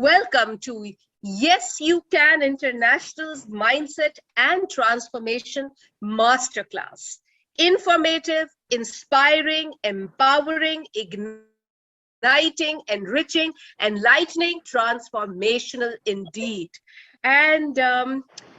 Welcome to Yes You Can International's Mindset and Transformation Masterclass. Informative, inspiring, empowering, igniting, enriching, enlightening, transformational indeed. And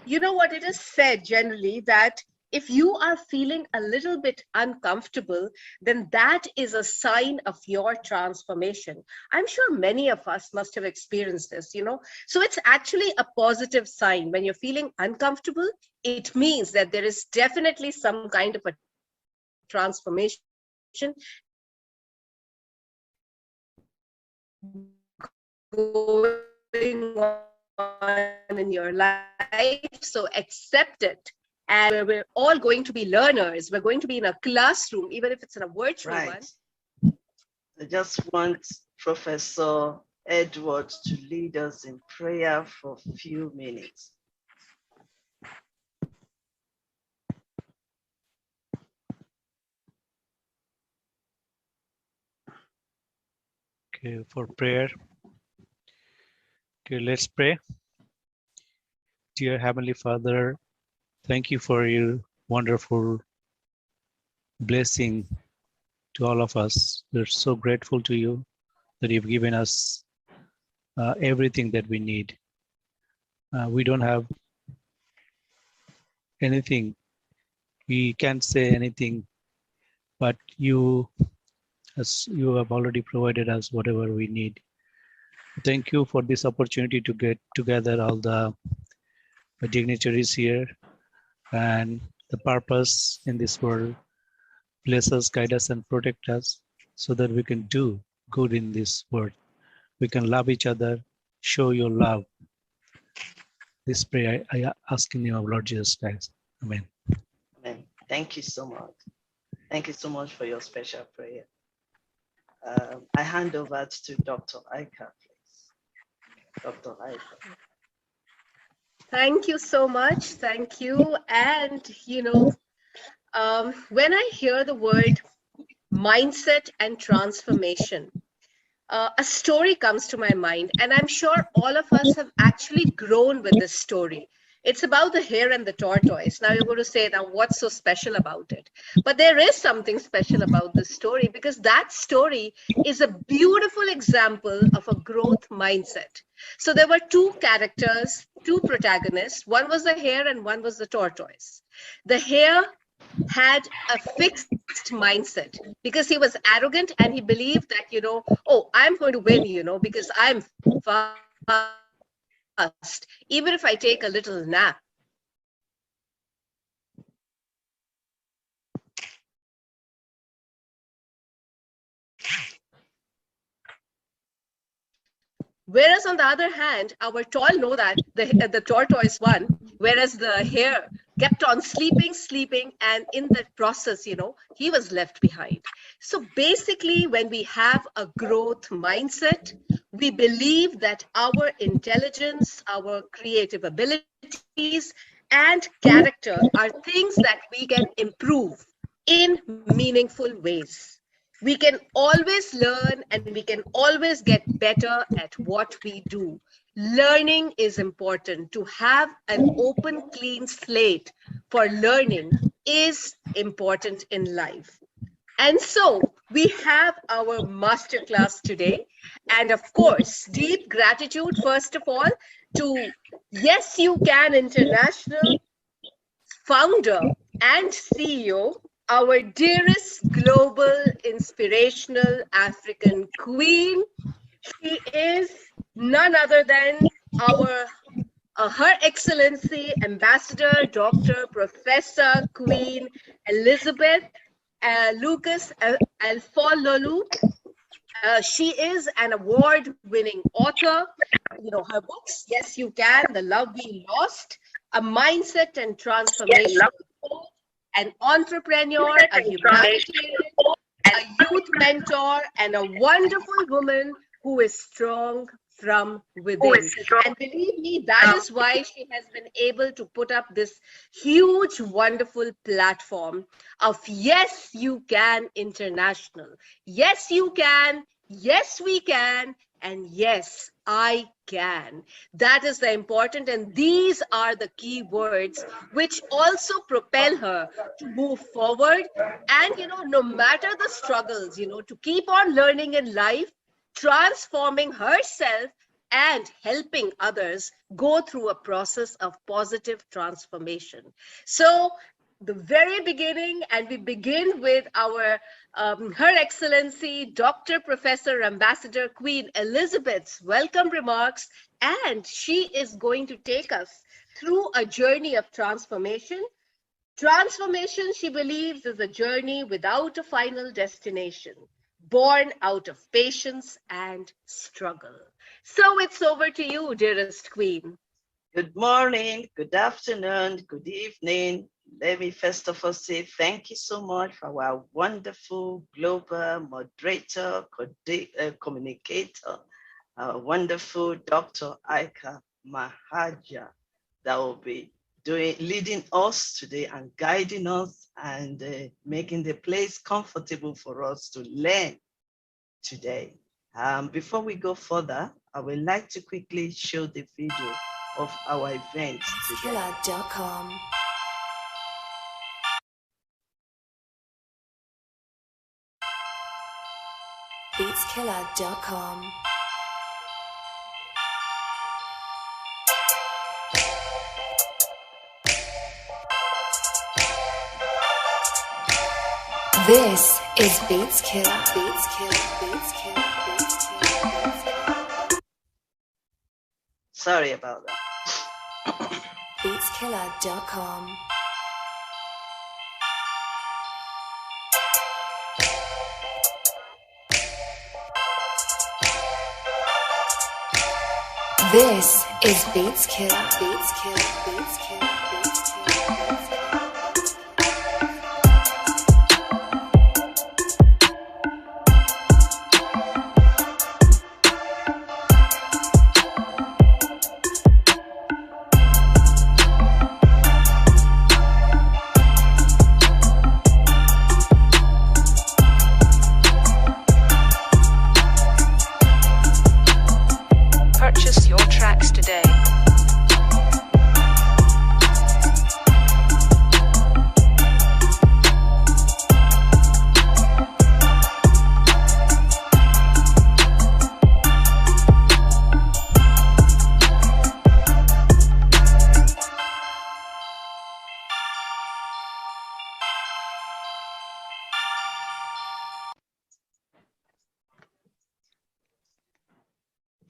you know what? It is said generally that if you are feeling a little bit uncomfortable, then that is a sign of your transformation. I'm sure many of us must have experienced this. So it's actually a positive sign. When you're feeling uncomfortable, it means that there is definitely some kind of a transformation going on in your life. So accept it. And we're all going to be learners. We're going to be in a classroom, even if it's in a virtual one. I just want Professor Edward to lead us in prayer for a few minutes. Okay, for prayer. Okay, let's pray. Dear Heavenly Father, thank you for your wonderful blessing to all of us. We're so grateful to you that you've given us everything that we need. We don't have anything. We can't say anything, but you have already provided us whatever we need. Thank you for this opportunity to get together all the dignitaries here and the purpose in this world. Bless us, guide us, and protect us so that we can do good in this world. We can love each other, show your love. This prayer I ask in the name of Lord Jesus Christ. Amen. Amen. Thank you so much. Thank you so much for your special prayer. I hand over to Dr. Aika, please. Dr. Aika. Thank you so much. Thank you. And, when I hear the word mindset and transformation, a story comes to my mind, and I'm sure all of us have actually grown with this story. It's about the hare and the tortoise. Now you're going to say, now what's so special about it? But there is something special about this story, because that story is a beautiful example of a growth mindset. So there were two characters, two protagonists. One was the hare and one was the tortoise. The hare had a fixed mindset because he was arrogant and he believed that, oh, I'm going to win, because I'm fast, even if I take a little nap. Whereas on the other hand, our tall know that the tortoise won, whereas the hare kept on sleeping, and in that process, he was left behind. So basically, when we have a growth mindset, we believe that our intelligence, our creative abilities, and character are things that we can improve in meaningful ways. We can always learn and we can always get better at what we do. Learning is important. To have an open, clean slate for learning is important in life. And so we have our masterclass today. And of course, deep gratitude, first of all, to Yes You Can International founder and CEO, our dearest global inspirational African queen. She is none other than Her Excellency Ambassador Dr. Professor Queen Elizabeth Lucas Alfololu. She is an award-winning author. Her books, Yes You Can, The Love We Lost, A Mindset and Transformation, an entrepreneur, a humanitarian, a youth mentor, and a wonderful woman who is strong from within. And believe me, that is why she has been able to put up this huge, wonderful platform of Yes You Can International. Yes, you can. Yes, we can. And yes, I can. That is the important, and these are the key words which also propel her to move forward. And, no matter the struggles, to keep on learning in life, transforming herself and helping others go through a process of positive transformation. So, the very beginning, and we begin with our Her Excellency Dr. Professor Ambassador Queen Elizabeth's welcome remarks, and she is going to take us through a journey of transformation. Transformation, she believes, is a journey without a final destination, born out of patience and struggle. So it's over to you, dearest Queen. Good morning, good afternoon, good evening. Let me first of all say thank you so much for our wonderful global moderator, communicator, our wonderful Dr. Aika Mahaja, that will be leading us today and guiding us and making the place comfortable for us to learn today. Before we go further, I would like to quickly show the video of our event today. Killer.com. Beatskiller.com. This is Beats Killer. Beats Killer. Beats Killer. Beats Killer. Sorry about that. Beatskiller.com. This is Beats Killer. Beats Killer. Beats Killer. Beats Killer. Purchase your tracks today.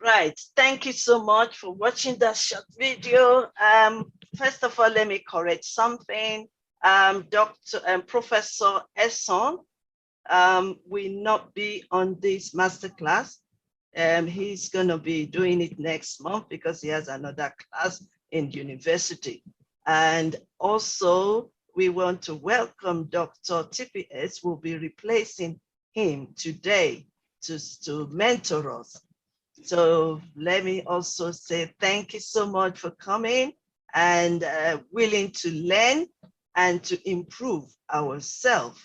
Right, thank you so much for watching that short video. First of all, let me correct something. Dr. and Professor Esson will not be on this masterclass. He's going to be doing it next month because he has another class in university. And also, we want to welcome Dr. TPS, who will be replacing him today to mentor us. So let me also say thank you so much for coming and willing to learn and to improve ourselves.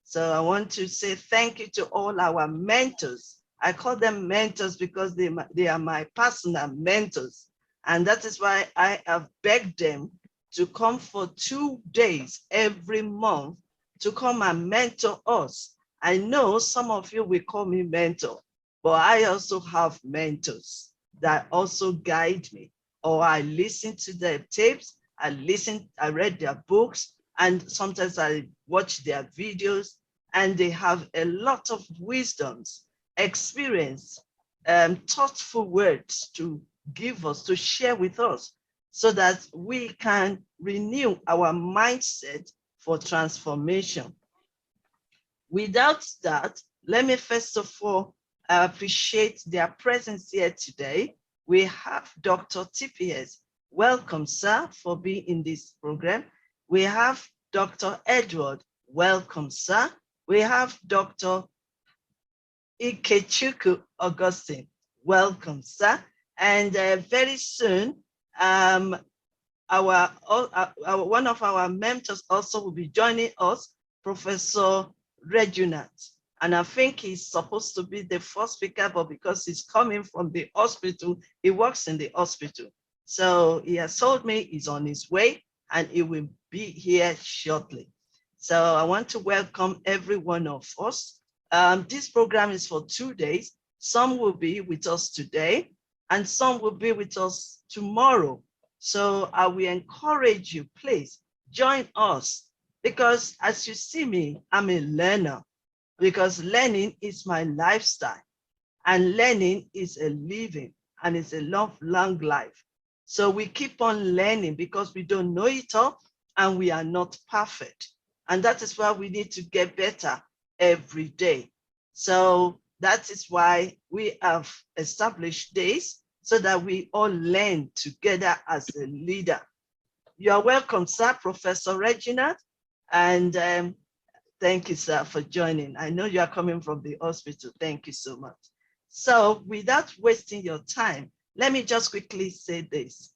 So I want to say thank you to all our mentors. I call them mentors because they are my personal mentors. And that is why I have begged them to come for 2 days every month to come and mentor us. I know some of you will call me mentor, but I also have mentors that also guide me, or I listen to their tapes, I read their books, and sometimes I watch their videos, and they have a lot of wisdoms, experience, thoughtful words to give us, to share with us, so that we can renew our mindset for transformation. Without that, let me first of all appreciate their presence here today. We have Dr. TPS. Welcome, sir, for being in this program. We have Dr. Edward. Welcome, sir. We have Dr. Ikechukwu Augustine. Welcome, sir. And very soon, one of our mentors also will be joining us, Professor Reginald. And I think he's supposed to be the first speaker, but because he's coming from the hospital, he works in the hospital. So he has told me he's on his way and he will be here shortly. So I want to welcome every one of us. This program is for 2 days. Some will be with us today and some will be with us tomorrow. So I will encourage you, please join us, because as you see me, I'm a learner, because learning is my lifestyle and learning is a living and it's a long life. So we keep on learning because we don't know it all and we are not perfect. And that is why we need to get better every day. So that is why we have established days so that we all learn together as a leader. You are welcome, sir, Professor Reginald. And thank you, sir, for joining. I know you are coming from the hospital. Thank you so much. So without wasting your time, let me just quickly say this.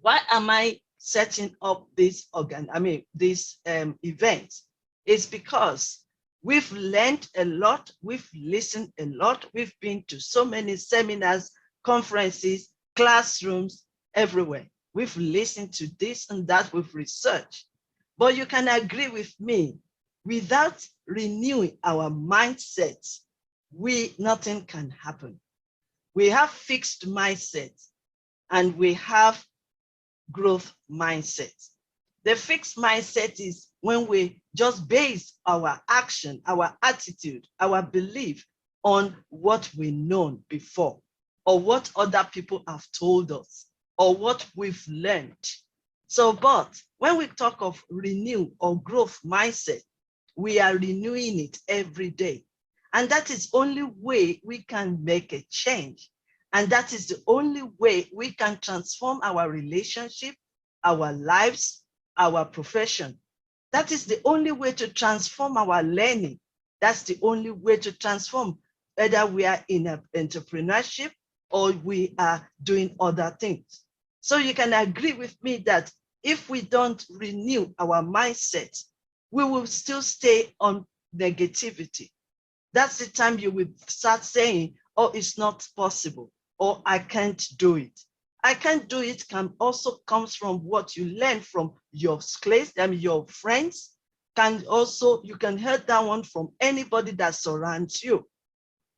Why am I setting up this event? It's because we've learned a lot, we've listened a lot, we've been to so many seminars, conferences, classrooms, everywhere. We've listened to this and that, we've researched. But you can agree with me, without renewing our mindsets, nothing can happen. We have fixed mindsets and we have growth mindset. The fixed mindset is when we just base our action, our attitude, our belief on what we know before, or what other people have told us, or what we've learned. So, but when we talk of renew or growth mindset, we are renewing it every day. And that is the only way we can make a change. And that is the only way we can transform our relationship, our lives, our profession. That is the only way to transform our learning. That's the only way to transform, whether we are in entrepreneurship or we are doing other things. So you can agree with me that if we don't renew our mindset, we will still stay on negativity. That's the time you will start saying, oh, it's not possible, or I can't do it. I can't do it can also comes from what you learn from your class, your friends. You can hear that one from anybody that surrounds you.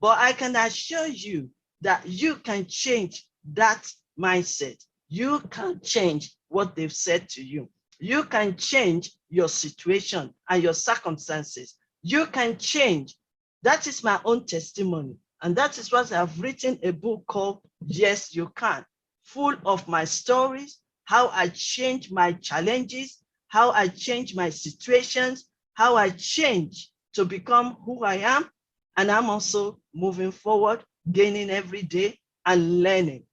But I can assure you that you can change that mindset. You can change what they've said to you. You can change your situation and your circumstances. You can change. That is my own testimony. And that is what I've written a book called Yes, You Can, full of my stories, how I changed my challenges, how I changed my situations, how I changed to become who I am. And I'm also moving forward, gaining every day and learning.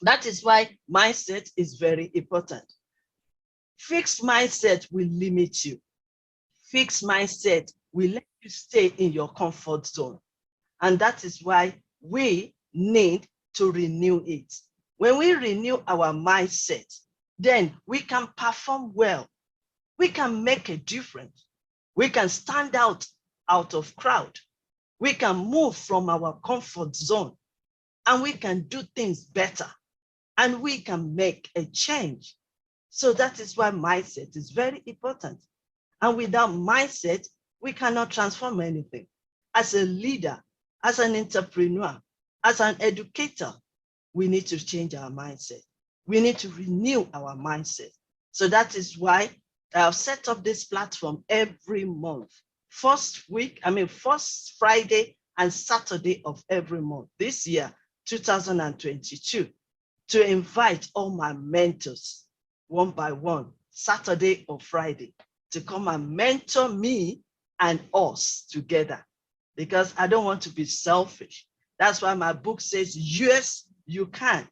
That is why mindset is very important. Fixed mindset will limit you. Fixed mindset will let you stay in your comfort zone. And that is why we need to renew it. When we renew our mindset, then we can perform well. We can make a difference. We can stand out of crowd. We can move from our comfort zone and we can do things better and we can make a change. So that is why mindset is very important. And without mindset, we cannot transform anything. As a leader, as an entrepreneur, as an educator, we need to change our mindset. We need to renew our mindset. So that is why I've set up this platform every month. First Friday and Saturday of every month this year, 2022, to invite all my mentors one by one, Saturday or Friday, to come and mentor me and us together, because I don't want to be selfish. That's why my book says, yes, you can.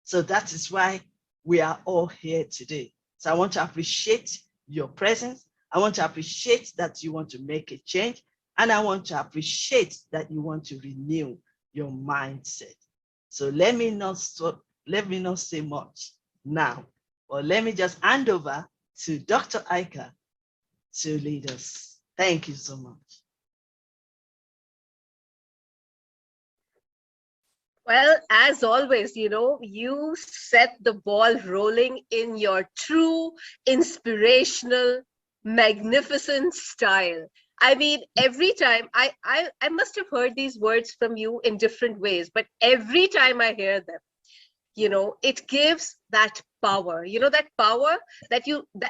So that is why we are all here today. So I want to appreciate your presence. I want to appreciate that you want to make a change. And I want to appreciate that you want to renew your mindset. So let me not say much now, but let me just hand over to Dr. Aika to lead us. Thank you so much. Well, as always, you set the ball rolling in your true inspirational, magnificent style. I mean, every time I must have heard these words from you in different ways, but every time I hear them, it gives that power, that power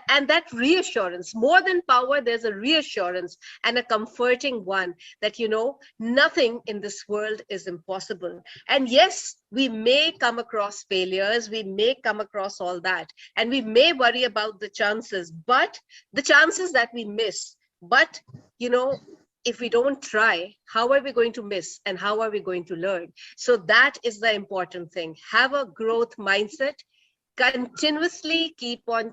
and that reassurance. More than power, there's a reassurance and a comforting one that nothing in this world is impossible. And yes, we may come across failures, we may come across all that, and we may worry about the chances, but the chances that we miss. But you know if we don't try, how are we going to miss, and how are we going to learn? So that is the important thing. Have a growth mindset, continuously keep on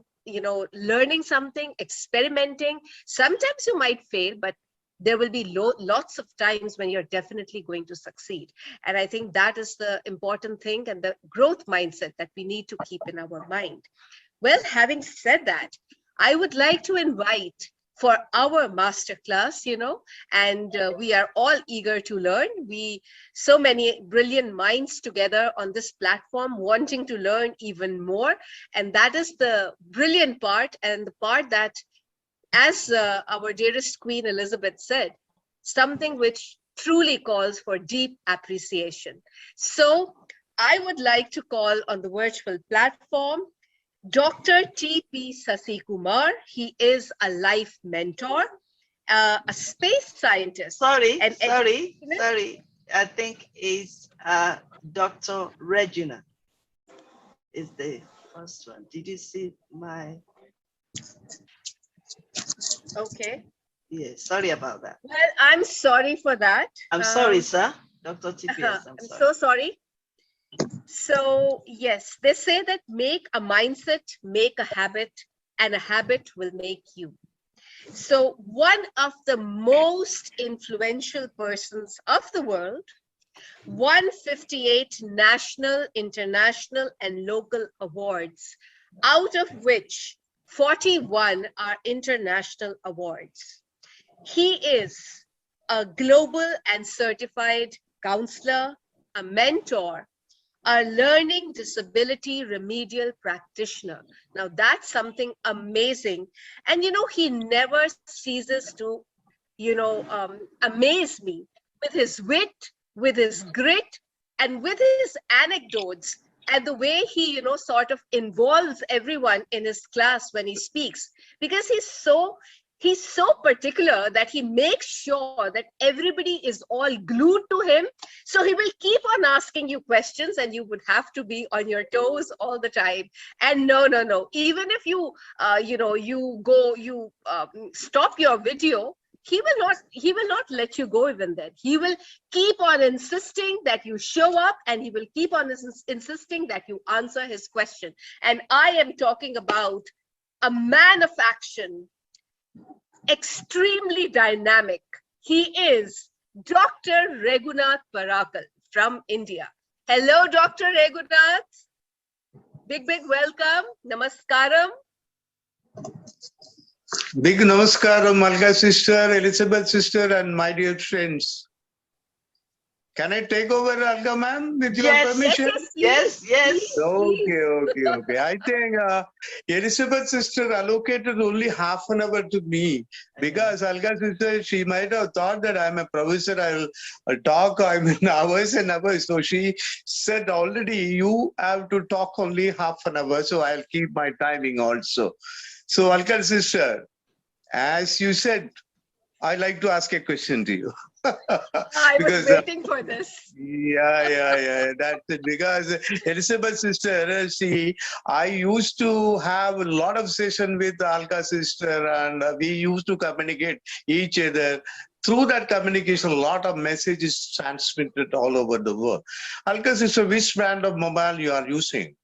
learning something, experimenting. Sometimes you might fail, but there will be lots of times when you're definitely going to succeed. And I think that is the important thing, and the growth mindset that we need to keep in our mind. Well, having said that, I would like to invite for our masterclass, and we are all eager to learn. So many brilliant minds together on this platform wanting to learn even more. And that is the brilliant part, and the part that, as our dearest Queen Elizabeth said, something which truly calls for deep appreciation. So I would like to call on the virtual platform Dr. T.P. Sasikumar. He is a life mentor, a space scientist. Sorry. I think it's Dr. Regina is the first one. Did you see my? Okay. Yeah, sorry about that. Well, I'm sorry for that. I'm sorry, sir. Dr. TPS, I'm so sorry. So yes, they say that make a mindset, make a habit, and a habit will make you. So one of the most influential persons of the world, 158 national, international, and local awards, out of which 41 are international awards. He is a global and certified counselor, a mentor, a learning disability remedial practitioner. Now that's something amazing. And he never ceases to, amaze me with his wit, with his grit, and with his anecdotes, and the way he, sort of involves everyone in his class when he speaks, because he's so particular that he makes sure that everybody is all glued to him. So he will keep on asking you questions, and you would have to be on your toes all the time. And no, even if you stop your video, he will not let you go. Even then, he will keep on insisting that you show up, and he will keep on insisting that you answer his question. And I am talking about a man of action, extremely dynamic. He is Dr. Raghunath Parakal from India. Hello, Dr. Raghunath. Big welcome. Namaskaram. Big namaskaram, Malga sister, Elizabeth sister, and my dear friends. Can I take over, Alga ma'am, with your permission? Yes. Okay. I think Elizabeth sister allocated only half an hour to me, because Alga sister, she might have thought that I'm a professor, I'll talk, I mean, hours and hours. So she said already, you have to talk only half an hour, so I'll keep my timing also. So Alga sister, as you said, I'd like to ask a question to you. I was waiting for this. Yeah. That's it. Because Elizabeth sister, I used to have a lot of session with Alka sister, and we used to communicate each other. Through that communication, a lot of messages transmitted all over the world. Alka sister, which brand of mobile you are using?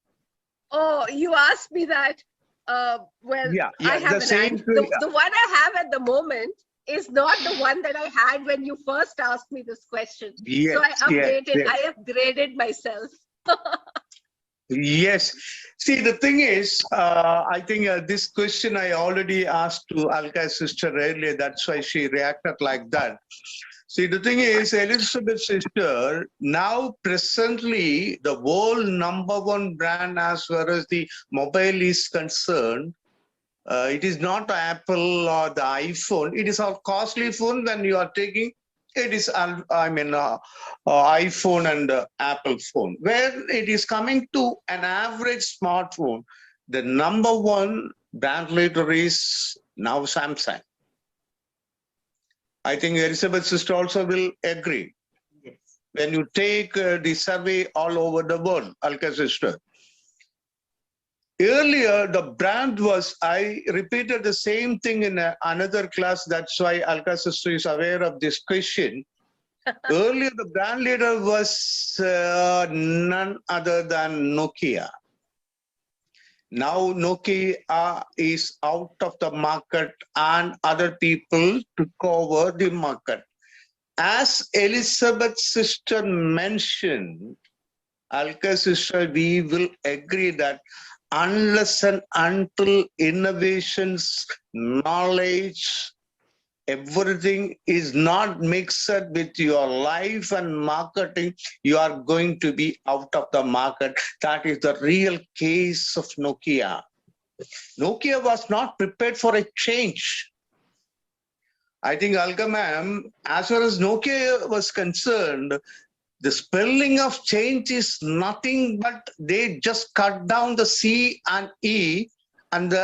Oh, you asked me that. Well, Yeah, I have the one I have at the moment is not the one that I had when you first asked me this question. Yes, so I yes. upgraded myself. Yes. See, the thing is, I think this question I already asked to Alka's sister earlier. That's why she reacted like that. See, the thing is, Elizabeth's sister, now presently, the world #1 brand as far as the mobile is concerned, it is not Apple or the iPhone. It is a costly phone when you are taking. It is, iPhone and Apple phone. Where it is coming to an average smartphone, the #1 brand leader is now Samsung. I think Elizabeth's sister also will agree. Yes. When you take the survey all over the world, Alka sister. Earlier, the brand was, I repeated the same thing in another class. That's why Alka sister is aware of this question. Earlier, the brand leader was none other than Nokia. Now Nokia is out of the market and other people took over the market. As Elizabeth's sister mentioned, Alka sister, we will agree that unless and until innovations, knowledge, everything is not mixed with your life and marketing, you are going to be out of the market. That is the real case of Nokia. Nokia was not prepared for a change. I think, Alka ma'am, as far as Nokia was concerned, the spelling of change is nothing but they just cut down the C and E and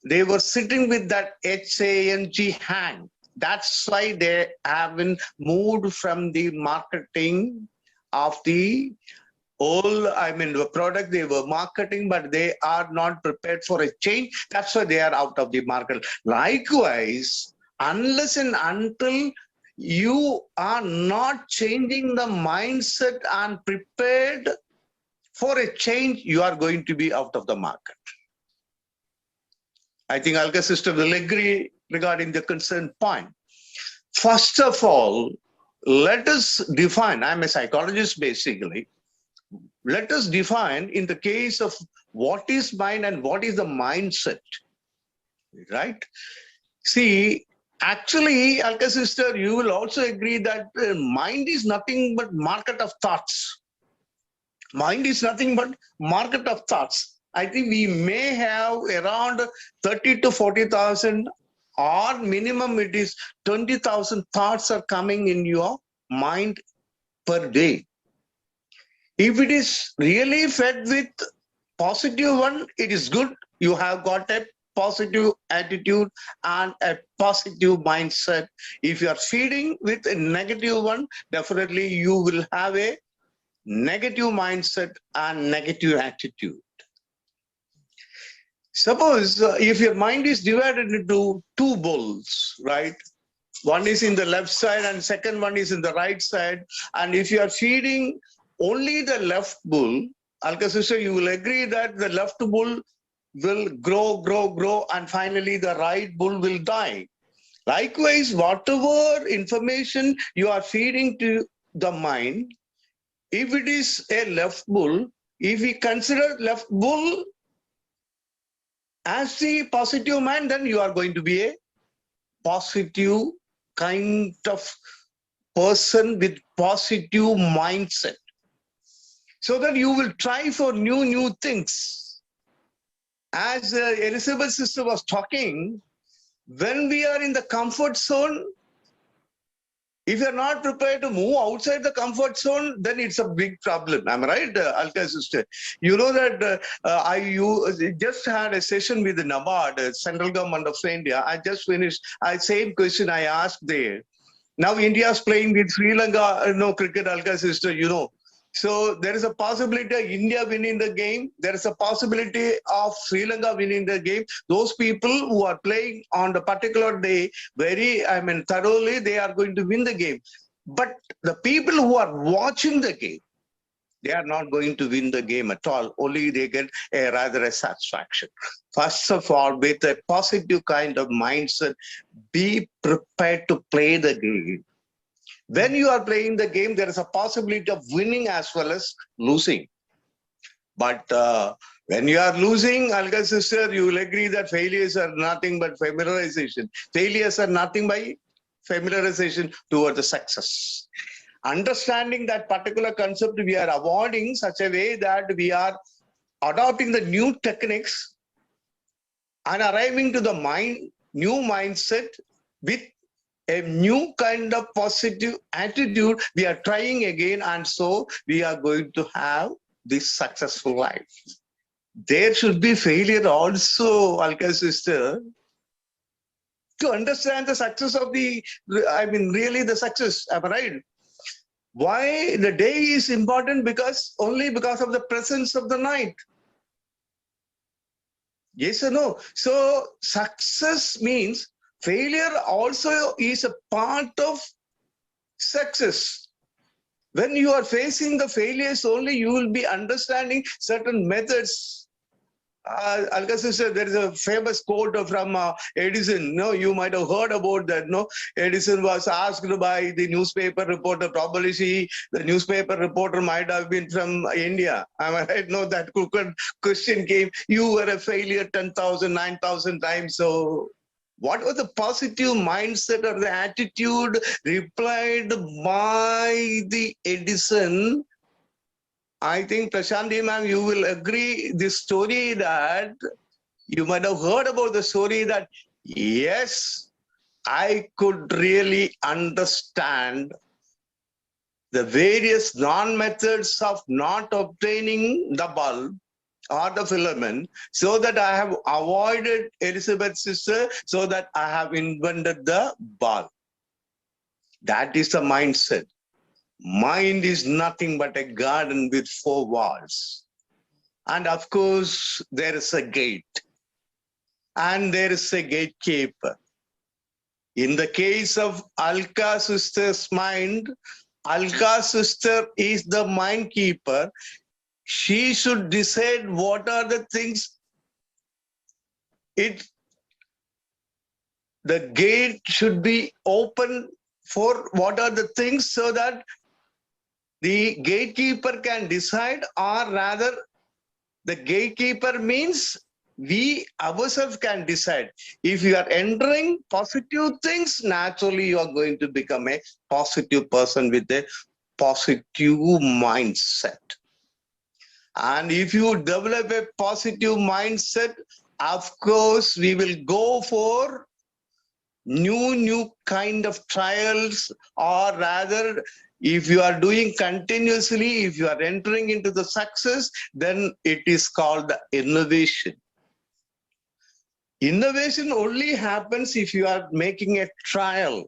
they were sitting with that HANG hang. That's why they haven't moved from the marketing of the the product they were marketing, but they are not prepared for a change. That's why they are out of the market. Likewise, unless and until you are not changing the mindset and prepared for a change, you are going to be out of the market. I think Alka sister will agree regarding the concerned point. First of all, let us define, I'm a psychologist basically, let us define in the case of what is mind and what is the mindset, right? See, actually, Alka sister, you will also agree that mind is nothing but market of thoughts. Mind is nothing but market of thoughts. I think we may have around 30 to 40,000 or minimum it is 20,000 thoughts are coming in your mind per day. If it is really fed with positive one, it is good. You have got a positive attitude and a positive mindset. If you are feeding with a negative one, definitely you will have a negative mindset and negative attitude. Suppose if your mind is divided into two bowls, right? One is in the left side and second one is in the right side. And if you are feeding only the left bowl, Alka sister, you will agree that the left bowl will grow, and finally the right bull will die. Likewise, whatever information you are feeding to the mind, if it is a left bull, if we consider left bull as the positive mind, then you are going to be a positive kind of person with positive mindset. So that you will try for new things. As Elizabeth's sister was talking, when we are in the comfort zone, if you're not prepared to move outside the comfort zone, then it's a big problem. I'm right, Alka sister. You know that you just had a session with the NABARD, Central Government of India. I just finished. Same question I asked there. Now India is playing with Sri Lanka, cricket, Alka sister, So there is a possibility of India winning the game. There is a possibility of Sri Lanka winning the game. Those people who are playing on the particular day thoroughly, they are going to win the game. But the people who are watching the game, they are not going to win the game at all. Only they get a satisfaction. First of all, with a positive kind of mindset, be prepared to play the game. When you are playing the game, there is a possibility of winning as well as losing. But when you are losing, Alka sister, you will agree that failures are nothing but familiarization. Failures are nothing but familiarization toward the success. Understanding that particular concept, we are avoiding such a way that we are adopting the new techniques and arriving to the new mindset with a new kind of positive attitude. We are trying again, and so we are going to have this successful life. There should be failure also, Alka sister, to understand the success of really the success. Am I right? Why the day is important? Only because of the presence of the night. Yes or no? So success means failure also is a part of success. When you are facing the failures only, you will be understanding certain methods. Alka sister, there is a famous quote from Edison. No, you might have heard about that. No, Edison was asked by the newspaper reporter. Probably the newspaper reporter might have been from India. Am I right? No, that question came. You were a failure 10,000, 9,000 times. So, what was the positive mindset or the attitude replied by the Edison? I think, Prashanti ma'am, you will agree this story that you might have heard about the story that, yes, I could really understand the various non-methods of not obtaining the bulb or the filament, so that I have avoided Elizabeth's sister, so that I have invented the bulb. That is the mindset. Mind is nothing but a garden with 4 walls. And of course, there is a gate. And there is a gatekeeper. In the case of Alka sister's mind, Alka sister is the mind keeper. She should decide what are the things. The gate should be open for what are the things, so that the gatekeeper can decide, or rather the gatekeeper means we ourselves can decide. If you are entering positive things, naturally you are going to become a positive person with a positive mindset. And if you develop a positive mindset, of course, we will go for new kind of trials, or rather, if you are doing continuously, if you are entering into the success, then it is called the innovation. Innovation only happens if you are making a trial.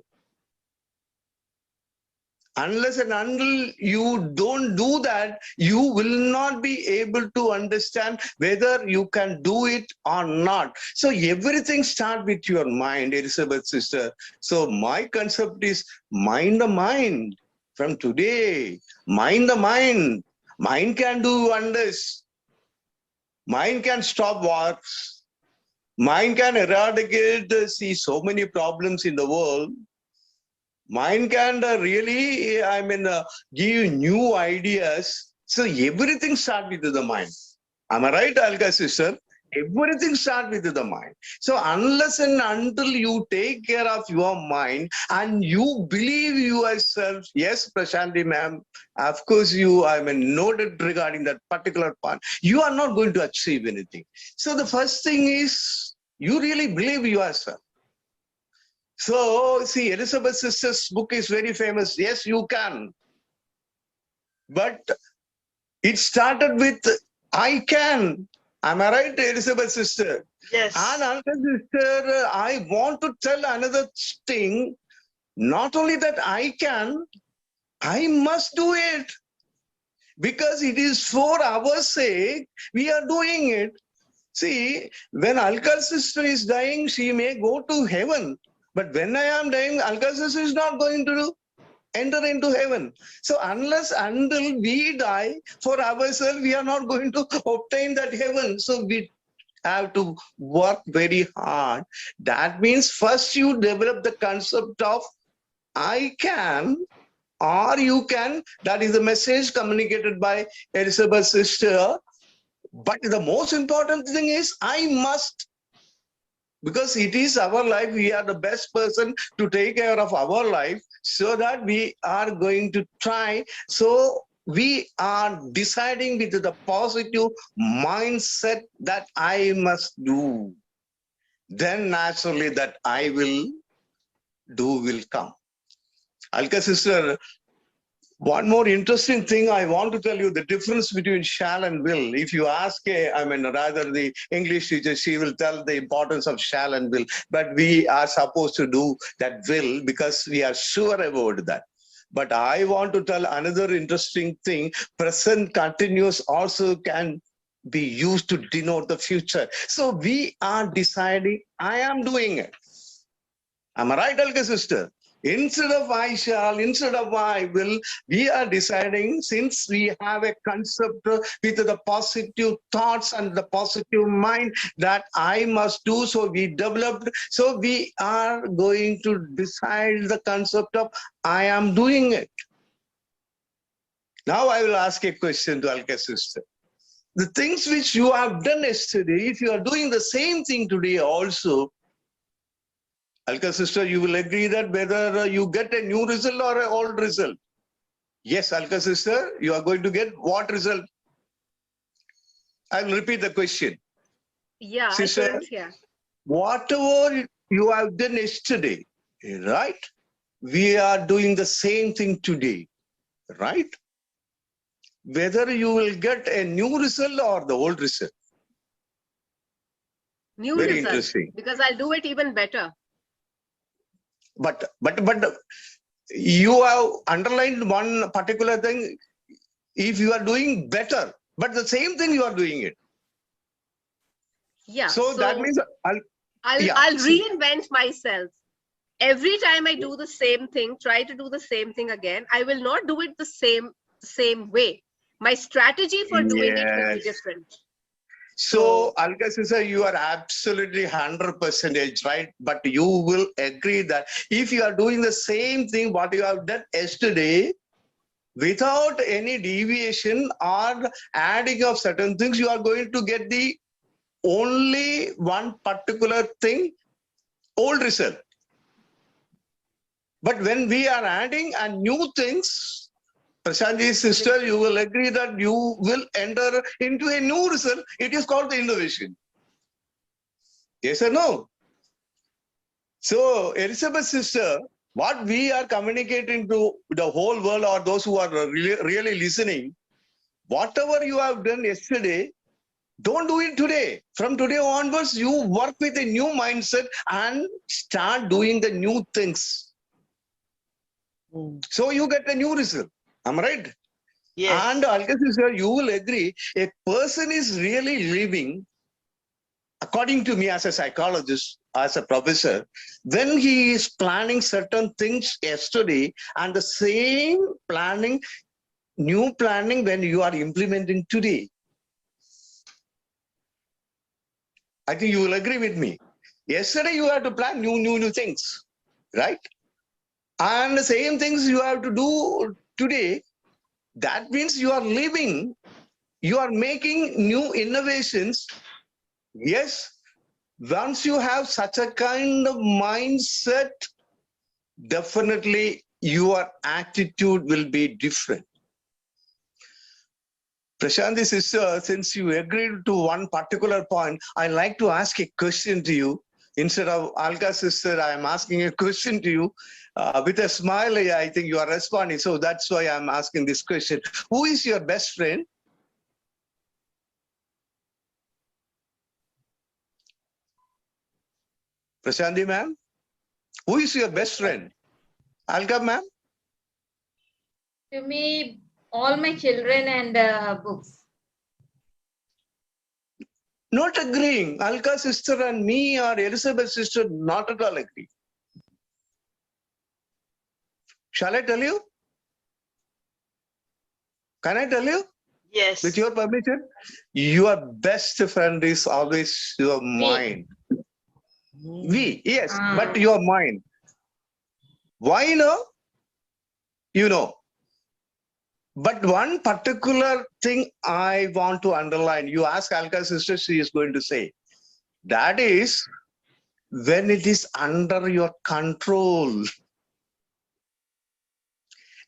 Unless and until you don't do that, you will not be able to understand whether you can do it or not. So everything starts with your mind, Elizabeth sister. So my concept is mind the mind. From today, mind the mind. Mind can do wonders. Mind can stop wars. Mind can eradicate, so many problems in the world. Mind can really, give you new ideas. So everything starts with the mind. Am I right, Alka sister? Everything starts with the mind. So unless and until you take care of your mind and you believe yourself, yes, Prashanti ma'am, of course you, noted regarding that particular part, you are not going to achieve anything. So the first thing is, you really believe yourself. So, see, Elizabeth's sister's book is very famous. Yes, you can. But it started with, I can. Am I right, Elizabeth's sister? Yes. And another sister, I want to tell another thing. Not only that I can, I must do it. Because it is for our sake, we are doing it. See, when Alka's sister is dying, she may go to heaven. But when I am dying, Alka's sister is not going to enter into heaven. So unless until we die for ourselves, we are not going to obtain that heaven. So we have to work very hard. That means first you develop the concept of I can or you can. That is the message communicated by Elizabeth's sister. But the most important thing is I must. because it is our life. We are the best person to take care of our life, so that we are going to try. So we are deciding with the positive mindset that I must do. Then naturally that I will do will come. Alka sister, one more interesting thing I want to tell you, the difference between shall and will. If you ask, rather the English teacher, she will tell the importance of shall and will. But we are supposed to do that will because we are sure about that. But I want to tell another interesting thing. Present continuous also can be used to denote the future. So we are deciding, I am doing it. Am I right, Alka sister? Instead of I shall, instead of I will, we are deciding, since we have a concept with the positive thoughts and the positive mind that I must do, so we developed, so we are going to decide the concept of I am doing it. Now I will ask a question to Alka sister. The things which you have done yesterday, if you are doing the same thing today also, Alka sister, you will agree that whether you get a new result or an old result. Yes, Alka sister, you are going to get what result? I will repeat the question. Yeah, Sister, I couldn't hear. whatever you have done yesterday, right? We are doing the same thing today, right? Whether you will get a new result or the old result. New Very result, interesting. because I'll do it even better. But you have underlined one particular thing. If you are doing better, but the same thing you are doing it. Yeah. So that means I'll reinvent myself. Every time I do the same thing, try to do the same thing again, I will not do it the same way. My strategy for doing it will be yes. different. So, Alka sister, you are absolutely 100% right. But you will agree that if you are doing the same thing what you have done yesterday, without any deviation or adding of certain things, you are going to get the only one particular thing, old result. But when we are adding and new things, Prashantji's sister, you will agree that you will enter into a new result. It is called the innovation. Yes or no? So, Elizabeth's sister, what we are communicating to the whole world or those who are really listening, whatever you have done yesterday, don't do it today. From today onwards, you work with a new mindset and start doing the new things. So you get a new result. Am I right? Yes. And Alka sister, you will agree, a person is really living, according to me as a psychologist, as a professor, when he is planning certain things yesterday and the same planning, new planning when you are implementing today. I think you will agree with me. Yesterday you have to plan new things, right? And the same things you have to do today. That means you are living, you are making new innovations. Yes, once you have such a kind of mindset, definitely your attitude will be different. Prashanti sister, since you agreed to one particular point, I'd like to ask a question to you. Instead of Alka sister, I am asking a question to you. With a smile, I think you are responding. So that's why I'm asking this question. Who is your best friend? Prashanti ma'am? Who is your best friend? Alka ma'am? To me, all my children and books. Not agreeing. Alka sister and me or Elizabeth sister, not at all agree. Shall I tell you? Can I tell you? Yes. With your permission? Your best friend is always your mind. We, yes, but your mind. Why no? You know. But one particular thing I want to underline. You ask Alka sister, she is going to say. That is, when it is under your control.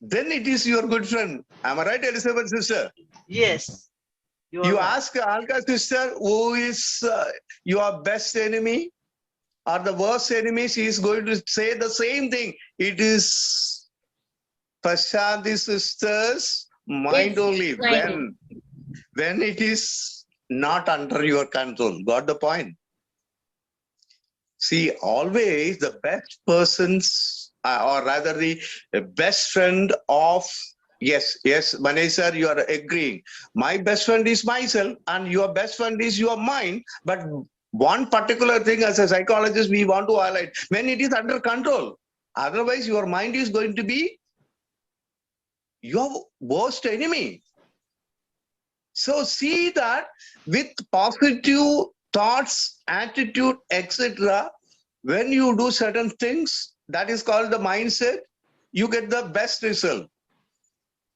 Then it is your good friend. Am I right, Elizabeth sister? Yes, you are You right. ask Alka sister, who is your best enemy or the worst enemy, she is going to say the same thing. It is Prashanti sister's mind It's only. mine. When it is not under your control. Got the point? See, always the best persons, or rather the best friend of, yes, Manesh sir, you are agreeing. My best friend is myself, and your best friend is your mind. But one particular thing, as a psychologist, we want to highlight when it is under control. Otherwise, your mind is going to be your worst enemy. So see that with positive thoughts, attitude, etc., when you do certain things, that is called the mindset, you get the best result.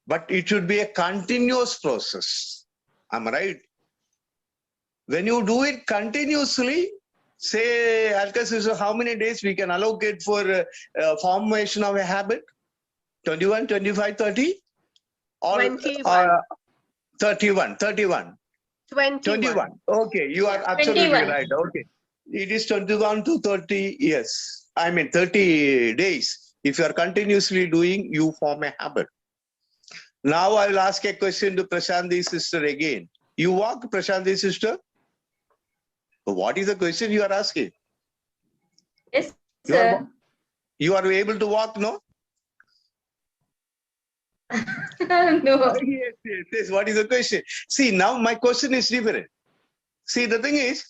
But it should be a continuous process. Am I right? When you do it continuously, say, Alka says, how many days we can allocate for formation of a habit? 21, 25, 30? Or 21. 31. 21. 21. Okay, you are Yeah. absolutely 21. right. Okay. It is 21 to 30 years. I mean, 30 days. If you are continuously doing, you form a habit. Now I will ask a question to Prashanti's sister again. You walk, Prashanti's sister? What is the question you are asking? Yes, You are, sir. you are able to walk, no? No. Yes. What is the question? See, now my question is different. See, the thing is,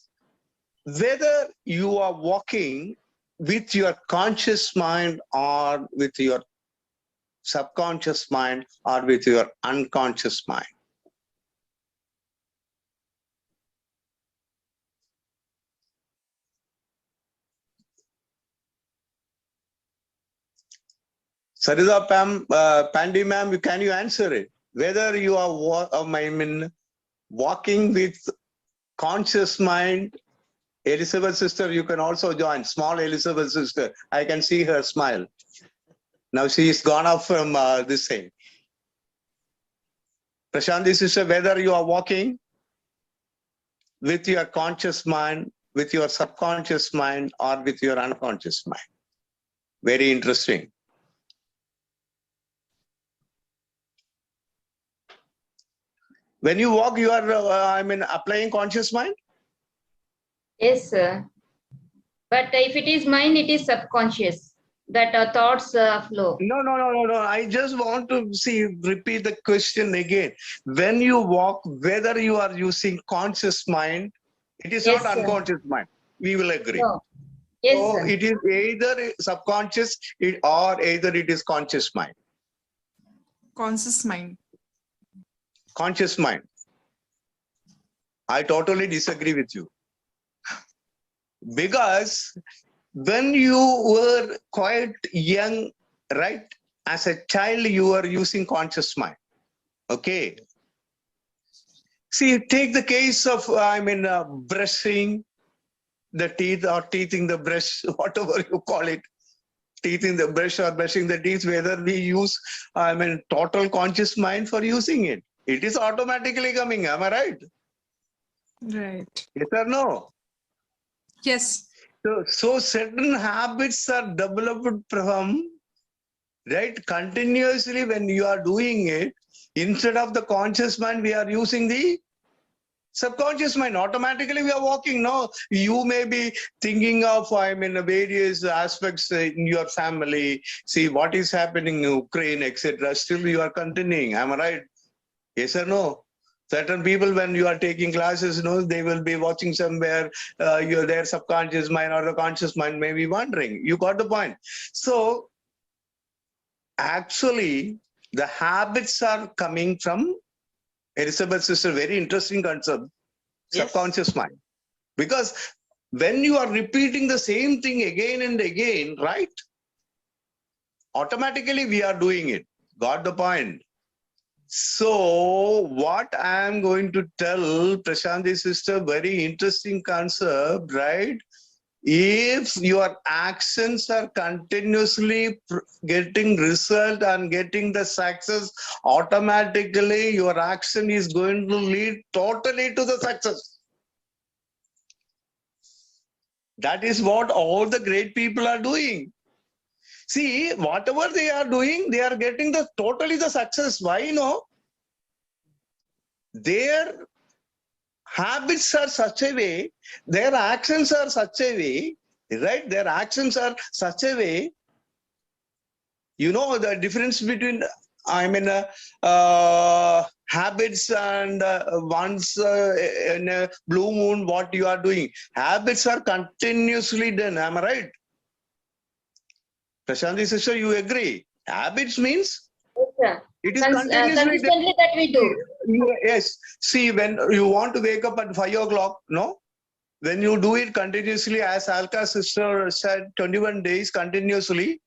whether you are walking with your conscious mind or with your subconscious mind or with your unconscious mind. Sarida Pandy ma'am, can you answer it? Whether you are walking with conscious mind, Elizabeth sister, you can also join. Small Elizabeth sister, I can see her smile. Now she is gone off from this thing. Prashanti sister, whether you are walking with your conscious mind, with your subconscious mind, or with your unconscious mind. Very interesting. When you walk, you are, applying conscious mind? Yes, sir. But if it is mine, it is subconscious that thoughts flow. No. I just want to repeat the question again. When you walk, whether you are using conscious mind, it is not Yes, sir. unconscious mind. We will agree. No. Yes, So sir. it is either subconscious or either it is conscious mind. Conscious mind. Conscious mind. I totally disagree with you. Because when you were quite young, right? As a child, you were using conscious mind. Okay. See, take the case of, brushing the teeth or teething the brush, whatever you call it, teething the brush or brushing the teeth, whether we use, total conscious mind for using it. It is automatically coming. Am I right? Right. Yes or no? Yes. So certain habits are developed from, right, continuously when you are doing it. Instead of the conscious mind, we are using the subconscious mind. Automatically we are walking. No, you may be thinking of, various aspects in your family. See what is happening in Ukraine, etc. Still you are continuing. Am I right? Yes or no? Certain people, when you are taking classes, they will be watching somewhere. Their subconscious mind or the conscious mind may be wandering. You got the point. So actually, the habits are coming from, Elizabeth sister, very interesting concept, Yes. subconscious mind. Because when you are repeating the same thing again and again, right? Automatically we are doing it. Got the point? So what I am going to tell Prashanti sister, very interesting concept, right? If your actions are continuously getting result and getting the success, automatically your action is going to lead totally to the success. That is what all the great people are doing. See, whatever they are doing, they are getting the totally the success. Why? Their habits are such a way, their actions are such a way, right? Their actions are such a way. You know the difference between, habits and once in a blue moon, what you are doing. Habits are continuously done. Am I right? Prashanti sister, you agree? Habits means Yes, sir. it is continuously done. Consistently that we do. Yes. See, when you want to wake up at 5 o'clock, no? When you do it continuously, as Alka's sister said, 21 days continuously,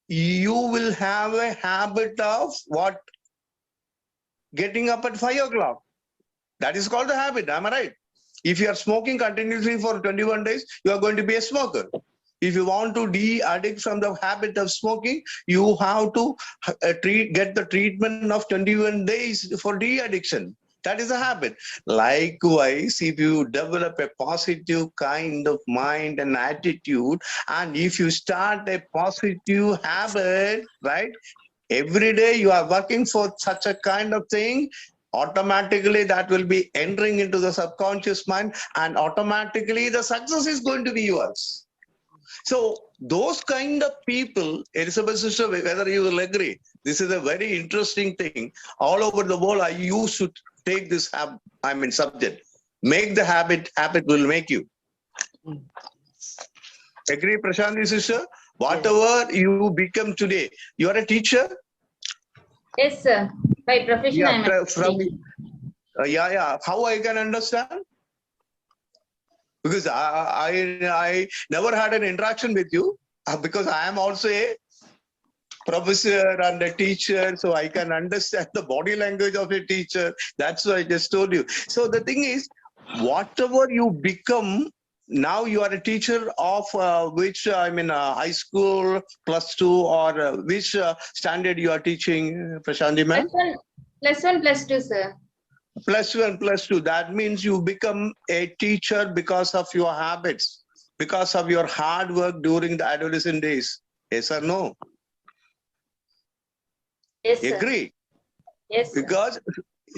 you will have a habit of what? Getting up at 5 o'clock. That is called the habit. Am I right? If you are smoking continuously for 21 days, you are going to be a smoker. If you want to de-addict from the habit of smoking, you have to get the treatment of 21 days for de-addiction. That is a habit. Likewise, if you develop a positive kind of mind and attitude, and if you start a positive habit, right? Every day you are working for such a kind of thing, automatically that will be entering into the subconscious mind, and automatically the success is going to be yours. So those kind of people, Elizabeth sister, whether you will agree, this is a very interesting thing. All over the world, I used to take this subject. Make the habit will make you. Agree, Prashanti sister? Whatever you become today, you are a teacher? Yes, sir. By profession, Yeah, I am a from teacher. yeah. How I can understand? Because I never had an interaction with you, because I am also a professor and a teacher, so I can understand the body language of a teacher. That's why I just told you. So the thing is, whatever you become, now you are a teacher of which, high school, +2, or which standard you are teaching, Prashanti ma'am? +1, +2, sir. +1, +2. That means you become a teacher because of your habits, because of your hard work during the adolescent days. Yes or no? Yes, sir. Agree? Yes, sir. Because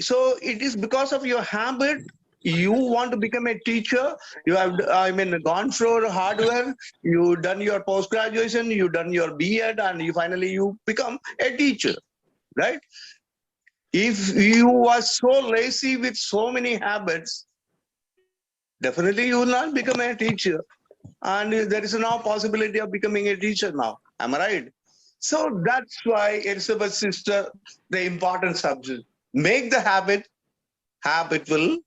so it is because of your habit. You want to become a teacher. You have, gone through hard work. You done your post graduation. You done your B.Ed, and you finally become a teacher, right? If you are so lazy with so many habits, definitely you will not become a teacher. And there is no possibility of becoming a teacher now. Am I right? So that's why Elizabeth sister, the important subject. Make the habit will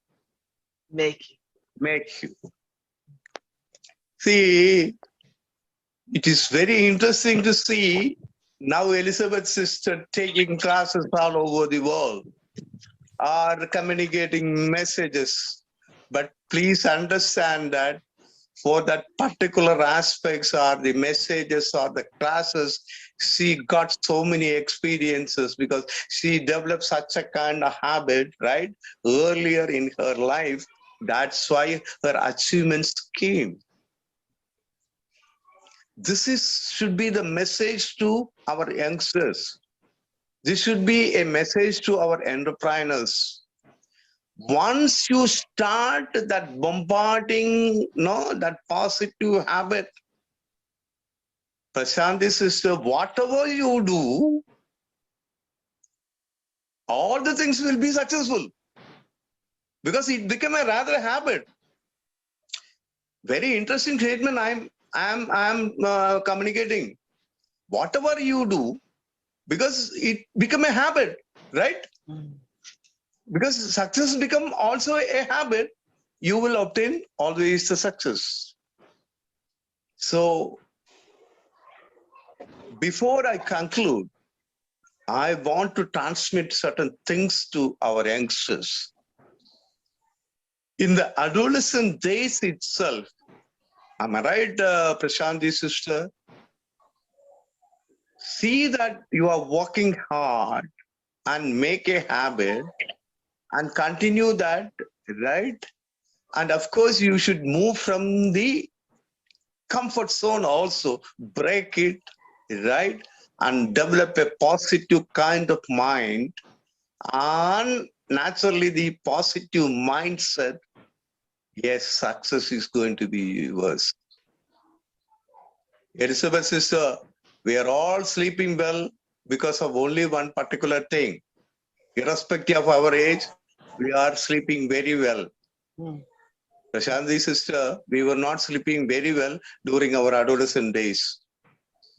Make you. make you. See, it is very interesting to see now Elizabeth sister taking classes all over the world, are communicating messages. But please understand that for that particular aspects or the messages or the classes, she got so many experiences because she developed such a kind of habit, right? Earlier in her life, that's why her achievements came. Should be the message to our youngsters. This should be a message to our entrepreneurs. Once you start that bombarding, that positive habit, Prashanti sister, whatever you do, all the things will be successful because it became a rather habit. Very interesting statement I'm communicating. Whatever you do, because it become a habit, right? Because success become also a habit, you will obtain always the success. So before I conclude, I want to transmit certain things to our youngsters. In the adolescent days itself, Am I right, Prashanti sister? See that you are working hard and make a habit and continue that, right? And of course, you should move from the comfort zone also, break it, right? And develop a positive kind of mind. And naturally, the positive mindset, yes, success is going to be yours. Elizabeth sister, we are all sleeping well because of only one particular thing. Irrespective of our age, we are sleeping very well. Prashanti sister, we were not sleeping very well during our adolescent days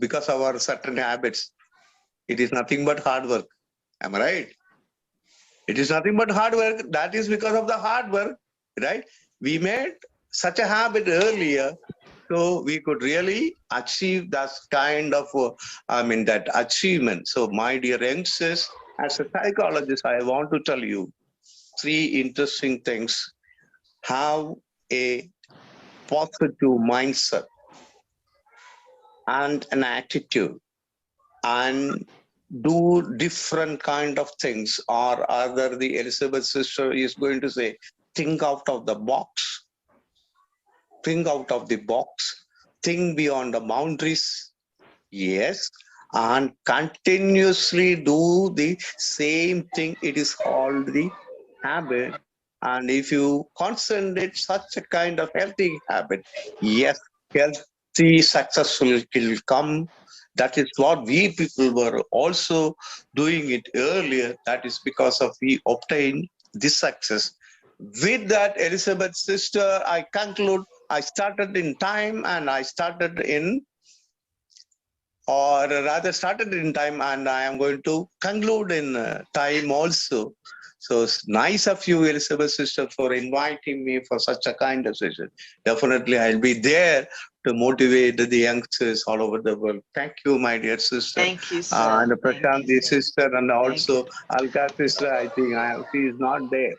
because of our certain habits. It is nothing but hard work. Am I right? It is nothing but hard work. That is because of the hard work, right? We made such a habit earlier, so we could really achieve that kind of, that achievement. So, my dear youngsters, as a psychologist, I want to tell you three interesting things. Have a positive mindset and an attitude, and do different kind of things, or other the Elizabeth sister is going to say, think out of the box, think out of the box, think beyond the boundaries. Yes, and continuously do the same thing. It is called the habit. And if you concentrate such a kind of healthy habit, yes, healthy success will come. That is what we people were also doing it earlier. That is because of we obtained this success. With that, Elizabeth sister, I conclude. I started in time and I started in, or rather started in time, and I am going to conclude in time also. So it's nice of you, Elizabeth sister, for inviting me for such a kind of session. Definitely, I'll be there to motivate the youngsters all over the world. Thank you, my dear sister. Thank you, sir. And Thank you, Prashanti sir. sister, and Thank also you. Alka sister, I think she is not there.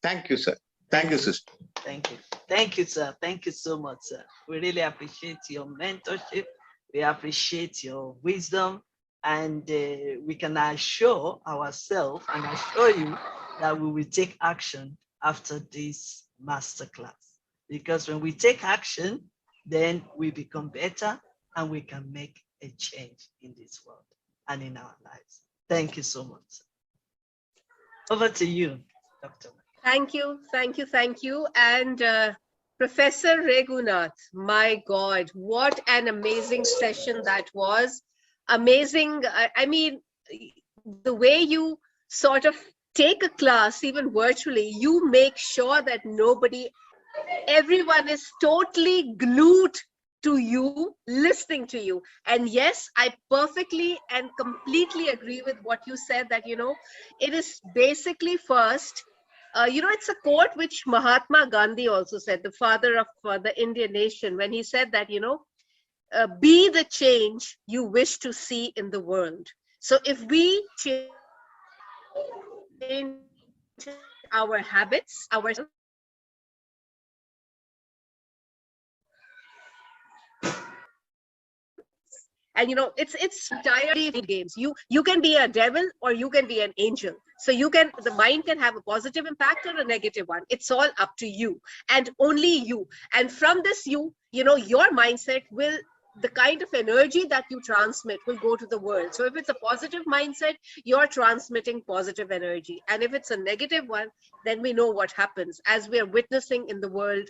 Thank you, sir. Thank you, sister. Thank you. Thank you, sir. Thank you so much, sir. We really appreciate your mentorship. We appreciate your wisdom. And we can assure ourselves and assure you that we will take action after this masterclass. Because when we take action, then we become better and we can make a change in this world and in our lives. Thank you so much. Over to you, Dr. Thank you, thank you, thank you. And Professor Regunath, my God, what an amazing session that was. Amazing. I mean, the way you sort of take a class, even virtually, you make sure that everyone is totally glued to you, listening to you. And yes, I perfectly and completely agree with what you said, that, it is basically first, it's a quote which Mahatma Gandhi also said, the father of the Indian nation, when he said that, be the change you wish to see in the world. So if we change our habits, and it's entirely games. You can be a devil or you can be an angel. So the mind can have a positive impact or a negative one. It's all up to you and only you. And from this, your mindset will, the kind of energy that you transmit will go to the world. So if it's a positive mindset, you're transmitting positive energy. And if it's a negative one, then we know what happens, as we are witnessing in the world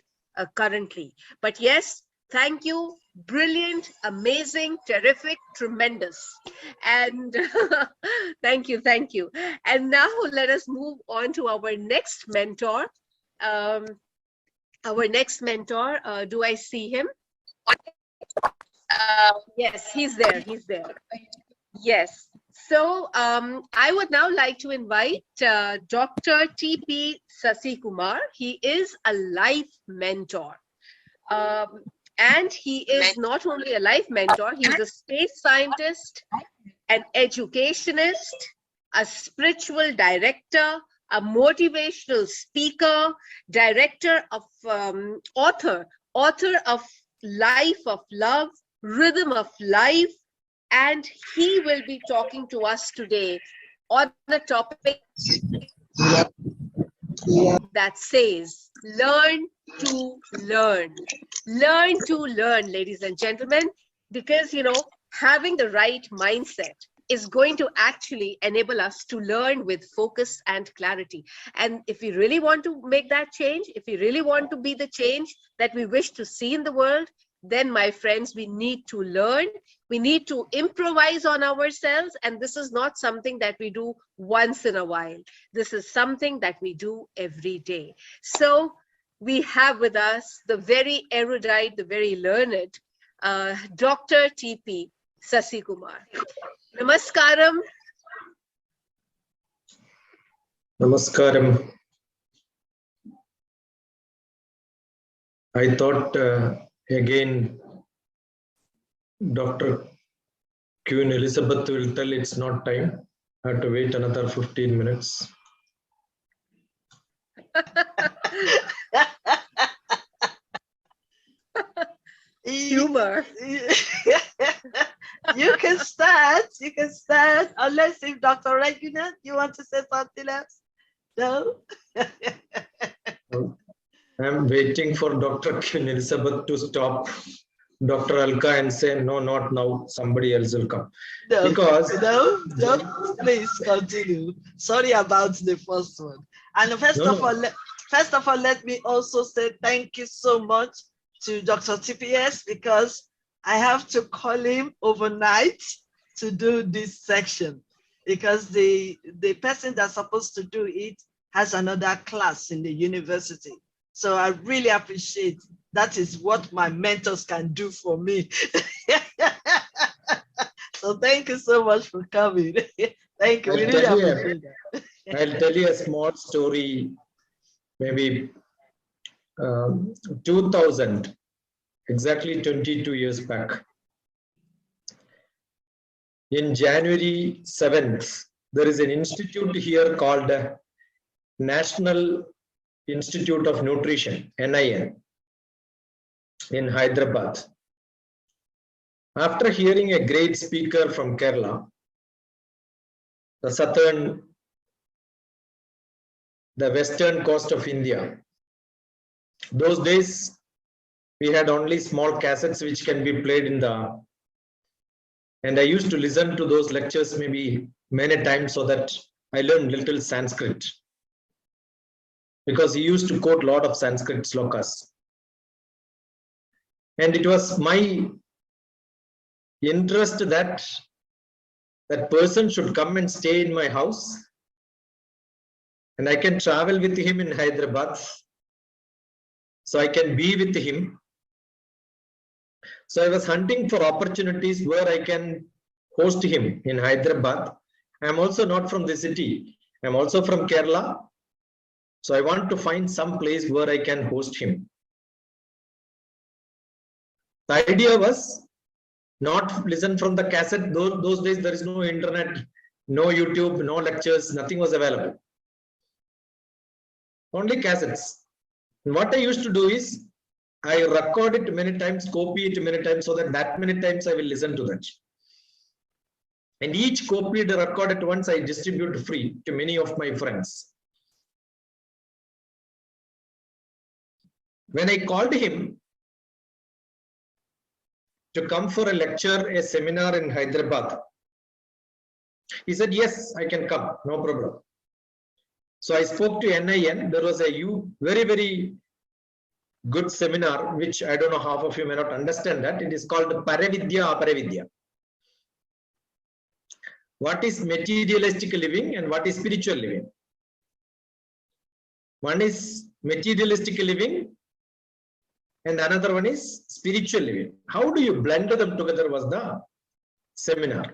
currently. But yes, thank you. Brilliant, amazing, terrific, tremendous. And thank you, thank you. And now let us move on to our next mentor. Do I see him? Yes, he's there. He's there. Yes. So I would now like to invite Dr. T.P. Sasikumar. He is a life mentor. And he is not only a life mentor, he's a space scientist, an educationist, a spiritual director, a motivational speaker, director of author of life of love, rhythm of life, and he will be talking to us today on a topic that says, learn to learn. Learn to learn, ladies and gentlemen, because, having the right mindset is going to actually enable us to learn with focus and clarity. And if we really want to make that change, if we really want to be the change that we wish to see in the world, then, my friends, we need to learn. We need to improvise on ourselves. And this is not something that we do once in a while. This is something that we do every day. So we have with us the very erudite, the very learned, Dr. T.P. Sasikumar. Namaskaram. Namaskaram. I thought again Dr. Queen Elizabeth will tell it's not time. I have to wait another 15 minutes. Humor. You can start. You can start. Unless if Dr. Regina, you want to say something else? No? I'm waiting for Dr. Queen Elizabeth to stop Dr. Alka and say, no, not now. Somebody else will come. No, Because no, please continue. Sorry about the first one. And first of all, let me also say thank you so much to Dr. TPS, because I have to call him overnight to do this section, because the person that's supposed to do it has another class in the university. So I really appreciate that. Is what my mentors can do for me. So thank you so much for coming. Thank you. I'll tell you a small story. Maybe 2000, exactly 22 years back. In January 7th, there is an institute here called National Institute of Nutrition, NIN, in Hyderabad. After hearing a great speaker from Kerala, the western coast of India, those days we had only small cassettes which can be played and I used to listen to those lectures maybe many times so that I learned little Sanskrit, because he used to quote a lot of Sanskrit slokas. And it was my interest that that person should come and stay in my house and I can travel with him in Hyderabad, so I can be with him. So I was hunting for opportunities where I can host him in Hyderabad. I'm also not from the city. I'm also from Kerala. So I want to find some place where I can host him. The idea was not listen from the cassette. Those days there is no internet, no YouTube, no lectures, nothing was available. Only cassettes. And what I used to do is I record it many times, copy it many times, so that many times I will listen to that. And each copied record at once I distribute free to many of my friends. When I called him to come for a lecture, a seminar in Hyderabad, he said, yes, I can come, no problem. So I spoke to NIN. There was a very, very good seminar, which I don't know, half of you may not understand that. It is called Paravidya Aparavidya. What is materialistic living and what is spiritual living? One is materialistic living and another one is spiritual living. How do you blend them together was the seminar.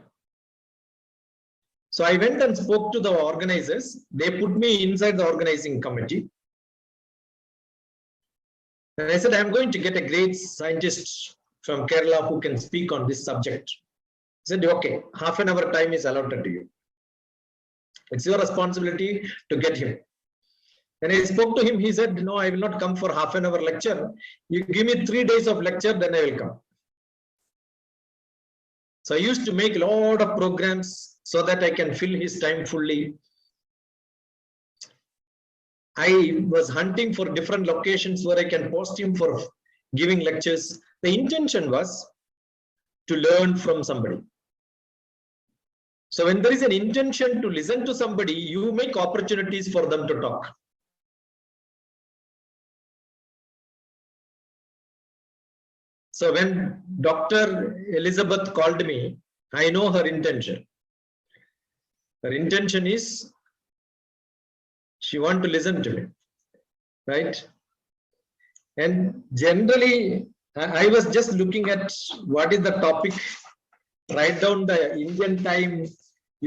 So I went and spoke to the organizers. They put me inside the organizing committee. And I said, I'm going to get a great scientist from Kerala who can speak on this subject. He said, okay, half an hour time is allotted to you. It's your responsibility to get him. When I spoke to him, he said, no, I will not come for half an hour lecture. You give me 3 days of lecture, then I will come. So I used to make a lot of programs so that I can fill his time fully. I was hunting for different locations where I can post him for giving lectures. The intention was to learn from somebody. So when there is an intention to listen to somebody, you make opportunities for them to talk. So when Dr. Elizabeth called me, I know her intention. Her intention is she wants to listen to me, right? And generally, I was just looking at what is the topic, write down the Indian time,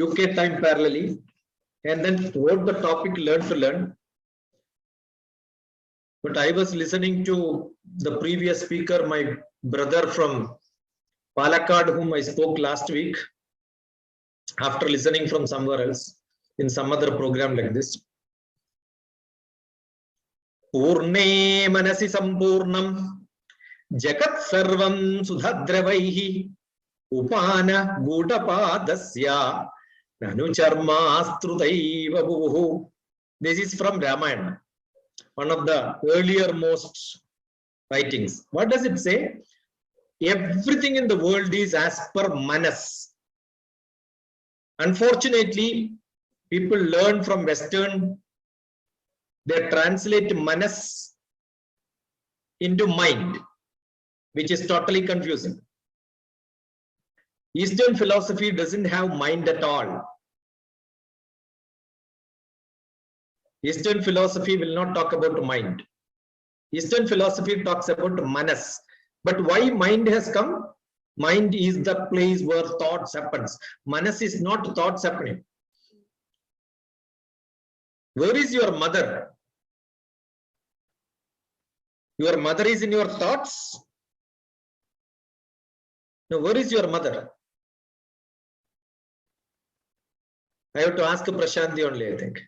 UK time parallelly, and then wrote the topic learn to learn. But I was listening to the previous speaker, my brother from Palakkad, whom I spoke last week, after listening from somewhere else in some other program like this. Purne manasi sampurnam jagat sarvam sudhadravaihi upana gudapadasya nanu charmastrudaiva bhuvu. This is from Ramayana, one of the earlier most writings. What does it say? Everything in the world is as per manas. Unfortunately, people learn from Western, they translate manas into mind, which is totally confusing. Eastern philosophy doesn't have mind at all. Eastern philosophy will not talk about mind. Eastern philosophy talks about manas. But why mind has come? Mind is the place where thoughts happens. Manas is not thoughts happening. Where is your mother? Your mother is in your thoughts? No, where is your mother? I have to ask Prashanti only, I think.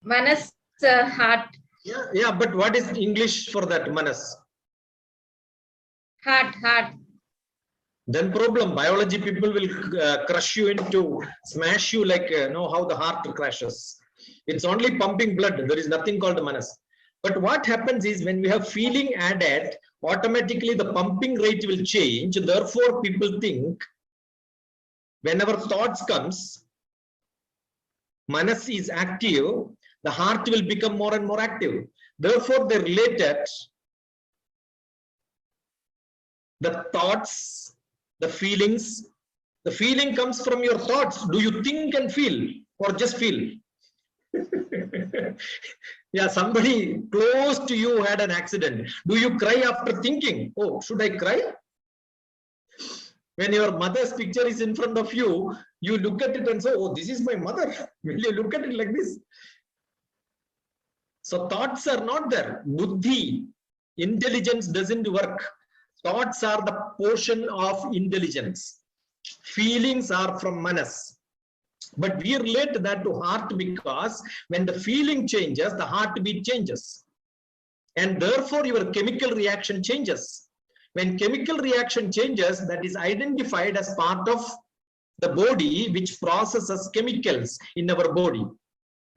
Manas, heart. Yeah, but what is English for that, manas? Heart. Then problem. Biology people will crush you into, smash you like, know how the heart crashes. It's only pumping blood. There is nothing called manas. But what happens is when we have feeling added, automatically the pumping rate will change. Therefore, people think whenever thoughts comes, manas is active, the heart will become more and more active. Therefore, they related the thoughts, the feelings. The feeling comes from your thoughts. Do you think and feel or just feel? Yeah, somebody close to you had an accident. Do you cry after thinking? Oh, should I cry? When your mother's picture is in front of you, you look at it and say, oh, this is my mother. Will you look at it like this? So thoughts are not there. Buddhi, intelligence doesn't work. Thoughts are the portion of intelligence. Feelings are from manas. But we relate that to heart because when the feeling changes, the heartbeat changes. And therefore your chemical reaction changes. When chemical reaction changes, that is identified as part of the body which processes chemicals in our body.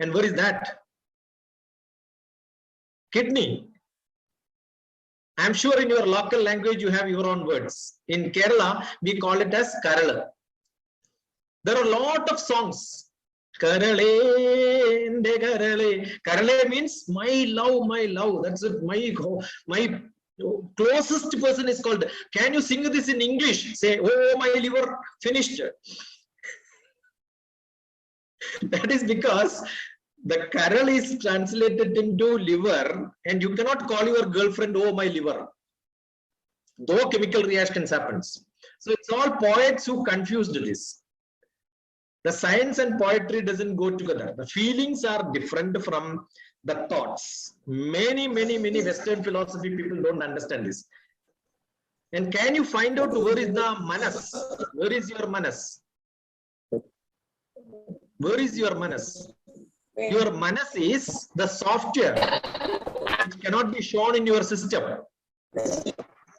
And where is that? Kidney. I'm sure in your local language you have your own words. In Kerala, we call it as Karala. There are a lot of songs. Karale, Karale. Karale means my love, my love. That's it. My closest person is called. Can you sing this in English? Say, oh, my liver, finished. That is because the Carol is translated into liver, and you cannot call your girlfriend, oh, my liver. Though chemical reactions happens. So it's all poets who confused this. The science and poetry doesn't go together. The feelings are different from the thoughts. Many Western philosophy people don't understand this. And can you find out where is the manas? Where is your manas? Where is your manas? Your manas is the software. It cannot be shown in your system.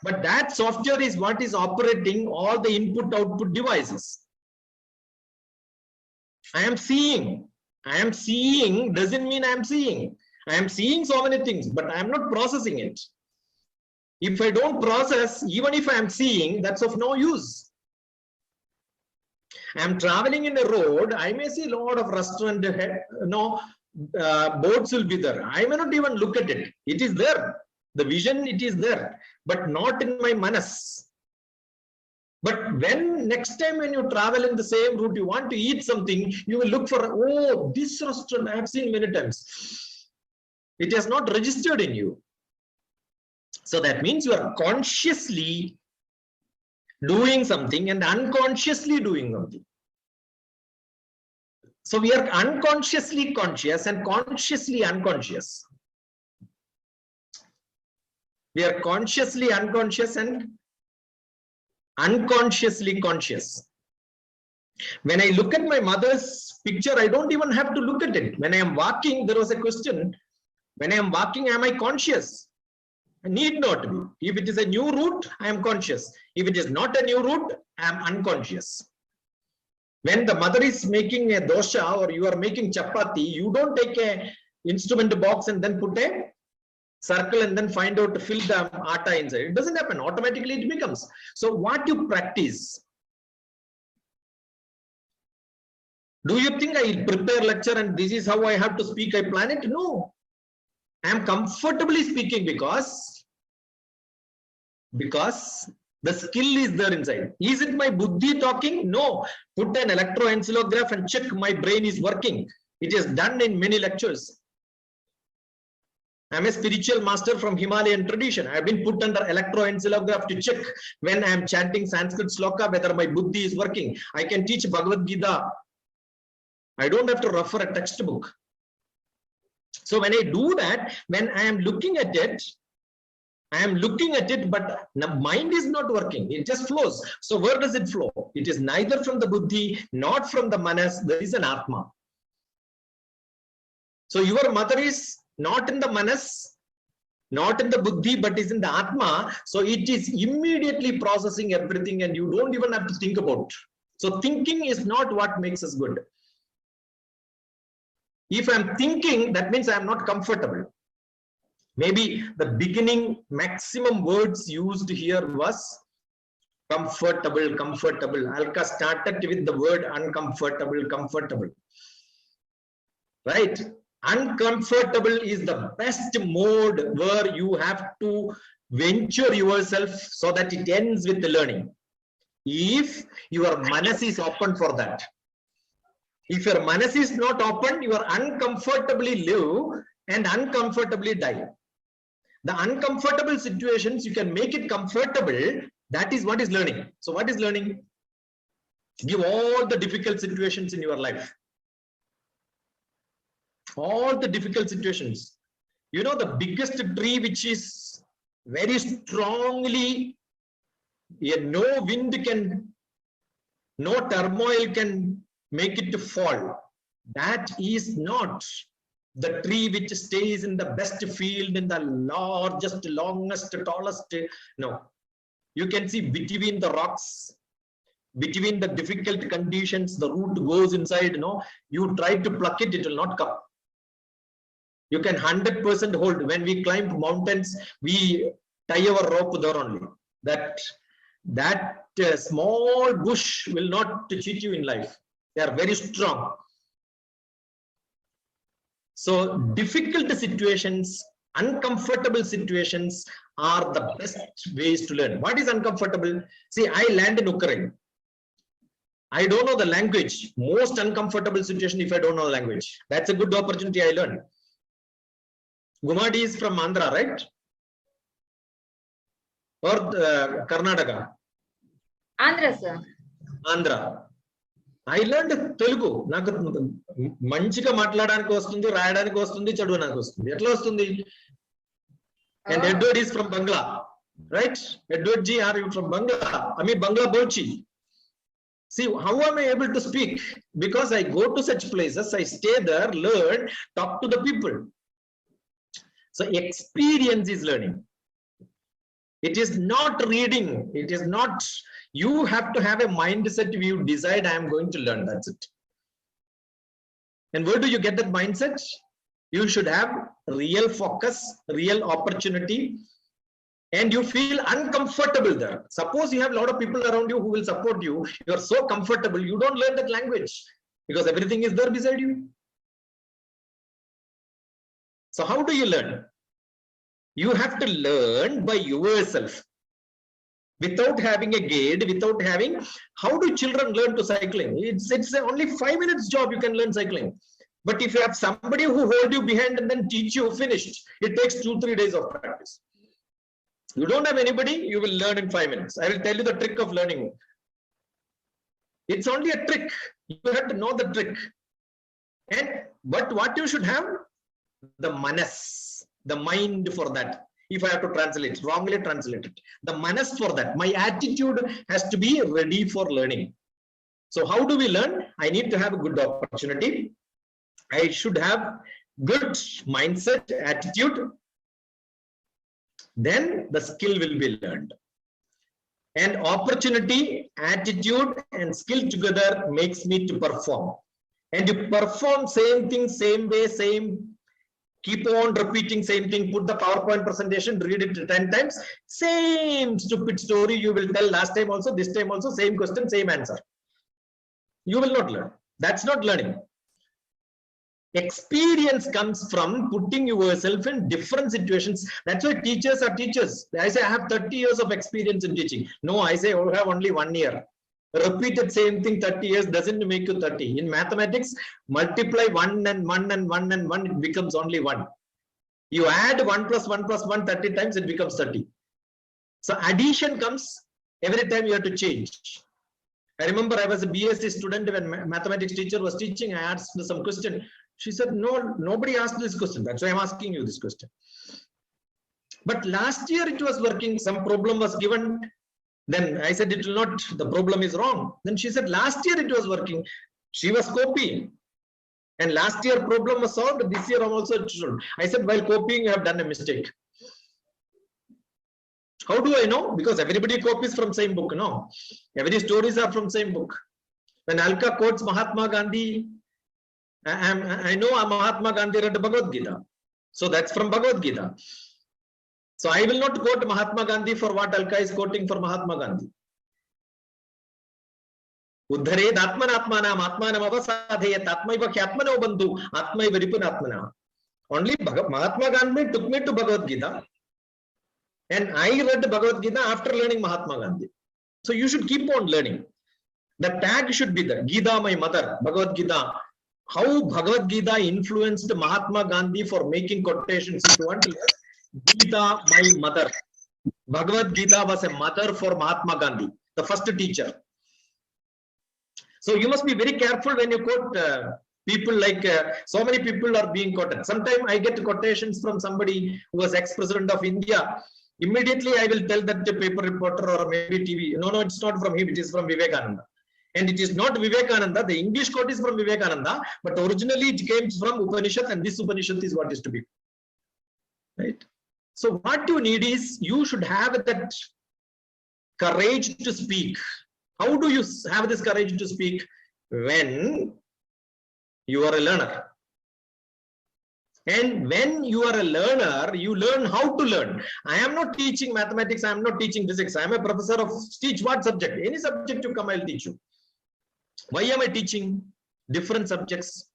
But that software is what is operating all the input-output devices. I am seeing doesn't mean I am seeing. I am seeing so many things, but I am not processing it. If I don't process, even if I am seeing, that's of no use. I am traveling in a road, I may see a lot of restaurant, boards will be there. I may not even look at it. It is there. The vision, it is there, but not in my manas. But when next time when you travel in the same route, you want to eat something, you will look for, oh, this restaurant I have seen many times. It has not registered in you. So that means you are consciously doing something and unconsciously doing something. So we are unconsciously conscious and consciously unconscious. We are consciously unconscious and unconsciously conscious. When I look at my mother's picture, I don't even have to look at it. When I am walking, there was a question. When I am walking, am I conscious? I need not be. If it is a new route, I am conscious. If it is not a new route, I am unconscious. When the mother is making a dosha or you are making chapati, you don't take a instrument box and then put a circle and then find out to fill the atta inside. It doesn't happen. Automatically it becomes. So what you practice? Do you think I prepare lecture and this is how I have to speak, I plan it? No. I am comfortably speaking because the skill is there inside. Is it my buddhi talking? No. Put an electroencephalograph and check my brain is working. It is done in many lectures. I am a spiritual master from Himalayan tradition. I have been put under electroencephalograph to check when I am chanting Sanskrit sloka whether my buddhi is working. I can teach Bhagavad Gita. I don't have to refer a textbook. So when I do that, when I am looking at it, but the mind is not working. It just flows. So where does it flow? It is neither from the buddhi, not from the manas. There is an atma. So your mother is not in the manas, not in the buddhi, but is in the atma. So it is immediately processing everything and you don't even have to think about it. So thinking is not what makes us good. If I'm thinking, that means I'm not comfortable. Maybe the beginning maximum words used here was comfortable, comfortable. Alka started with the word uncomfortable, comfortable. Right? Uncomfortable is the best mode where you have to venture yourself so that it ends with the learning. If your manas is open for that. If your manas is not open, you are uncomfortably live and uncomfortably die. The uncomfortable situations, you can make it comfortable. That is what is learning. So what is learning? Give all the difficult situations in your life. All the difficult situations. You know, the biggest tree which is very strongly, no wind can, no turmoil can make it to fall. That is not the tree which stays in the best field, in the largest, longest, tallest. No. You can see between the rocks, between the difficult conditions, the root goes inside. No, you try to pluck it, it will not come. You can 100% hold. When we climb mountains, we tie our rope there only. That small bush will not cheat you in life. They are very strong. So difficult situations, uncomfortable situations are the best ways to learn. What is uncomfortable? See, I land in Ukraine. I don't know the language. Most uncomfortable situation if I don't know the language. That's a good opportunity I learn. Gumadi is from Andhra, right? Or Karnataka? Andhra, sir. Andhra. I learned Telugu. నాకు మంచిగా మాట్లాడడానికి వస్తుంది, రాయడానికి వస్తుంది, చదవడానికి వస్తుంది. ఎట్లా వస్తుంది? And Edward is from Bangla, right? Edward ji, are you from Bangla? I mean Bangla Bolchi. See, how am I able to speak? Because I go to such places, I stay there, learn, talk to the people. So experience is learning. It is not reading. It is not, you have to have a mindset. You decide I am going to learn. That's it. And where do you get that mindset? You should have real focus, real opportunity, and you feel uncomfortable there. Suppose you have a lot of people around you who will support you. You are so comfortable, you don't learn that language because everything is there beside you. So how do you learn? You have to learn by yourself. Without having a guide, without having, how do children learn to cycling? It's only 5 minutes job you can learn cycling. But if you have somebody who hold you behind and then teach you, finished. It takes 2-3 days of practice. You don't have anybody, you will learn in 5 minutes. I will tell you the trick of learning. It's only a trick. You have to know the trick. But what you should have? The manas, the mind for that. If I have to translate, wrongly translate it. The manas for that. My attitude has to be ready for learning. So how do we learn? I need to have a good opportunity. I should have good mindset, attitude. Then the skill will be learned. And opportunity, attitude, and skill together makes me to perform. And you perform same thing, same way, same, keep on repeating same thing, put the PowerPoint presentation, read it 10 times, same stupid story you will tell last time also, this time also, same question, same answer. You will not learn. That's not learning. Experience comes from putting yourself in different situations. That's why teachers are teachers. I say I have 30 years of experience in teaching. No, I say I have only 1 year. Repeated same thing 30 years doesn't make you 30. In mathematics, multiply 1 and 1 and 1 and 1, it becomes only 1. You add 1 plus 1 plus 1 30 times, it becomes 30. So addition comes every time you have to change. I remember I was a BSc student when mathematics teacher was teaching. I asked some question. She said, no, nobody asked this question. That's why I'm asking you this question. But last year it was working. Some problem was given. Then I said, it will not, the problem is wrong. Then she said, last year it was working. She was copying. And last year problem was solved. This year I'm also solved. I said, while copying, you have done a mistake. How do I know? Because everybody copies from same book, no? Every stories are from same book. When Alka quotes Mahatma Gandhi, I know Mahatma Gandhi read Bhagavad Gita. So that's from Bhagavad Gita. So I will not quote Mahatma Gandhi for what Alka is quoting for Mahatma Gandhi. Uddhared atmanatmanam atmanam avasadhayat atmaiva khyatmano bandhu atmaiva ripunatmana. Only Mahatma Gandhi took me to Bhagavad Gita. And I read Bhagavad Gita after learning Mahatma Gandhi. So you should keep on learning. The tag should be there. Gita, my mother. Bhagavad Gita. How Bhagavad Gita influenced Mahatma Gandhi for making quotations. If you want to learn, Gita, my mother. Bhagavad Gita was a mother for Mahatma Gandhi, the first teacher. So you must be very careful when you quote people like, so many people are being quoted. Sometimes I get quotations from somebody who was ex-president of India. Immediately I will tell that the paper reporter or maybe TV, no, it's not from him, it is from Vivekananda. And it is not Vivekananda, the English quote is from Vivekananda, but originally it came from Upanishad, and this Upanishad is what is to be. Right? So what you need is, you should have that courage to speak. How do you have this courage to speak? When you are a learner. And when you are a learner, you learn how to learn. I am not teaching mathematics, I am not teaching physics. I am a professor of, teach what subject? Any subject you come, I'll teach you. Why am I teaching different subjects?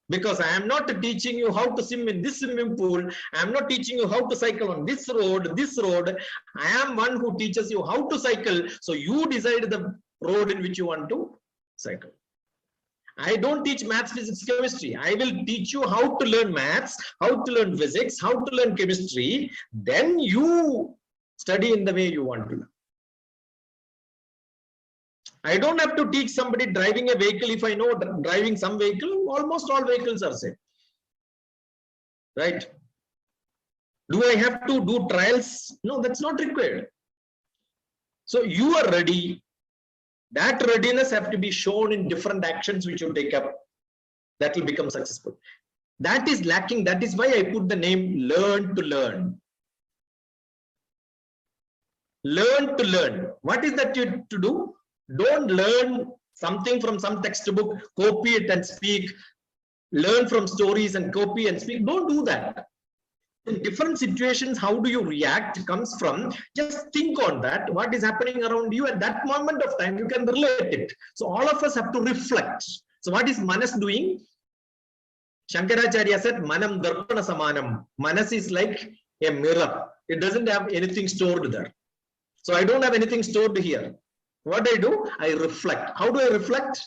Because I am not teaching you how to swim in this swimming pool. I am not teaching you how to cycle on this road, this road. I am one who teaches you how to cycle. So you decide the road in which you want to cycle. I don't teach maths, physics, chemistry. I will teach you how to learn maths, how to learn physics, how to learn chemistry. Then you study in the way you want to learn. I don't have to teach somebody driving a vehicle. If I know driving some vehicle, almost all vehicles are safe. Right? Do I have to do trials? No, that's not required. So you are ready. That readiness have to be shown in different actions which you take up. That will become successful. That is lacking. That is why I put the name learn to learn. Learn to learn. What is that you to do? Don't learn something from some textbook, copy it and speak. Learn from stories and copy and speak. Don't do that. In different situations, how do you react comes from just think on that, what is happening around you at that moment of time, you can relate it. So all of us have to reflect. So what is Manas doing? Shankaracharya said, Manam Darpana Samanam. Manas is like a mirror. It doesn't have anything stored there. So I don't have anything stored here. What I do? I reflect. How do I reflect?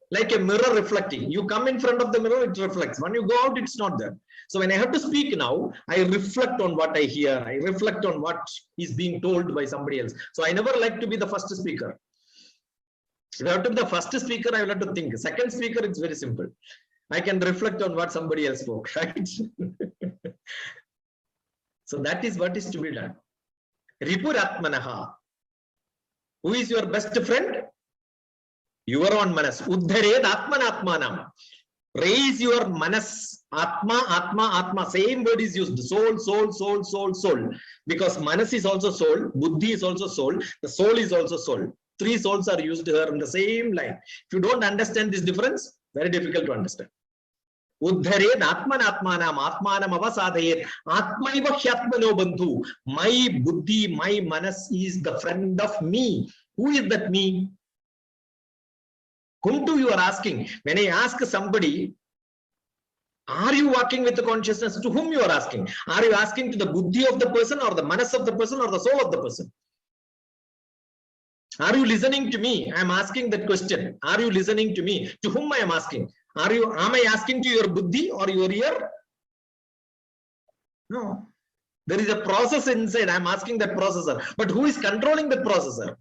Like a mirror reflecting. You come in front of the mirror, it reflects. When you go out, it's not there. So when I have to speak now, I reflect on what I hear. I reflect on what is being told by somebody else. So I never like to be the first speaker. If I have to be the first speaker, I will have to think. Second speaker, it's very simple. I can reflect on what somebody else spoke, right? So that is what is to be done. Ripuratmanaha. Who is your best friend? Your own manas. Uddhared atmanatmanam. Raise your manas. Atma, atma, atma. Same word is used. Soul, soul, soul, soul, soul. Because manas is also soul. Buddhi is also soul. The soul is also soul. Three souls are used here in the same line. If you don't understand this difference, very difficult to understand. Uddhared atmanatmanam. Atmanam avasadayet. Atmaiva hyatmano bandhu. My buddhi, my manas is the friend of me. Who is that me? Whom do you are asking? When I ask somebody, are you walking with the consciousness? To whom you are asking? Are you asking to the buddhi of the person or the manas of the person or the soul of the person? Are you listening to me? I am asking that question. Are you listening to me? To whom I am asking? Am I asking to your buddhi or your ear? No. There is a process inside. I am asking that processor. But who is controlling that processor?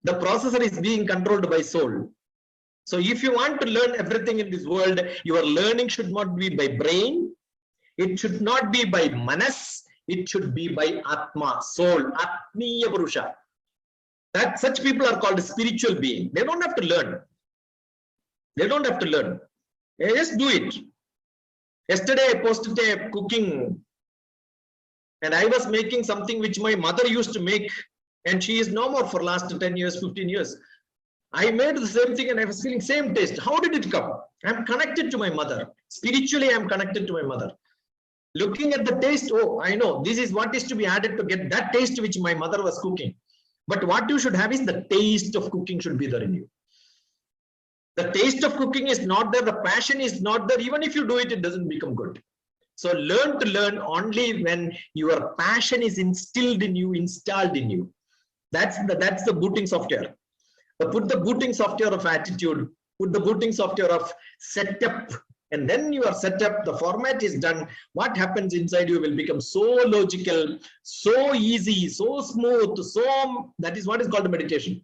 The processor is being controlled by soul. So if you want to learn everything in this world, your learning should not be by brain. It should not be by manas. It should be by atma, soul, atmiya purusha. That such people are called spiritual being. They don't have to learn. They don't have to learn. They just do it. Yesterday I posted a cooking and I was making something which my mother used to make, and she is no more for last 10 years, 15 years. I made the same thing and I was feeling same taste. How did it come? I'm connected to my mother. Spiritually, I'm connected to my mother. Looking at the taste, oh, I know this is what is to be added to get that taste which my mother was cooking. But what you should have is the taste of cooking should be there in you. The taste of cooking is not there. The passion is not there. Even if you do it, it doesn't become good. So learn to learn only when your passion is instilled in you, installed in you. That's the booting software. Put the booting software of attitude, put the booting software of setup, and then you are set up, the format is done. What happens inside you will become so logical, so easy, so smooth, that is what is called meditation.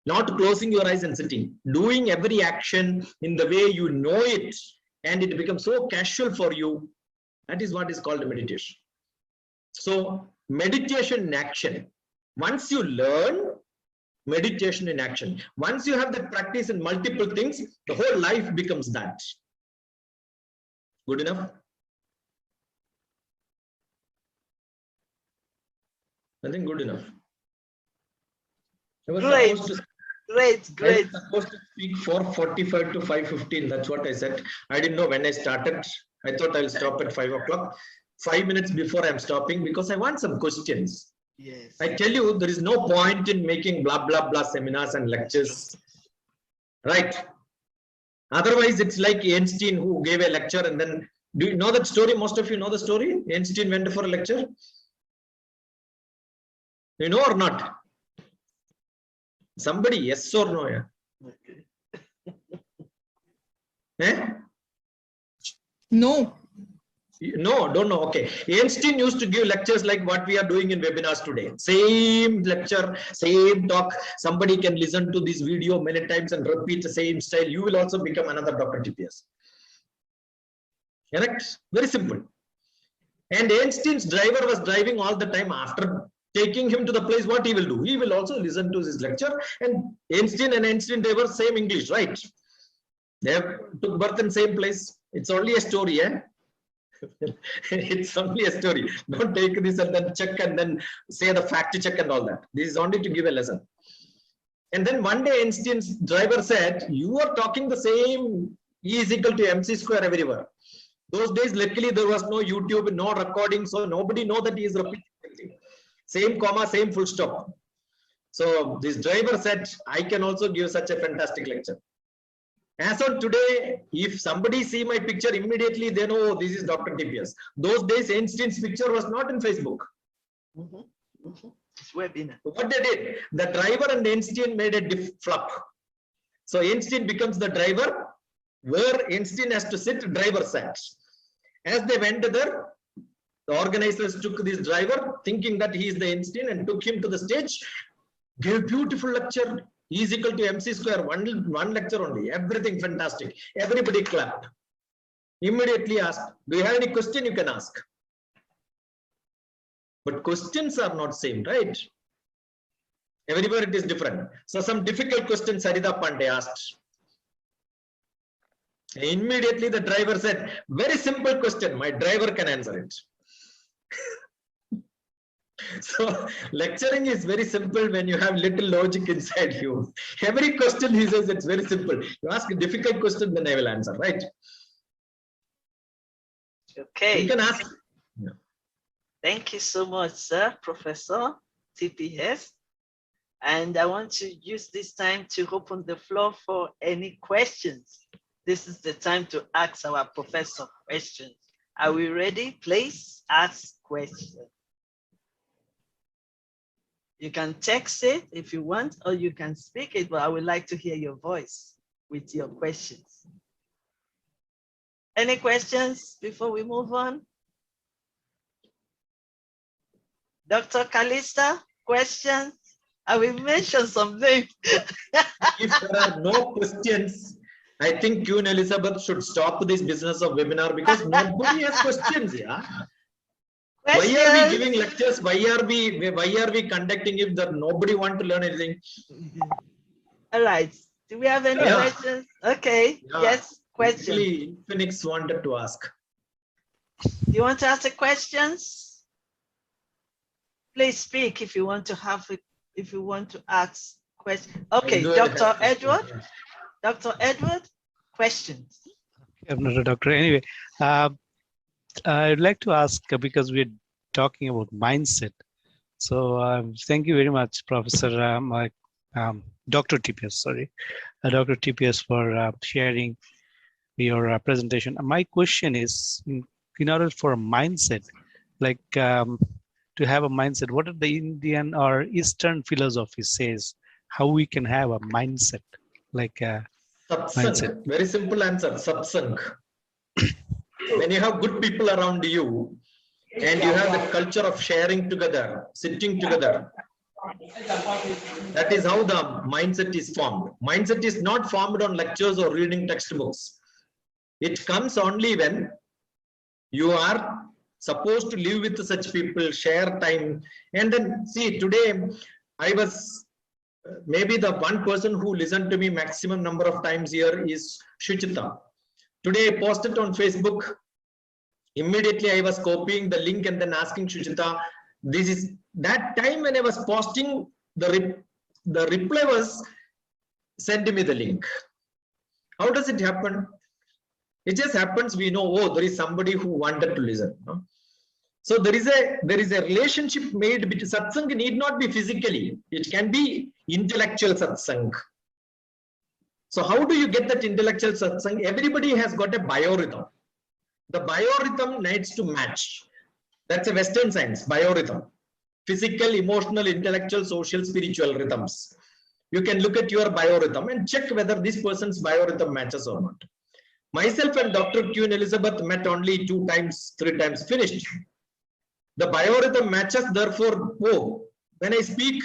Not closing your eyes and sitting, doing every action in the way you know it, and it becomes so casual for you. That is what is called meditation. So meditation in action. Once you learn, meditation in action. Once you have that practice in multiple things, the whole life becomes that. Good enough? I think good enough. Great. I was supposed to speak 4:45 to 5:15. That's what I said. I didn't know when I started. I thought I'll stop at 5 o'clock. 5 minutes before I'm stopping because I want some questions. Yes. I tell you, there is no point in making blah, blah, blah seminars and lectures. Right? Otherwise, it's like Einstein who gave a lecture and then, do you know that story? Most of you know the story? Einstein went for a lecture. You know or not? Somebody, yes or no? Yeah. Eh? No. No, don't know. Okay. Einstein used to give lectures like what we are doing in webinars today. Same lecture, same talk. Somebody can listen to this video many times and repeat the same style. You will also become another Dr. TPS. Correct? Very simple. And Einstein's driver was driving all the time. After taking him to the place, what he will do? He will also listen to his lecture. And Einstein and Einstein, they were same English, right? They have took birth in same place. It's only a story, eh? It's only a story. Don't take this and then check and then say the fact check and all that. This is only to give a lesson. And then one day Einstein's driver said, you are talking the same E is equal to MC square everywhere. Those days, luckily, there was no YouTube, no recording, so nobody know that he is repeating. Same comma, same full stop. So this driver said, I can also give such a fantastic lecture. As on today, if somebody see my picture, immediately they know, oh, this is Dr. TPS. Those days, Einstein's picture was not in Facebook. Webinar. What they did, the driver and Einstein made a flop. So Einstein becomes the driver, where Einstein has to sit, driver sat. As they went there, the organizers took this driver, thinking that he is the Einstein, and took him to the stage, gave beautiful lecture, E is equal to MC square, one lecture only, everything fantastic. Everybody clapped. Immediately asked, do you have any question you can ask? But questions are not same, right? Everywhere it is different. So some difficult questions Sarita Pandey asked. Immediately the driver said, very simple question, my driver can answer it. So lecturing is very simple when you have little logic inside you. Every question he says, it's very simple. You ask a difficult question, then I will answer, right? Okay. You can ask. Yeah. Thank you so much, sir, Professor TPS. And I want to use this time to open the floor for any questions. This is the time to ask our professor questions. Are we ready? Please ask questions. You can text it if you want, or you can speak it, but I would like to hear your voice with your questions. Any questions before we move on? Dr. Kalista, questions? I will mention something. If there are no questions, I think you and Elizabeth should stop this business of webinar, because nobody has questions. Yeah. Why are we giving lectures? Why are we conducting if there nobody want to learn anything? All right. Do we have any questions? Okay. Yeah. Yes. Questions. Actually, Phoenix wanted to ask. Do you want to ask the questions? Please speak if you want to have it. If you want to ask questions. Okay, Dr. Edward. Dr. Edward, questions. I'm not a doctor. Anyway, I'd like to ask, because we're talking about mindset. So thank you very much, Professor Dr. TPS, sorry, Dr. TPS for sharing your presentation. My question is, in order for a mindset, like to have a mindset, what are the Indian or Eastern philosophy says, how we can have a mindset, like a mindset? Very simple answer, satsang. When you have good people around you and you have the culture of sharing together, sitting together, that is how the mindset is formed. Mindset is not formed on lectures or reading textbooks. It comes only when you are supposed to live with such people, share time. And then see, today I was maybe the one person who listened to me maximum number of times here is Shuchita. Today I posted on Facebook. Immediately I was copying the link and then asking Shuchita, this is that time when I was posting, the reply was send me the link. How does it happen? It just happens, we know, oh, there is somebody who wanted to listen. No? So there is a relationship made between satsang. Need not be physically, it can be intellectual satsang. So how do you get that intellectual satsang? Everybody has got a biorhythm. The biorhythm needs to match. That's a Western science, biorhythm. Physical, emotional, intellectual, social, spiritual rhythms. You can look at your biorhythm and check whether this person's biorhythm matches or not. Myself and Dr. Q and Elizabeth met only 2 times, 3 times, finished. The biorhythm matches, therefore, oh, when I speak,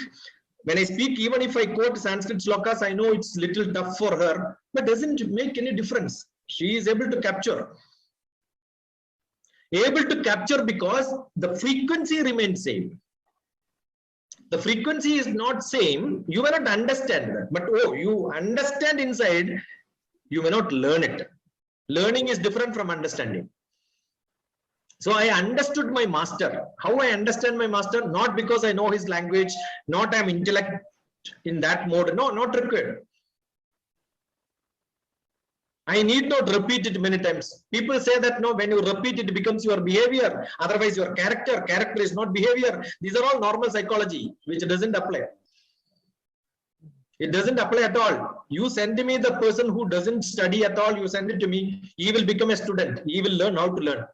even if I quote Sanskrit slokas, I know it's little tough for her, but doesn't make any difference. She is able to capture. Able to capture because the frequency remains same. The frequency is not same. You may not understand that, but oh, you understand inside, you may not learn it. Learning is different from understanding. So I understood my master. How I understand my master? Not because I know his language, not I'm intellect in that mode. No, not required. I need not repeat it many times. People say that no, when you repeat it becomes your behavior. Otherwise your character. Character is not behavior. These are all normal psychology, which doesn't apply. It doesn't apply at all. You send me the person who doesn't study at all, you send it to me. He will become a student. He will learn how to learn.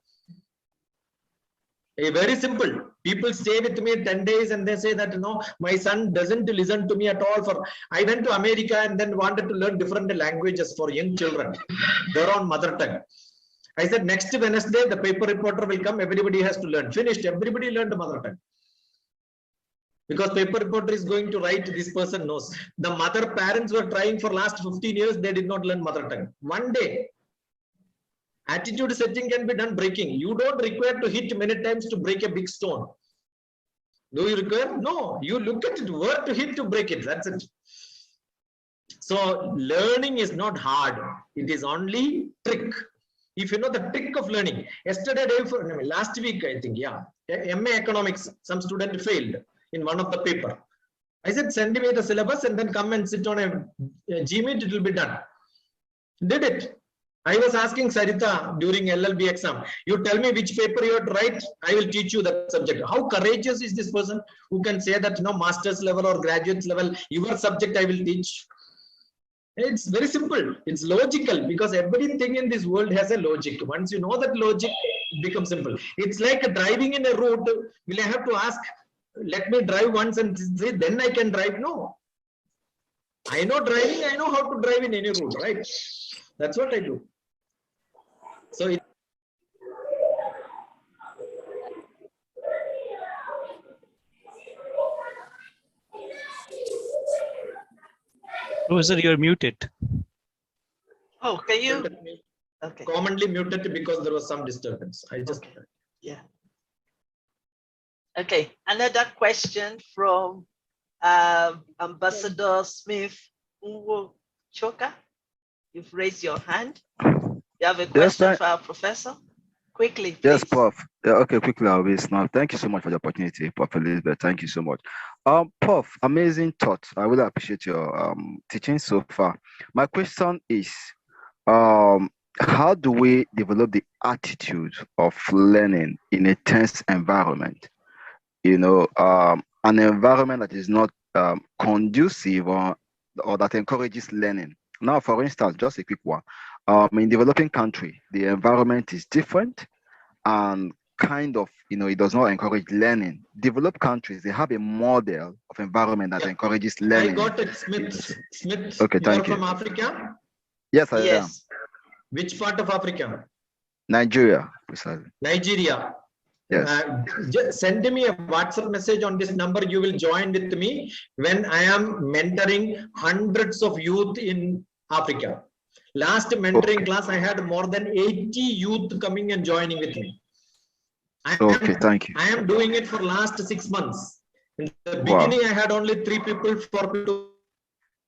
Very simple. People stay with me 10 days and they say that no, my son doesn't listen to me at all. I went to America and then wanted to learn different languages for young children, their own mother tongue. I said next Wednesday the paper reporter will come, everybody has to learn. Finished, everybody learned mother tongue. Because paper reporter is going to write, this person knows. The mother parents were trying for last 15 years, they did not learn mother tongue. One day, attitude setting can be done breaking. You don't require to hit many times to break a big stone. Do you require? No. You look at it, where to hit to break it. That's it. So learning is not hard. It is only trick. If you know the trick of learning. Yesterday, last week, I think, yeah, MA Economics, some student failed in one of the paper. I said, send me the syllabus and then come and sit on a Gmeet, it will be done. Did it. I was asking Sarita during LLB exam, you tell me which paper you have to write, I will teach you that subject. How courageous is this person who can say that, master's level or graduate level, your subject I will teach. It's very simple. It's logical because everything in this world has a logic. Once you know that logic, it becomes simple. It's like driving in a road. Will I have to ask, let me drive once and say, then I can drive? No. I know driving, I know how to drive in any road, right? That's what I do. So Professor, you're muted. Oh, can you? Okay. Commonly muted because there was some disturbance. I just yeah. Okay. Another question from Ambassador Smith Choka. You've raised your hand. You have a question for our professor? Quickly, please. Yes, Prof. Yeah, okay, quickly, I'll raise now. Thank you so much for the opportunity, Prof. Elizabeth. Thank you so much. Prof, amazing thought. I really appreciate your teaching so far. My question is, how do we develop the attitude of learning in a tense environment? An environment that is not conducive or that encourages learning. Now, for instance, just a quick one. In developing country, the environment is different and kind of, it does not encourage learning. Developed countries, they have a model of environment that encourages learning. I got it, Smith. Okay, thank you. From Africa? Yes, I am. Which part of Africa? Nigeria, precisely. Nigeria. Yes. Just send me a WhatsApp message on this number. You will join with me when I am mentoring hundreds of youth in Africa. Last mentoring class, I had more than 80 youth coming and joining with me. Thank you. I am doing it for last 6 months. In the beginning, I had only 3 people, 4 people,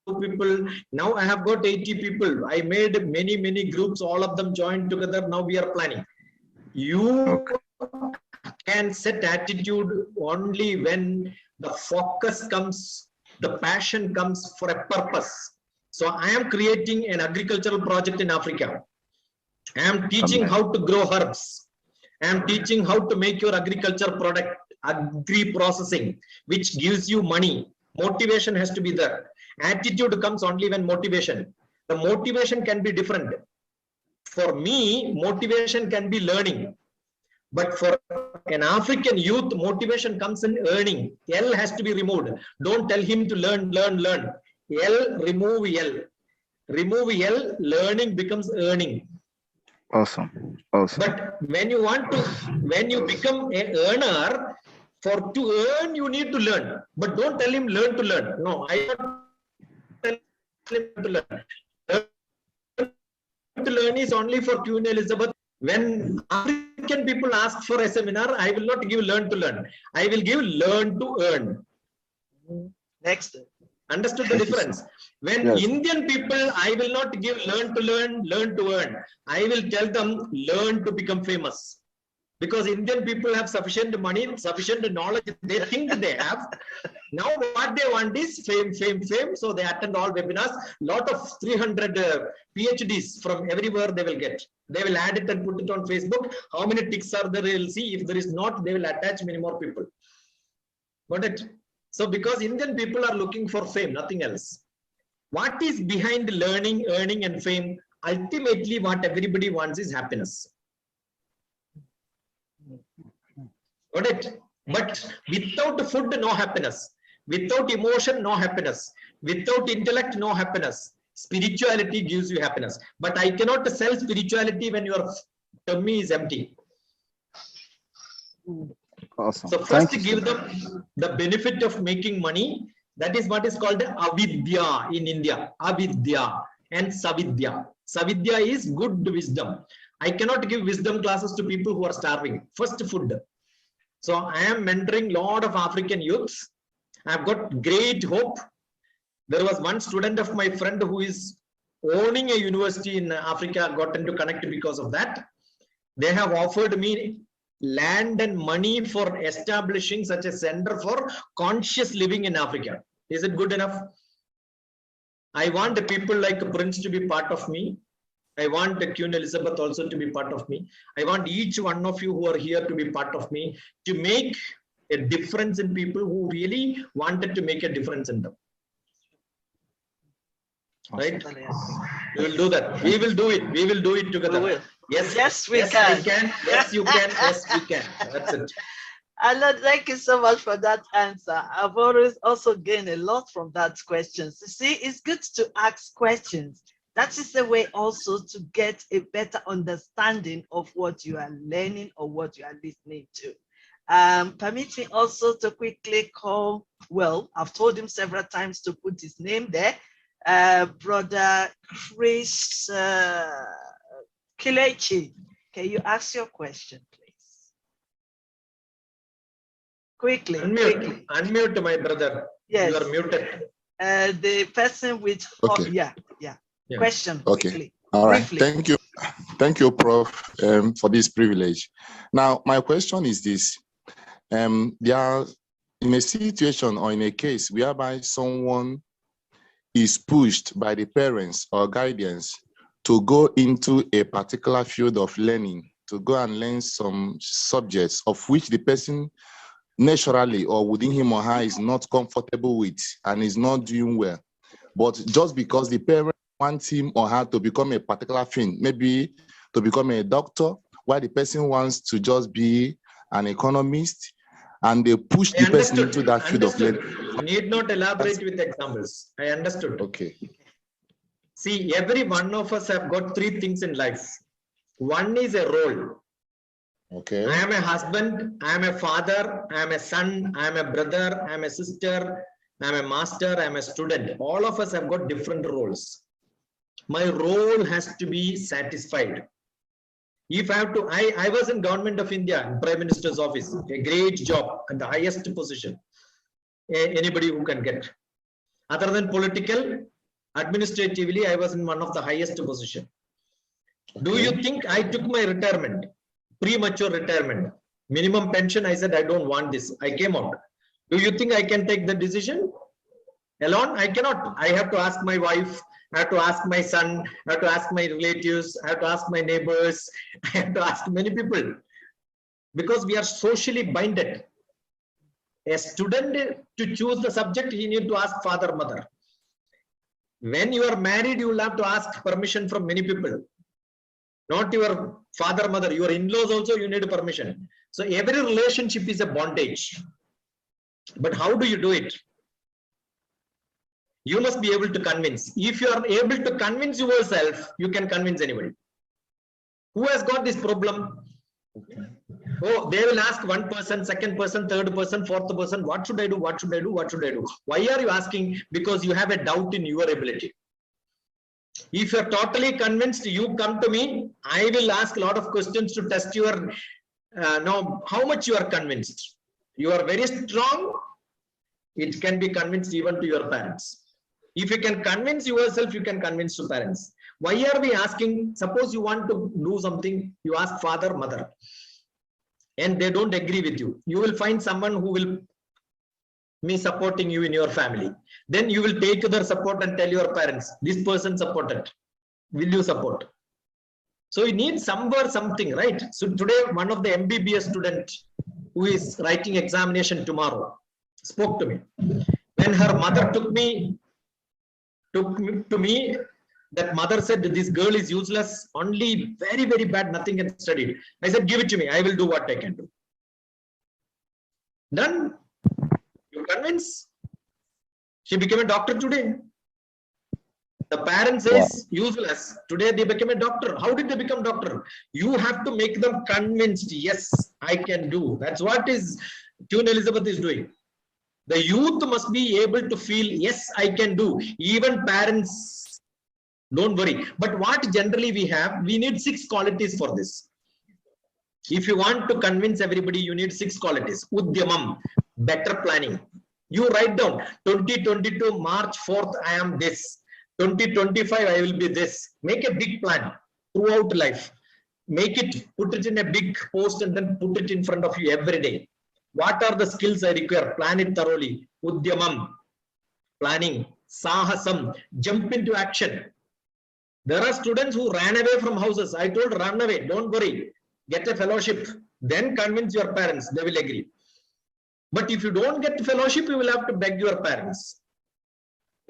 2 people. Now I have got 80 people. I made many groups. All of them joined together. Now we are planning. You can set attitude only when the focus comes, the passion comes for a purpose. So I am creating an agricultural project in Africa. I am teaching how to grow herbs. I am teaching how to make your agriculture product, agri-processing, which gives you money. Motivation has to be there. Attitude comes only when motivation. The motivation can be different. For me, motivation can be learning. But for an African youth, motivation comes in earning. L has to be removed. Don't tell him to learn. L, remove L. Remove L, learning becomes earning. Awesome. But when you become an earner, to earn, you need to learn. But don't tell him learn to learn. No, I don't tell him to learn. Learn to learn is only for Queen Elizabeth. When African people ask for a seminar, I will not give learn to learn. I will give learn to earn. Next. Understood the difference? When Yes. Indian people, I will not give learn to learn, learn to earn. I will tell them learn to become famous. Because Indian people have sufficient money, sufficient knowledge, they think they have. Now what they want is fame, fame, fame. So they attend all webinars. Lot of 300 PhDs from everywhere they will get. They will add it and put it on Facebook. How many ticks are there? They will see. If there is not, they will attach many more people. Got it? So because Indian people are looking for fame, nothing else. What is behind learning, earning, and fame? Ultimately, what everybody wants is happiness. Got it? But without food, no happiness. Without emotion, no happiness. Without intellect, no happiness. Spirituality gives you happiness. But I cannot sell spirituality when your tummy is empty. Awesome. So first Thank you give so them the benefit of making money. That is what is called avidya in India. Avidya and savidya. Savidya is good wisdom. I cannot give wisdom classes to people who are starving. First food. So I am mentoring a lot of African youths. I've got great hope. There was one student of my friend who is owning a university in Africa, got into connect because of that. They have offered me land and money for establishing such a center for conscious living in Africa. Is it good enough? I want the people like Prince to be part of me. I want Queen Elizabeth also to be part of me. I want each one of you who are here to be part of me, to make a difference in people who really wanted to make a difference in them. Right? We will do that. We will do it. We will do it together. We will. Yes, Yes, we yes, can. I can. Yes, you can. Yes, we can. That's it. Alan, thank you so much for that answer. I've always also gained a lot from that questions. You see, it's good to ask questions. That is the way also to get a better understanding of what you are learning or what you are listening to. Permit me also to quickly call, well, I've told him several times to put his name there, Brother Chris Kilechi. Can you ask your question, please? Quickly. Unmute, unmute, my brother. Yes. You are muted. The person with, okay. Yeah. Question. Okay. Quickly. All right. Briefly. Thank you, Prof, for this privilege. Now, my question is this. There are in a situation or in a case whereby someone is pushed by the parents or guardians to go into a particular field of learning, to go and learn some subjects of which the person naturally or within him or her is not comfortable with and is not doing well. But just because the parent wants him or her to become a particular thing, maybe to become a doctor, while the person wants to just be an economist, and they push the person into that field of learning. Need not elaborate with examples. I understood. Okay. See, every one of us have got three things in life. One is a role. Okay. I am a husband, I am a father, I am a son, I am a brother, I am a sister, I am a master, I am a student. All of us have got different roles. My role has to be satisfied. If I have to, I was in Government of India, in Prime Minister's office, a great job at the highest position anybody who can get. Other than political, administratively, I was in one of the highest position. Okay. Do you think I took my retirement, premature retirement, minimum pension? I said, I don't want this. I came out. Do you think I can take the decision alone? I cannot. I have to ask my wife. I have to ask my son, I have to ask my relatives, I have to ask my neighbors, I have to ask many people, because we are socially binded. A student, to choose the subject, he needs to ask father, mother. When you are married, you will have to ask permission from many people. Not your father, mother, your in-laws also, you need permission. So every relationship is a bondage. But how do you do it? You must be able to convince. If you are able to convince yourself, you can convince anybody. Who has got this problem? Oh, they will ask one person, second person, third person, fourth person, what should I do? What should I do? What should I do? Why are you asking? Because you have a doubt in your ability. If you are totally convinced, you come to me, I will ask a lot of questions to test your, how much you are convinced. You are very strong. it can be convinced even to your parents. If you can convince yourself, you can convince to parents. Why are we asking? Suppose you want to do something, you ask father, mother, and they don't agree with you. You will find someone who will be supporting you in your family. Then you will take their support and tell your parents, this person supported. Will you support? So you need somewhere something, right? So today, one of the MBBS student who is writing examination tomorrow spoke to me. When her mother took to me, that mother said, this girl is useless, only very, very bad, nothing can study. I said, give it to me, I will do what I can do. Done. You convince. She became a doctor today. The parents says useless. Today they became a doctor. How did they become doctor? You have to make them convinced. Yes, I can do. That's what is Queen Elizabeth is doing. The youth must be able to feel, yes, I can do. Even parents, don't worry. But what generally we have, we need 6 qualities for this. If you want to convince everybody, you need 6 qualities. Udyamam, better planning. You write down 2022 March 4th, I am this. 2025, I will be this. Make a big plan throughout life. Make it, put it in a big post and then put it in front of you every day. What are the skills I require? Plan it thoroughly. Udyamam, planning. Sahasam, jump into action. There are students who ran away from houses. I told, run away, don't worry. Get a fellowship. Then convince your parents, they will agree. But if you don't get fellowship, you will have to beg your parents.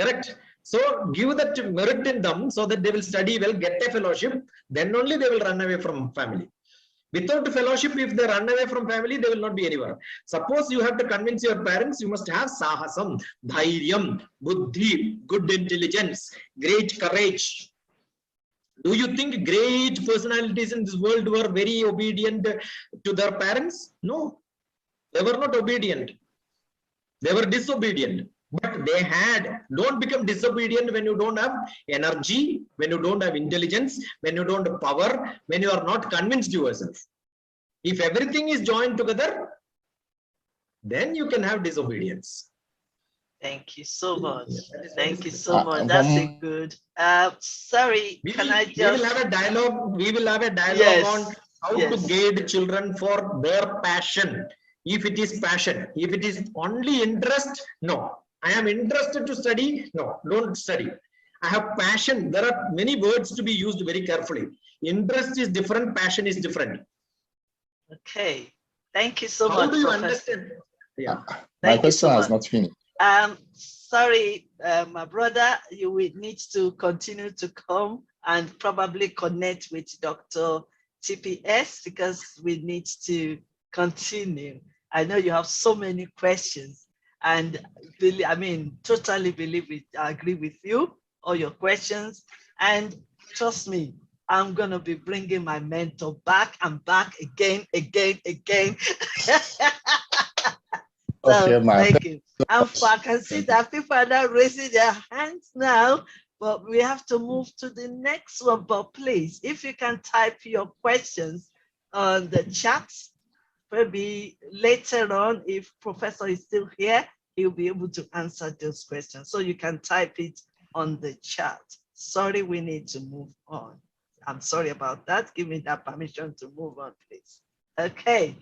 Correct? So give that merit in them so that they will study well, get a fellowship, then only they will run away from family. Without fellowship, if they run away from family, they will not be anywhere. Suppose you have to convince your parents, you must have sahasam, dhairyam, buddhi, good intelligence, great courage. Do you think great personalities in this world were very obedient to their parents? No, they were not obedient. They were disobedient. But they had, don't become disobedient when you don't have energy, when you don't have intelligence, when you don't have power, when you are not convinced yourself. If everything is joined together, then you can have disobedience. Thank you so much. Thank you so much. That's a good. Sorry, we will have a dialogue. We will have a dialogue yes, on how to guide children for their passion. If it is passion, if it is only interest, no. I am interested to study. No, don't study. I have passion. There are many words to be used very carefully. Interest is different. Passion is different. Okay. Thank you so much. How do you understand? Yeah. My question has not finished. Sorry, my brother, you will need to continue to come and probably connect with Dr. TPS because we need to continue. I know you have so many questions. And I mean, totally I agree with you, all your questions. And trust me, I'm going to be bringing my mentor back and back again. Okay, thank you. And I can see that people are now raising their hands now, but we have to move to the next one. But please, if you can type your questions on the chat, maybe later on, if Professor is still here, he'll be able to answer those questions. So you can type it on the chat. Sorry, we need to move on. I'm sorry about that. Give me that permission to move on, please. Okay.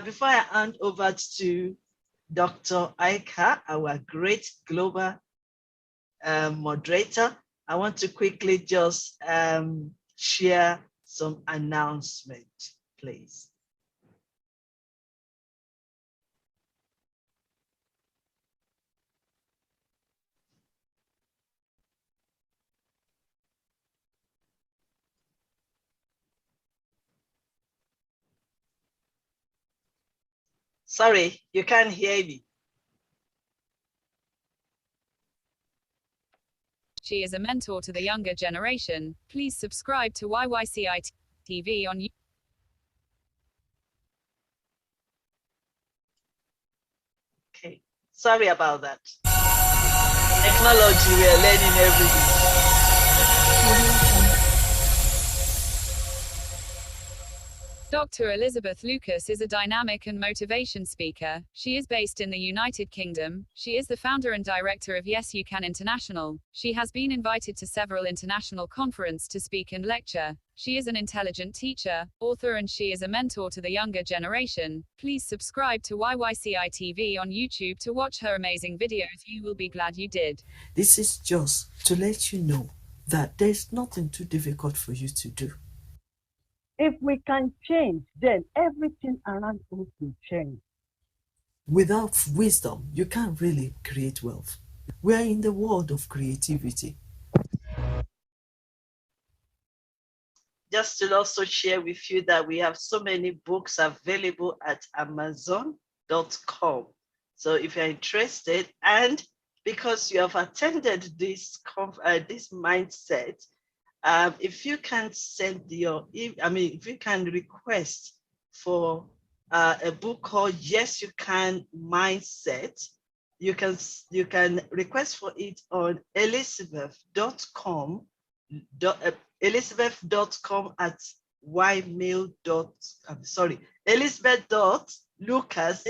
Before I hand over to Dr. Y.Y.C.I, our great global moderator, I want to quickly just share some announcements, please. Sorry, you can't hear me. She is a mentor to the younger generation. Please subscribe to Y.Y.C.I TV on YouTube. Okay, sorry about that. Technology, we are learning everything. Dr. Elizabeth Lucas is a dynamic and motivation speaker. She is based in the United Kingdom. She is the founder and director of Y.Y.C.I International. She has been invited to several international conferences to speak and lecture. She is an intelligent teacher, author, and she is a mentor to the younger generation. Please subscribe to Y.Y.C.I TV on YouTube to watch her amazing videos. You will be glad you did. This is just to let you know that there's nothing too difficult for you to do. If we can change, then everything around us will change. Without wisdom, you can't really create wealth. We are in the world of creativity. Just to also share with you that we have so many books available at Amazon.com. So if you're interested, and because you have attended this mindset, if you can send if you can request for a book called Yes You Can Mindset, you can request for it on elizabeth.com at elizabeth.lucas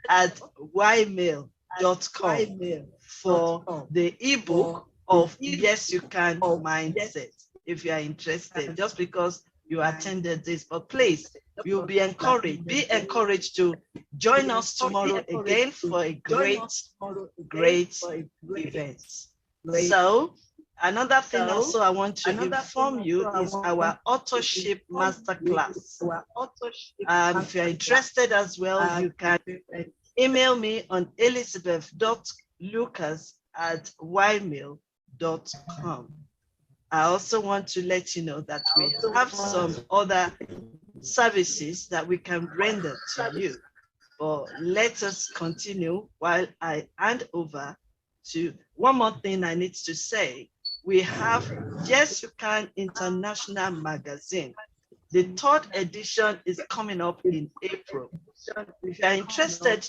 at ymail.com for the ebook of Yes You Can Mindset. If you are interested, just because you attended this, but please, you'll be encouraged to join us tomorrow again for a great event. So another thing also I want to inform you is our authorship masterclass. If you're interested as well, you can email me on elizabeth.lucas@ymail.com. I also want to let you know that we have some other services that we can render to you. But let us continue while I hand over to one more thing I need to say. We have Yes You Can International Magazine. The 3rd edition is coming up in April. If you're interested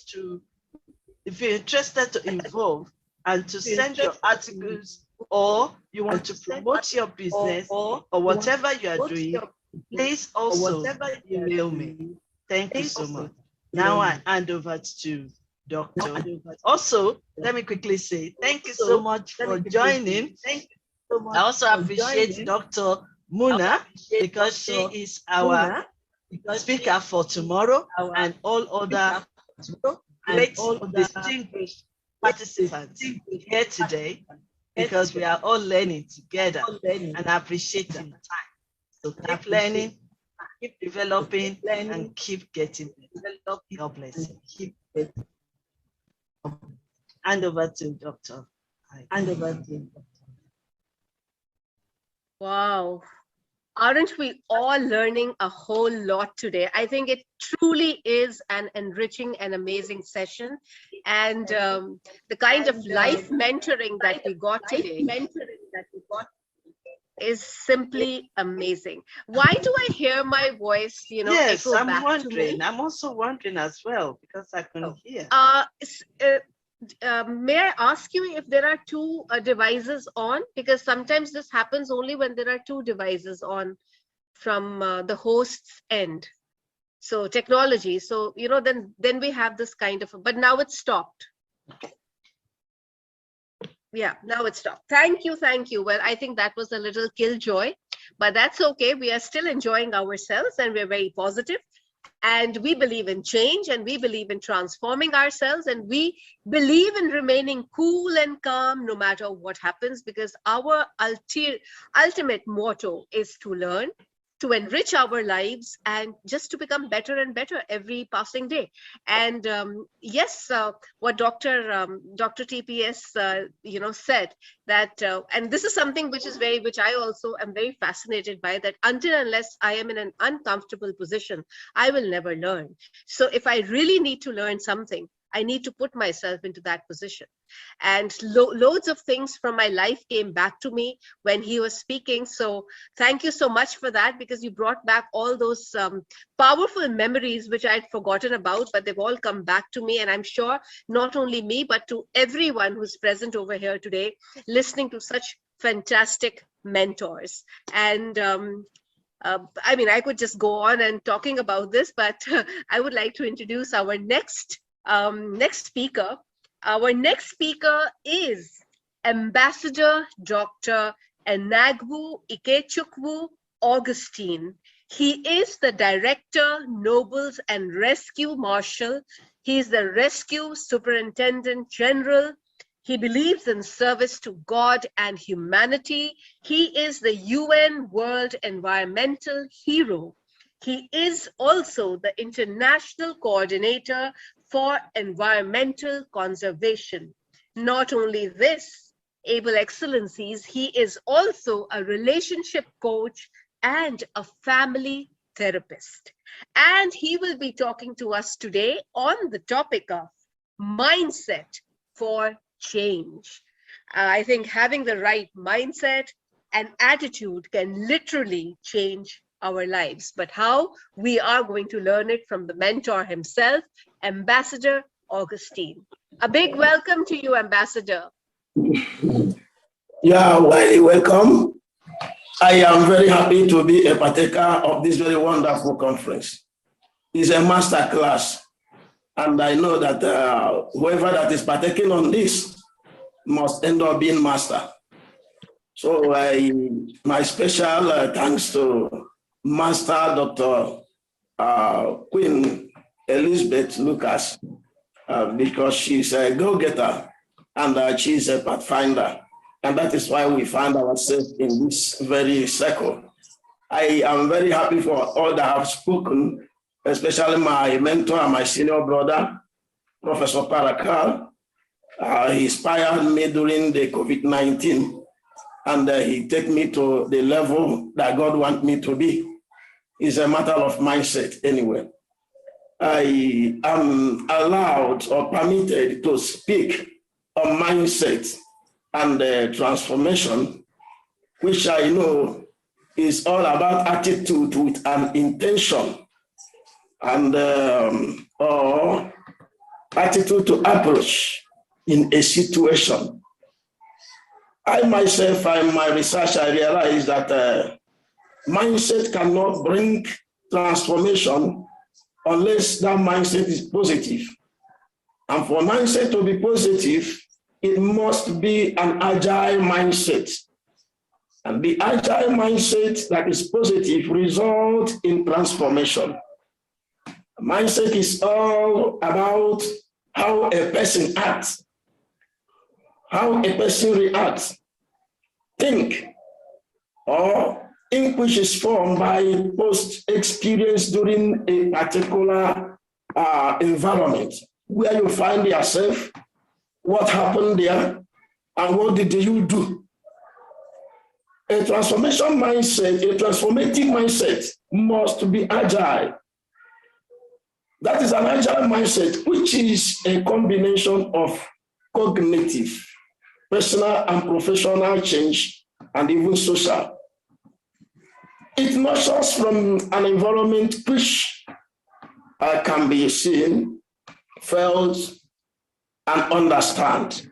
to involve and to send your articles, or you want to promote your business or whatever you are doing, please also email me. Thank you so much. Now I hand over to Dr. Also, let me quickly say thank you so much for joining. I also appreciate Dr. Muna because she is our speaker for tomorrow, and all other great distinguished participants here today, because we are all learning together, and I appreciate the time. So keep learning, keep developing, and keep getting better. God bless you. Hand over to Dr. Wow. Aren't we all learning a whole lot today? I think it truly is an enriching and amazing session. And the kind of life mentoring that we got today is simply amazing. Why do I hear my voice, yes, echo I'm back wondering. to me? I'm also wondering as well, because I couldn't hear. May I ask you if there are two devices on? Because sometimes this happens only when there are two devices on from the host's end. So technology. So, then we have this kind of, but now it's stopped. Yeah, now it's stopped. Thank you. Well, I think that was a little killjoy, but that's okay. We are still enjoying ourselves and we're very positive. And we believe in change, and we believe in transforming ourselves, and we believe in remaining cool and calm no matter what happens, because our ultimate motto is to learn, to enrich our lives, and just to become better and better every passing day. And yes, what Dr. TPS said, that and this is something which I also am very fascinated by, that until unless I am in an uncomfortable position, I will never learn. So if I really need to learn something, I need to put myself into that position. And loads of things from my life came back to me when he was speaking. So thank you so much for that, because you brought back all those powerful memories which I'd forgotten about, but they've all come back to me. And I'm sure not only me, but to everyone who's present over here today, listening to such fantastic mentors. And I mean, I could just go on and talking about this, but I would like to introduce our next speaker. Our next speaker is Ambassador Dr. Enagwu Ikechukwu Augustine. He is the Director, Nobles and Rescue Marshal. He is the Rescue Superintendent General. He believes in service to God and humanity. He is the UN World Environmental Hero. He is also the International Coordinator for Environmental Conservation. Not only this, Able Excellencies, he is also a relationship coach and a family therapist. And he will be talking to us today on the topic of mindset for change. I think having the right mindset and attitude can literally change our lives. But how? We are going to learn it from the mentor himself, Ambassador Augustine. A big welcome to you, Ambassador. Yeah, welcome. I am very happy to be a partaker of this very wonderful conference. It's a master class. And I know that whoever that is partaking on this must end up being master. So my special thanks to Master Dr. Queen Elizabeth Lucas, because she's a go-getter and she's a pathfinder. And that is why we find ourselves in this very circle. I am very happy for all that have spoken, especially my mentor and my senior brother, Professor Parakal. He inspired me during the COVID-19, and he take me to the level that God wants me to be. It's a matter of mindset anyway. I am allowed or permitted to speak on mindset and transformation, which I know is all about attitude with an intention and or attitude to approach in a situation. I myself, in my research, I realized that mindset cannot bring transformation unless that mindset is positive. And for mindset to be positive, it must be an agile mindset. And the agile mindset that is positive results in transformation. Mindset is all about how a person acts, how a person reacts, think, or in which is formed by post experience during a particular environment where you find yourself, what happened there, and what did you do. A transformation mindset, a transformative mindset must be agile. That is an agile mindset, which is a combination of cognitive, personal and professional change, and even social. It nurtures from an environment which can be seen, felt, and understand.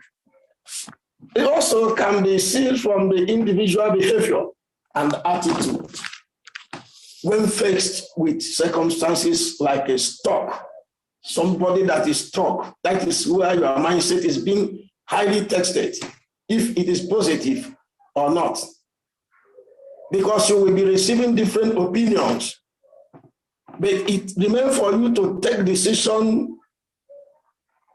It also can be seen from the individual behavior and attitude when faced with circumstances like a stuck, somebody that is stuck. That is where your mindset is being highly tested, if it is positive or not. Because you will be receiving different opinions, but it remains for you to take decision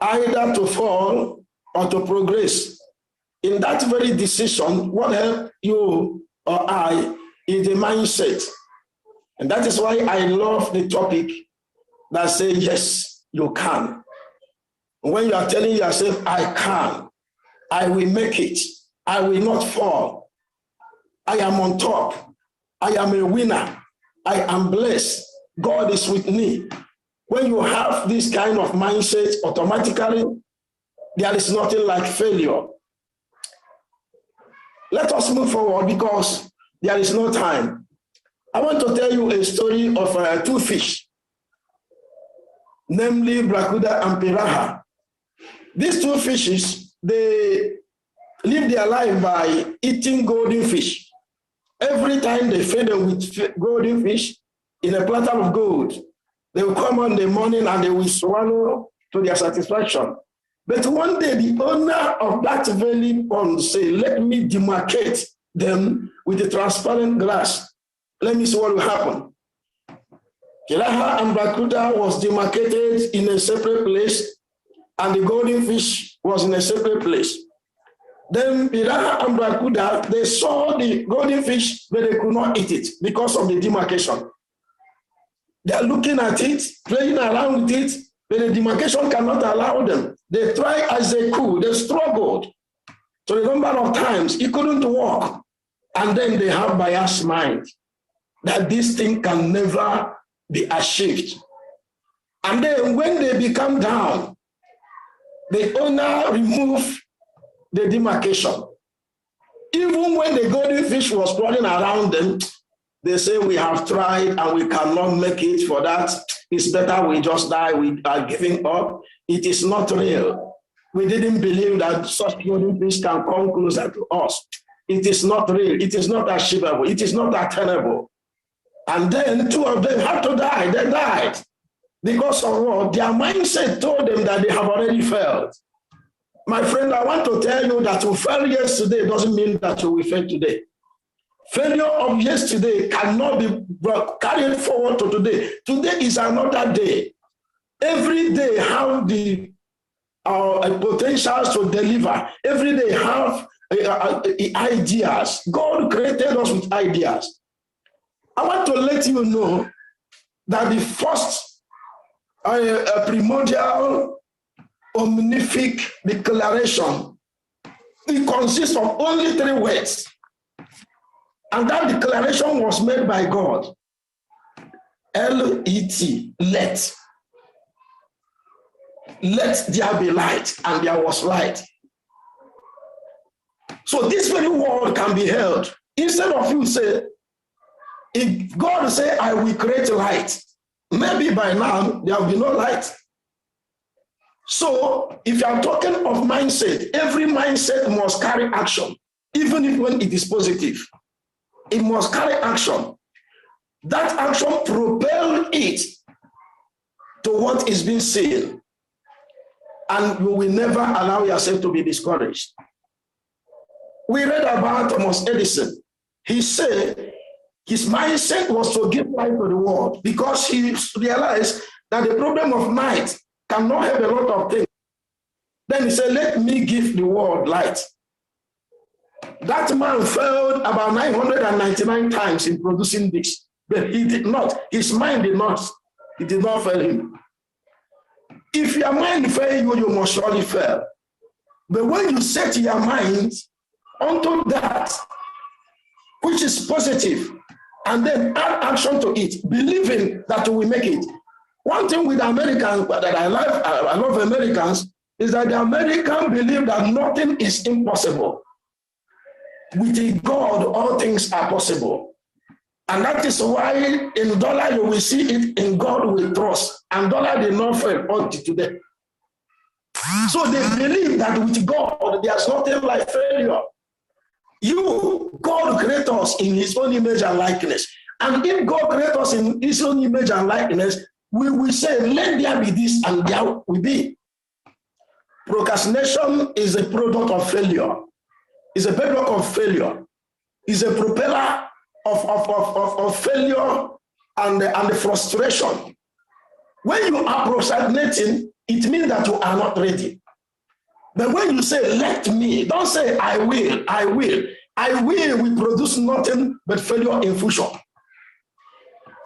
either to fall or to progress. In that very decision, what helps you or I is the mindset. And that is why I love the topic that says, yes, you can. When you are telling yourself, I can, I will make it, I will not fall, I am on top, I am a winner, I am blessed, God is with me. When you have this kind of mindset, automatically, there is nothing like failure. Let us move forward because there is no time. I want to tell you a story of two fish, namely Bracuda and Piraha. These two fishes, they live their life by eating golden fish. Every time they feed them with golden fish in a platter of gold, they will come on the morning and they will swallow to their satisfaction. But one day, the owner of that very pond say, let me demarcate them with a transparent glass. Let me see what will happen. Kiraha and Barracuda was demarcated in a separate place, and the golden fish was in a separate place. Then Kiraha and Barracuda, they saw the golden fish, but they could not eat it because of the demarcation. They are looking at it, playing around with it, but the demarcation cannot allow them. They tried as they could, they struggled to a number of times, it couldn't work. And then they have biased mind that this thing can never be achieved. And then when they become down, the owner removed the demarcation. Even when the golden fish was crawling around them, they say, we have tried and we cannot make it for that. It's better we just die, we are giving up. It is not real. We didn't believe that such golden fish can come closer to us. It is not real, it is not achievable, it is not attainable. And then two of them had to die, they died. Because of what? Their mindset told them that they have already failed. My friend, I want to tell you that you failed yesterday doesn't mean that you will fail today. Failure of yesterday cannot be carried forward to today. Today is another day. Every day have the potentials to deliver. Every day have ideas. God created us with ideas. I want to let you know that the first primordial omnific declaration, it consists of only 3 words. And that declaration was made by God. L-E-T, let. Let there be light, and there was light. So this very word can be held. Instead of you say, if God say, I will create light, maybe by now there will be no light. So if you are talking of mindset, every mindset must carry action, even if when it is positive. It must carry action. That action propels it to what is being seen. And you will never allow yourself to be discouraged. We read about Thomas Edison. He said his mindset was to give light to the world because he realized that the problem of night cannot have a lot of things. Then he said, let me give the world light. That man failed about 999 times in producing this, but he did not. His mind did not. It did not fail him. If your mind fails you, you must surely fail. But when you set your mind onto that, which is positive, and then add action to it, believing that you will make it. One thing with Americans that I love Americans, is that the Americans believe that nothing is impossible. With God, all things are possible. And that is why in dollar you will see it, in God we trust. And dollar did not fail until today. So they believe that with God, there's nothing like failure. God created us in his own image and likeness. And if God created us in his own image and likeness, we will say, let there be this and there will be. Procrastination is a product of failure. It's a bedrock of failure. It's a propeller of failure and the frustration. When you are procrastinating, it means that you are not ready. But when you say, let me, don't say, I will. I will produce nothing but failure in future.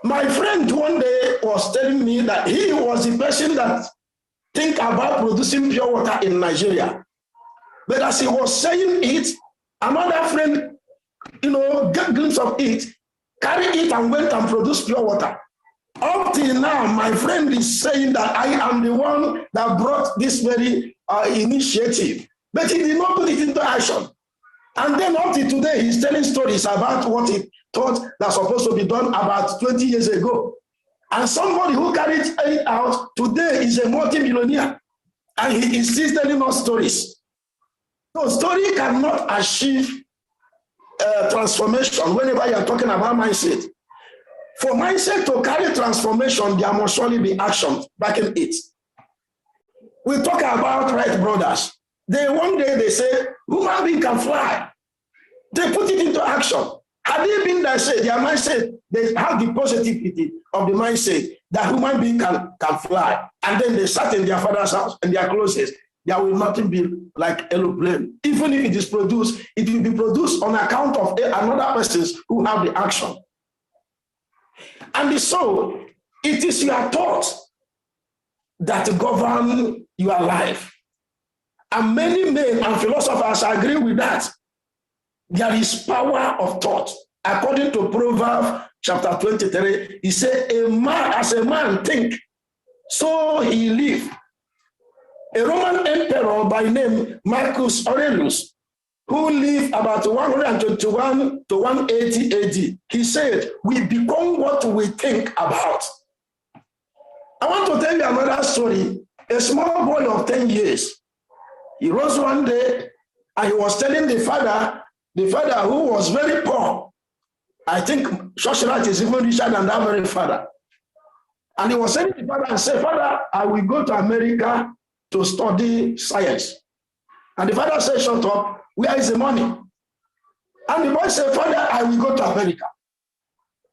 My friend one day was telling me that he was the person that think about producing pure water in Nigeria. But as he was saying it, another friend, got a glimpse of it, carried it and went and produced pure water. Up till now, my friend is saying that I am the one that brought this very initiative. But he did not put it into action. And then up to today, he's telling stories about what he thought that's supposed to be done about 20 years ago. And somebody who carried it out today is a multi-millionaire. And he is still telling us stories. So story cannot achieve transformation, whenever you're talking about mindset, for mindset to carry transformation, there must surely be action backing it. We talk about Wright brothers. One day they say, human being can fly. They put it into action. Had they been that say their mindset, they have the positivity of the mindset that human being can fly. And then they sat in their father's house and their closest. There will nothing be like aeroplane. Even if it is produced, it will be produced on account of another persons who have the action. And so it is your thoughts that govern your life. And many men and philosophers agree with that. There is power of thought. According to Proverbs chapter 23, he said, as a man think, so he live. A Roman emperor by name Marcus Aurelius, who lived about 121 to 180 AD, he said, we become what we think about. I want to tell you another story. A small boy of 10 years, he rose one day and he was telling the father who was very poor, I think Shoshirat is even richer than that very father. And he was telling the father and said, Father, I will go to America to study science. And the father said, shut up, where is the money? And the boy said, Father, I will go to America.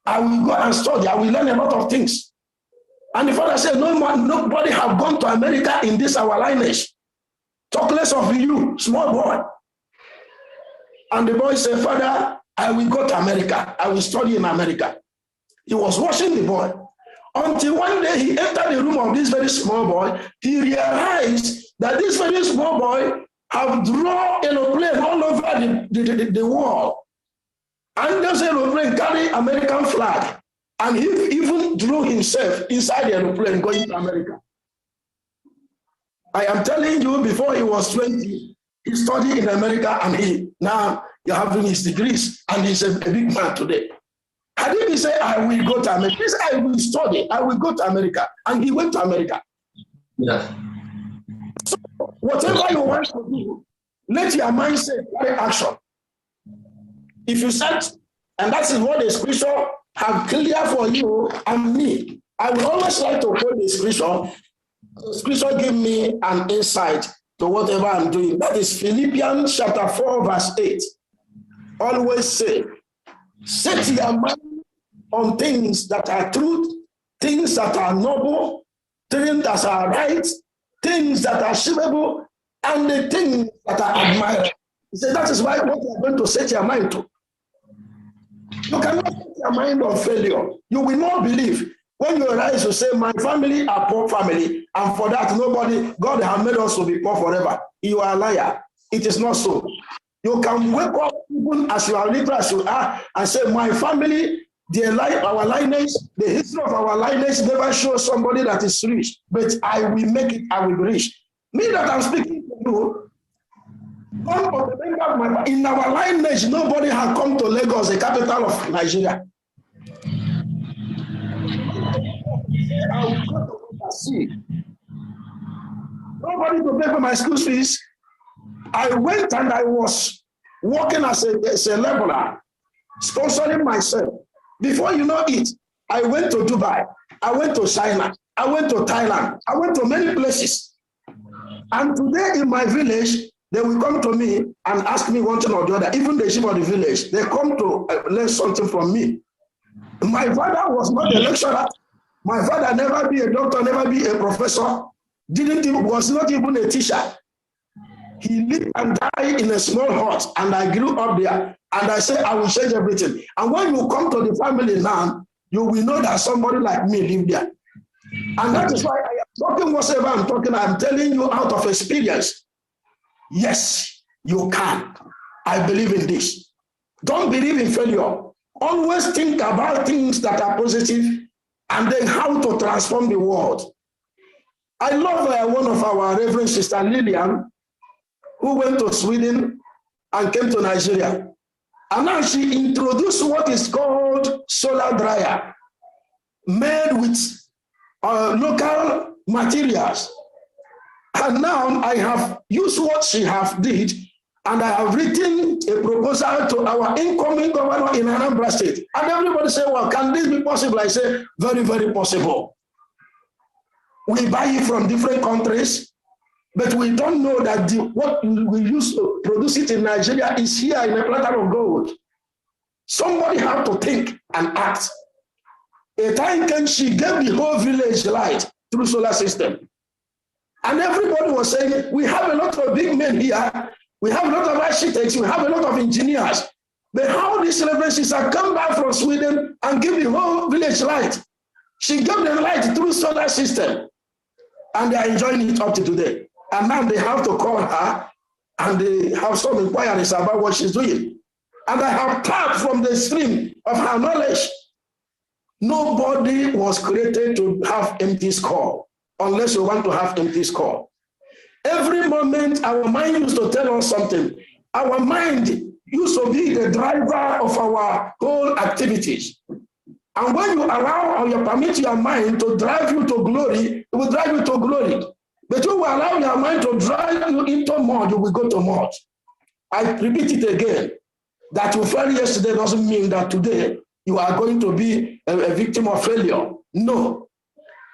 I will go and study, I will learn a lot of things. And the father said, nobody have gone to America in this our lineage. Talk less of you, small boy. And the boy said, Father, I will go to America. I will study in America. He was watching the boy. Until one day he entered the room of this very small boy. He realized that this very small boy have drawn aeroplane all over the wall. And this aeroplane carry American flag. And he even drew himself inside the aeroplane going to America. I am telling you, before he was 20, he studied in America and now he's having his degrees and he's a big man today. Had he said, I will go to America, he said, I will study, I will go to America. And he went to America. Yes. So whatever you want to do, let your mindset carry action. If you set, and that is what the scripture have clear for you and me. I will always like to quote the scripture. The scripture give me an insight to whatever I'm doing. That is Philippians chapter 4, verse 8. Always say, set your mind on things that are truth, things that are noble, things that are right, things that are achievable, and the things that are admired. He said, that is why what you are going to set your mind to. You cannot set your mind on failure. You will not believe. When you arise, you say, my family are poor family, and for that, God has made us to be poor forever. You are a liar. It is not so. You can wake up even as you are little as you are and say, my family, our lineage, the history of our lineage never shows somebody that is rich, but I will make it, I will be rich. Me that I'm speaking to you, in our lineage, nobody has come to Lagos, the capital of Nigeria. I will go to overseas. Nobody to pay for my school fees. I went and I was working as a laborer, sponsoring myself. Before you know it, I went to Dubai, I went to China, I went to Thailand, I went to many places. And today in my village, they will come to me and ask me one thing or the other. Even the chief of the village, they come to learn something from me. My father was not a lecturer. My father never be a doctor, never be a professor, was not even a teacher. He lived and died in a small hut, and I grew up there. And I said, I will change everything. And when you come to the family now, you will know that somebody like me lived there. And that is why I am talking whatever I'm talking, I'm telling you out of experience. Yes, you can. I believe in this. Don't believe in failure. Always think about things that are positive and then how to transform the world. I love one of our Reverend Sister Lillian, who went to Sweden and came to Nigeria. And now she introduced what is called solar dryer, made with local materials. And now I have used what she have did, And I have written a proposal to our incoming governor in Anambra State. And everybody say, well, can this be possible? I say, very, very possible. We buy it from different countries, but we don't know that what we use to produce it in Nigeria is here in a platter of gold. Somebody had to think and act. A time came, she gave the whole village light through solar system. And everybody was saying, we have a lot of big men here. We have a lot of architects. We have a lot of engineers. But how these references have come back from Sweden and give the whole village light? She gave them light through solar system. And they are enjoying it up to today. And now they have to call her and they have some inquiries about what she's doing. And I have tapped from the stream of her knowledge. Nobody was created to have empty skull, unless you want to have empty skull. Every moment, our mind used to tell us something. Our mind used to be the driver of our whole activities. And when you allow or you permit your mind to drive you to glory, it will drive you to glory. But you will allow your mind to drive you into mud, you will go to mud. I repeat it again. That you failed yesterday doesn't mean that today you are going to be a victim of failure. No.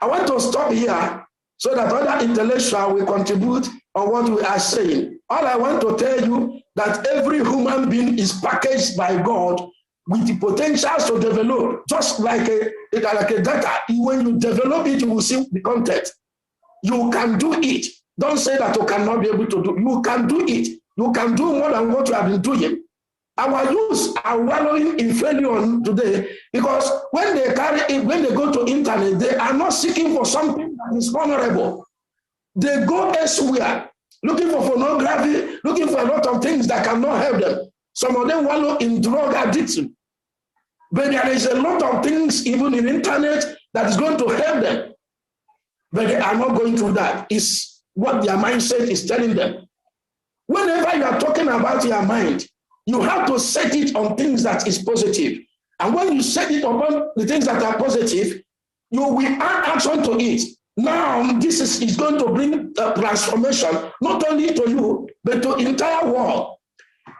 I want to stop here so that other intellectuals will contribute on what we are saying. All I want to tell you that every human being is packaged by God with the potentials to develop, just like a data. When you develop it, you will see the content. You can do it. Don't say that you cannot be able to do. You can do it. You can do more than what you have been doing. Our youth are wallowing in failure today because when they go to internet, they are not seeking for something that is honorable. They go elsewhere, looking for pornography, looking for a lot of things that cannot help them. Some of them wallow in drug addiction. But there is a lot of things, even in internet, that is going to help them. But they are not going through that. It's what their mindset is telling them. Whenever you are talking about your mind, you have to set it on things that is positive. And when you set it upon the things that are positive, you will add action to it. Now, this is going to bring a transformation, not only to you, but to the entire world.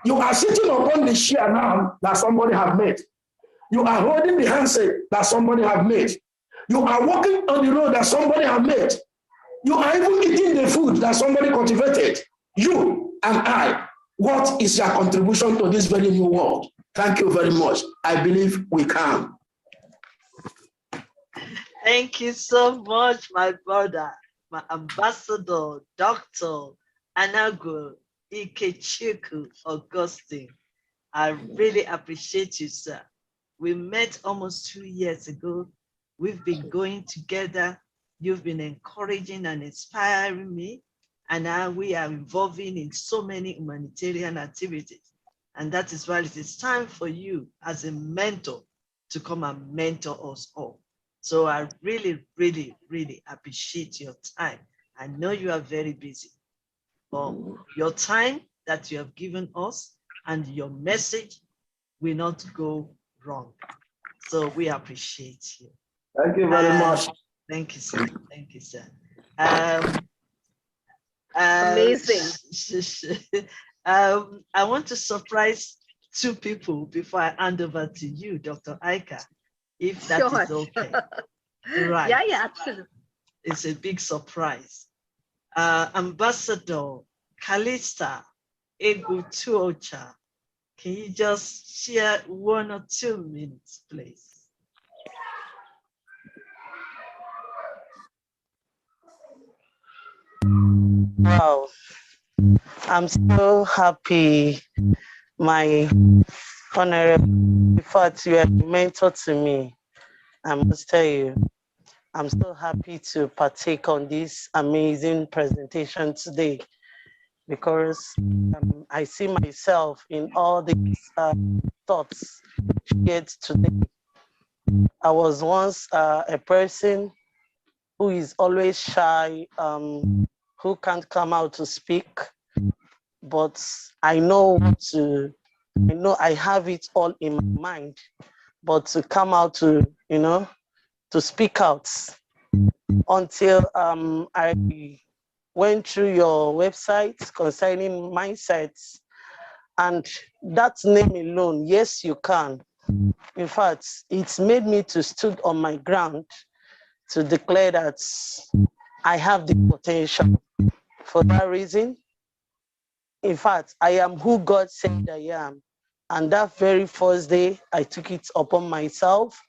You are sitting upon the chair now that somebody has made. You are holding the handset that somebody has made. You are walking on the road that somebody has made. You are even eating the food that somebody cultivated. You and I. What is your contribution to this very new world? Thank you very much. I believe we can. Thank you so much, my brother, my ambassador, Dr. Anago Ikechukwu Augustine. I really appreciate you, sir. We met almost 2 years ago. We've been going together. You've been encouraging and inspiring me. And now we are involving in so many humanitarian activities. And that is why it is time for you as a mentor to come and mentor us all. So I really, really, really appreciate your time. I know you are very busy, but your time that you have given us and your message will not go wrong. So we appreciate you. Thank you very much. Thank you, sir. Thank you, sir. Amazing. I want to surprise 2 people before I hand over to you, Dr. Aika, if that is okay. Right. Yeah, absolutely. It's a big surprise. Ambassador Kalista Egutuocha, can you just share 1 or 2 minutes, please? Wow, I'm so happy, my honorable. In fact, you are a mentor to me. I must tell you, I'm so happy to partake on this amazing presentation today because I see myself in all these thoughts shared today. I was once a person who is always shy, who can't come out to speak, but I know I have it all in my mind, but to come out to speak out until I went through your website concerning mindsets And that name alone, yes, you can. In fact, it's made me to stood on my ground to declare that I have the potential. For that reason, in fact, I am who God said I am. And that very first day, I took it upon myself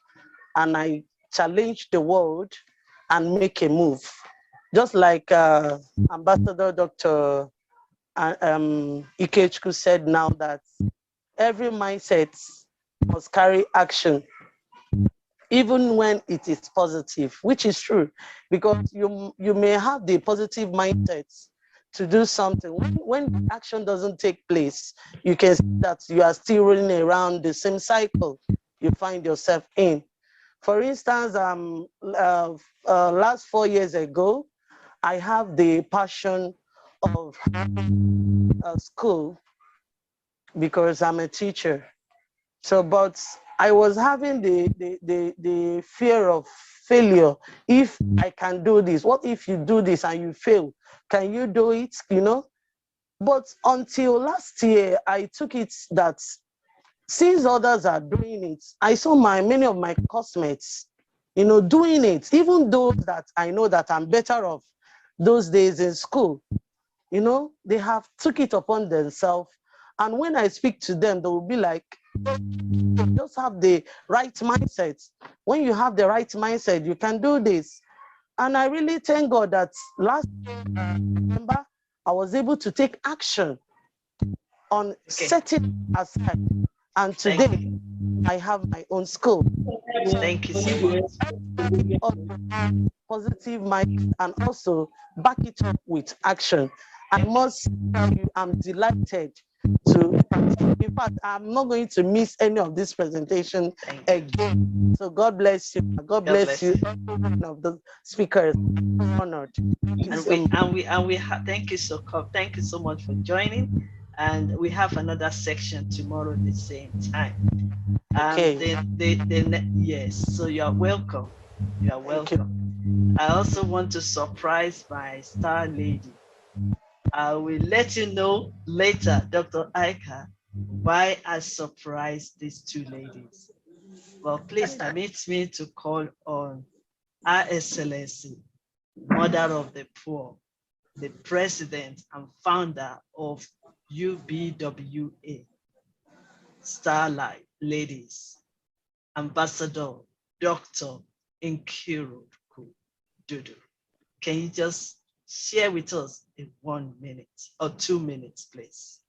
and I challenged the world and make a move. Just like Ambassador Dr. Ikechukwu said now that every mindset must carry action, even when it is positive, which is true, because you may have the positive mindset to do something. When the action doesn't take place, you can see that you are still running around the same cycle you find yourself in. For instance, last 4 years ago, I have the passion of school because I'm a teacher. So, but I was having the fear of failure. If I can do this, what if you do this and you fail? Can you do it? You know? But until last year, I took it that since others are doing it, I saw many of my classmates, you know, doing it, even those that I know that I'm better off those days in school, you know, they have took it upon themselves. And when I speak to them, they will be like, just have the right mindset. When you have the right mindset, you can do this. And I really thank God that last November, I was able to take action on setting aside. And today, I have my own school. Thank you so much. Positive mind and also back it up with action. I must tell you, I'm delighted to. In fact, I'm not going to miss any of this presentation again. So God bless you. God bless you. One of the speakers. I'm honored. Thank you so much for joining. And we have another section tomorrow at the same time. Okay. Yes, so you are welcome. You are welcome. I also want to surprise my star lady. I will let you know later, Dr. Aika, why I surprised these two ladies. Well, please permit me to call on Her Excellency, Mother of the Poor, the President and Founder of UBWA, Starlight Ladies, Ambassador Dr. Nkiru Dudu. Can you just share with us in 1 minute or 2 minutes, please?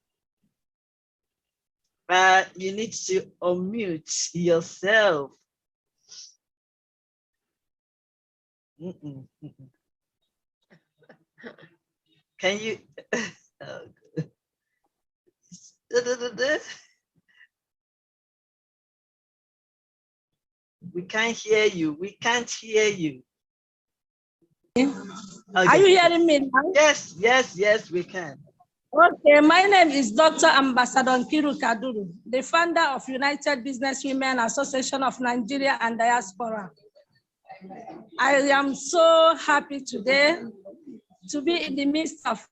You need to unmute yourself. Can you? We can't hear you. We can't hear you. Okay. Are you hearing me now? Yes, yes, yes, we can. Okay, my name is Dr. Ambassador Nkiru Kaduru, the founder of United Businesswomen Association of Nigeria and Diaspora. I am so happy today to be in the midst of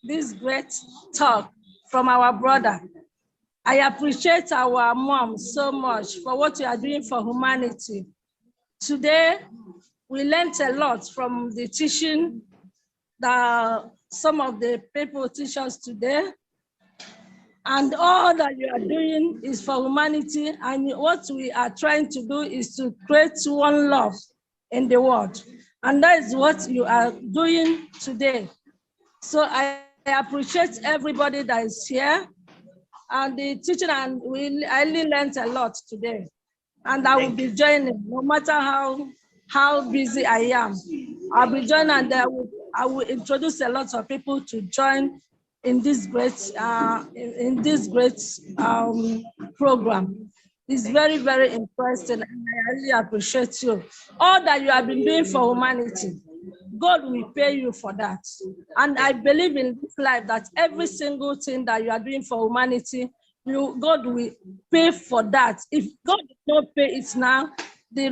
this great talk from our brother. I appreciate our mom so much for what you are doing for humanity. Today, we learned a lot from the teaching that some of the people teach us today. And all that you are doing is for humanity. And what we are trying to do is to create one love in the world. And that is what you are doing today. So I appreciate everybody that is here and the teaching, and I really learned a lot today. And I will be joining, no matter how busy I am. I'll be joining, and I will introduce a lot of people to join in this great program. It's very, very interesting, and I really appreciate you. All that you have been doing for humanity, God will pay you for that. And I believe in this life that every single thing that you are doing for humanity, God will pay for that. If God does not pay it now, the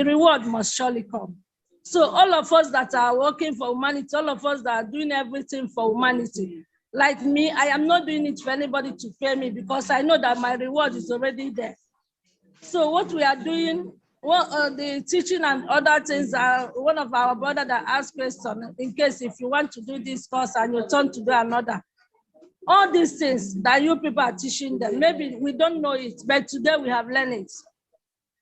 reward must surely come. So all of us that are working for humanity, all of us that are doing everything for humanity, Like me, I am not doing it for anybody to pay me because I know that my reward is already there. So what we are doing, the teaching and other things are one of our brother that asked question in case if you want to do this course and you turn to do another. All these things that you people are teaching them, maybe we don't know it, but today we have learned it.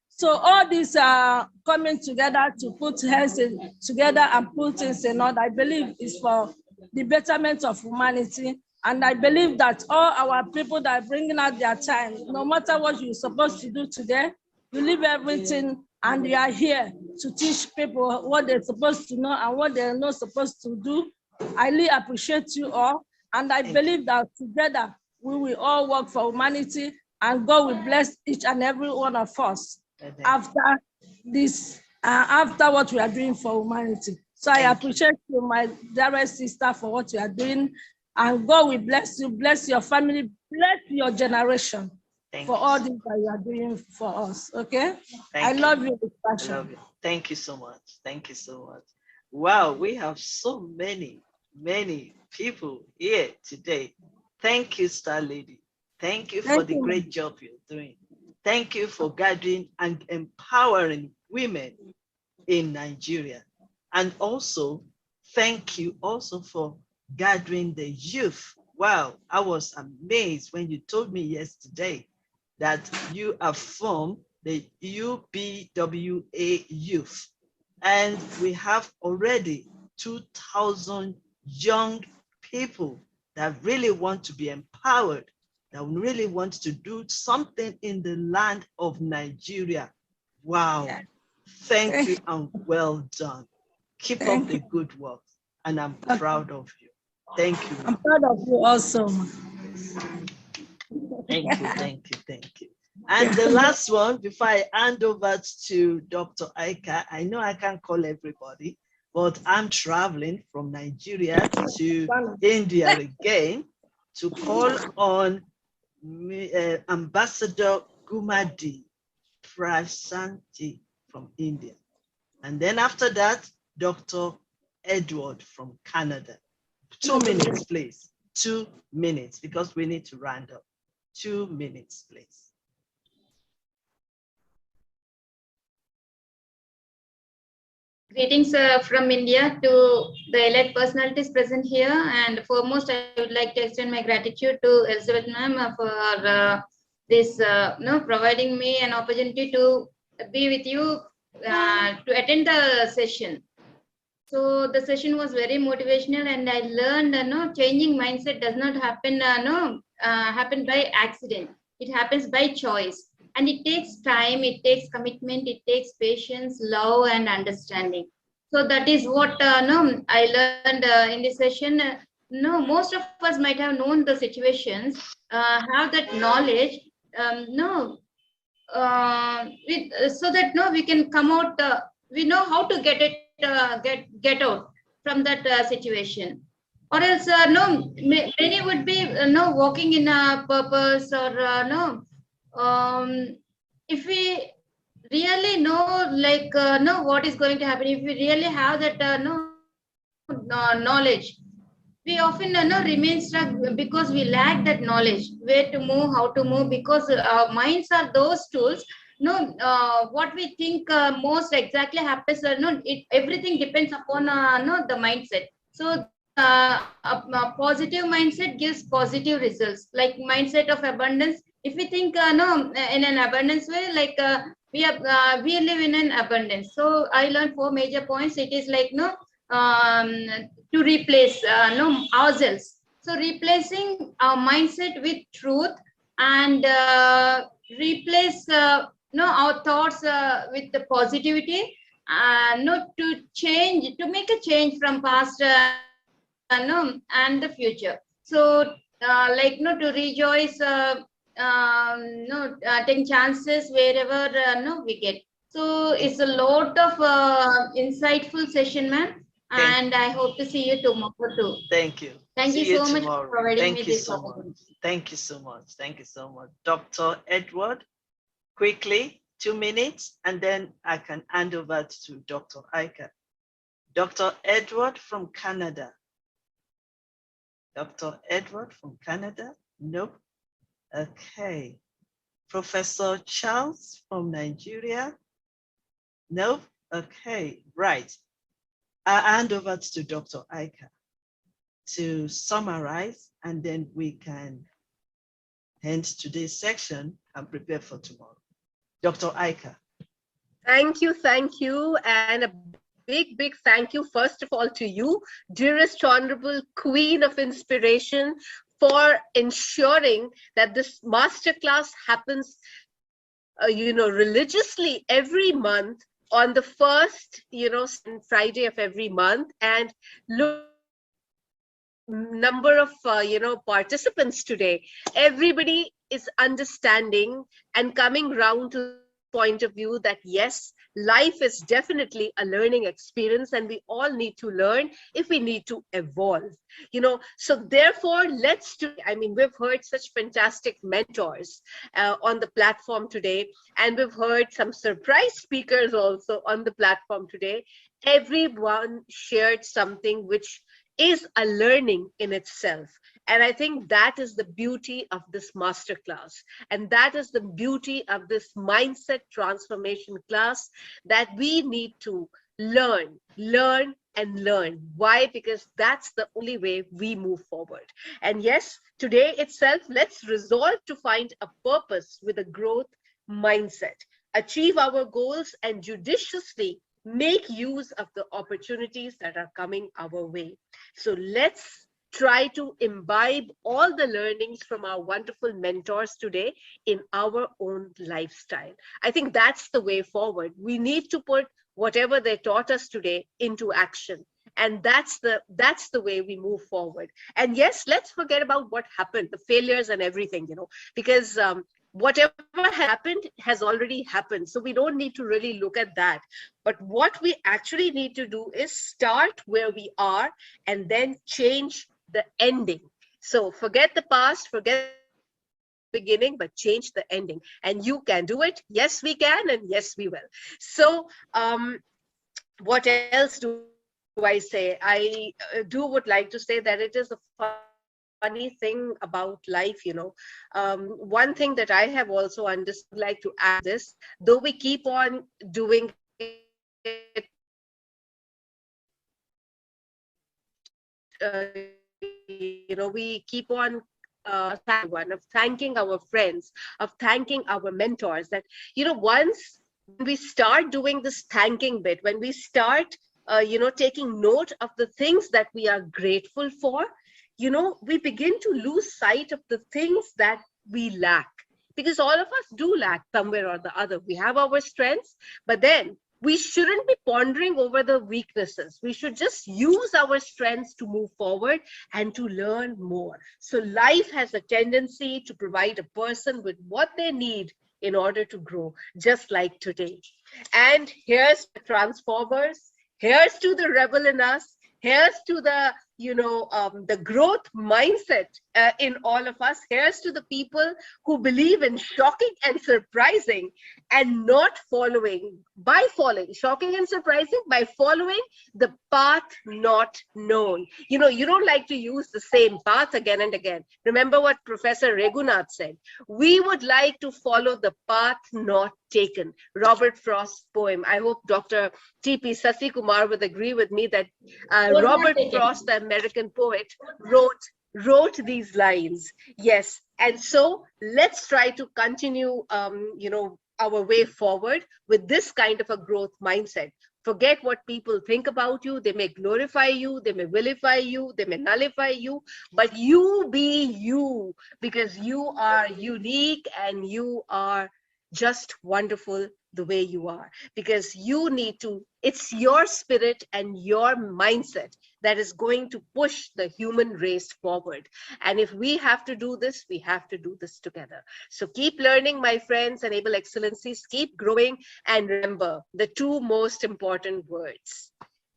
So all these are coming together to put heads together and put things in order, I believe is for the betterment of humanity. And I believe that all our people that are bringing out their time, no matter what you're supposed to do today, you leave everything and you are here to teach people what they're supposed to know and what they're not supposed to do. I really appreciate you all. And I believe that together we will all work for humanity and God will bless each and every one of us after this, after what we are doing for humanity. So I appreciate you, my dearest sister, for what you are doing. And God will bless you, bless your family, bless your generation for all this that you are doing for us. Okay? I love you with passion. I love you. Thank you so much. Thank you so much. Wow, we have so many people here today. Thank you, Star Lady. Thank you for the great job you're doing. Thank you for gathering and empowering women in Nigeria. And also, thank you also for gathering the youth. Wow, I was amazed when you told me yesterday that you have formed the UBWA Youth. And we have already 2,000 young people that really want to be empowered, that really want to do something in the land of Nigeria. Wow. Yeah. Thank you and well done. Keep up the good work. And I'm proud of you. Thank you. I'm proud of you also. Thank you. And the last one, before I hand over to Dr. Aika, I know I can't call everybody, but I'm traveling from Nigeria to India again to call on Ambassador Gumadi Prasanti from India. And then after that, Dr. Edward from Canada. 2 minutes, please. 2 minutes, because we need to round up. 2 minutes, please. Greetings from India to the elite personalities present here. And foremost, I would like to extend my gratitude to Elizabeth ma'am for providing me an opportunity to be with you to attend the session. So the session was very motivational, and I learned changing mindset does not happen happen by accident. It happens by choice. And it takes time, it takes commitment, it takes patience, love, and understanding. So that is what I learned in this session. Most of us might have known the situations, have that knowledge, so that we can come out. We know how to get it, get out from that situation. Or else, many would be walking in a purpose or if we really know know what is going to happen, if we really have that knowledge, we often remain stuck because we lack that knowledge, where to move, how to move, because our minds are those tools. What we think most exactly happens, everything depends upon the mindset. So a positive mindset gives positive results, like mindset of abundance. If we think in an abundance way, like we live in an abundance. So I learned 4 major points. It is like to replace ourselves. So replacing our mindset with truth, and replace our thoughts with the positivity, to change, to make a change from past and the future. So to rejoice, taking chances wherever we get. So it's a lot of insightful session, ma'am. And I hope to see you tomorrow too. Thank you. Thank you so much for providing me this opportunity. Thank you so much. Thank you so much. Dr. Edward, quickly, 2 minutes, and then I can hand over to Dr. Aika. Dr. Edward from Canada. Dr. Edward from Canada? Nope. Okay. Professor Charles from Nigeria? Nope. Okay, right. I hand over to Dr. Aika to summarize, and then we can end today's section and prepare for tomorrow. Dr. Aika. Thank you, and a big thank you, first of all, to you, dearest Honorable Queen of Inspiration, for ensuring that this masterclass happens, religiously every month on the first, Friday of every month. And look, number of participants today, everybody is understanding and coming round to this point of view that yes, life is definitely a learning experience, and we all need to learn if we need to evolve. So therefore, we've heard such fantastic mentors on the platform today, and we've heard some surprise speakers also on the platform today. Everyone shared something which is a learning in itself. And I think that is the beauty of this masterclass. And that is the beauty of this mindset transformation class, that we need to learn, and learn. Why? Because that's the only way we move forward. And yes, today itself, let's resolve to find a purpose with a growth mindset, achieve our goals, and judiciously make use of the opportunities that are coming our way. So let's try to imbibe all the learnings from our wonderful mentors today in our own lifestyle. I think that's the way forward. We need to put whatever they taught us today into action. And that's the way we move forward. And yes, let's forget about what happened, the failures and everything, because whatever happened has already happened. So we don't need to really look at that. But what we actually need to do is start where we are and then change the ending. So forget the past, forget the beginning, but change the ending. And you can do it. Yes, we can, and yes, we will. So what else do I say? I would like to say that it is a funny thing about life, one thing that I have also understood, like to add to this, though we keep on doing it, we keep on thanking of thanking our friends, of thanking our mentors, that once when we start doing this thanking bit, when we start taking note of the things that we are grateful for, we begin to lose sight of the things that we lack, because all of us do lack somewhere or the other. We have our strengths, but then we shouldn't be pondering over the weaknesses. We should just use our strengths to move forward and to learn more. So life has a tendency to provide a person with what they need in order to grow, just like today. And here's the transformers, here's to the rebel in us, here's to the growth mindset in all of us. Here's to the people who believe in shocking and surprising, and not following the path not known. You don't like to use the same path again and again. Remember what Professor Regunath said: we would like to follow the path not taken. Robert Frost's poem. I hope Dr. T.P. Sasikumar would agree with me that Robert Frost, the American poet, wrote these lines. Yes, and so let's try to continue our way forward with this kind of a growth mindset. Forget what people think about you. They may glorify you, they may vilify you, they may nullify you, but you be you, because you are unique and you are just wonderful the way you are. Because it's your spirit and your mindset that is going to push the human race forward. And if we have to do this, we have to do this together. So keep learning, my friends, Enable Excellencies, keep growing. And remember the two most important words: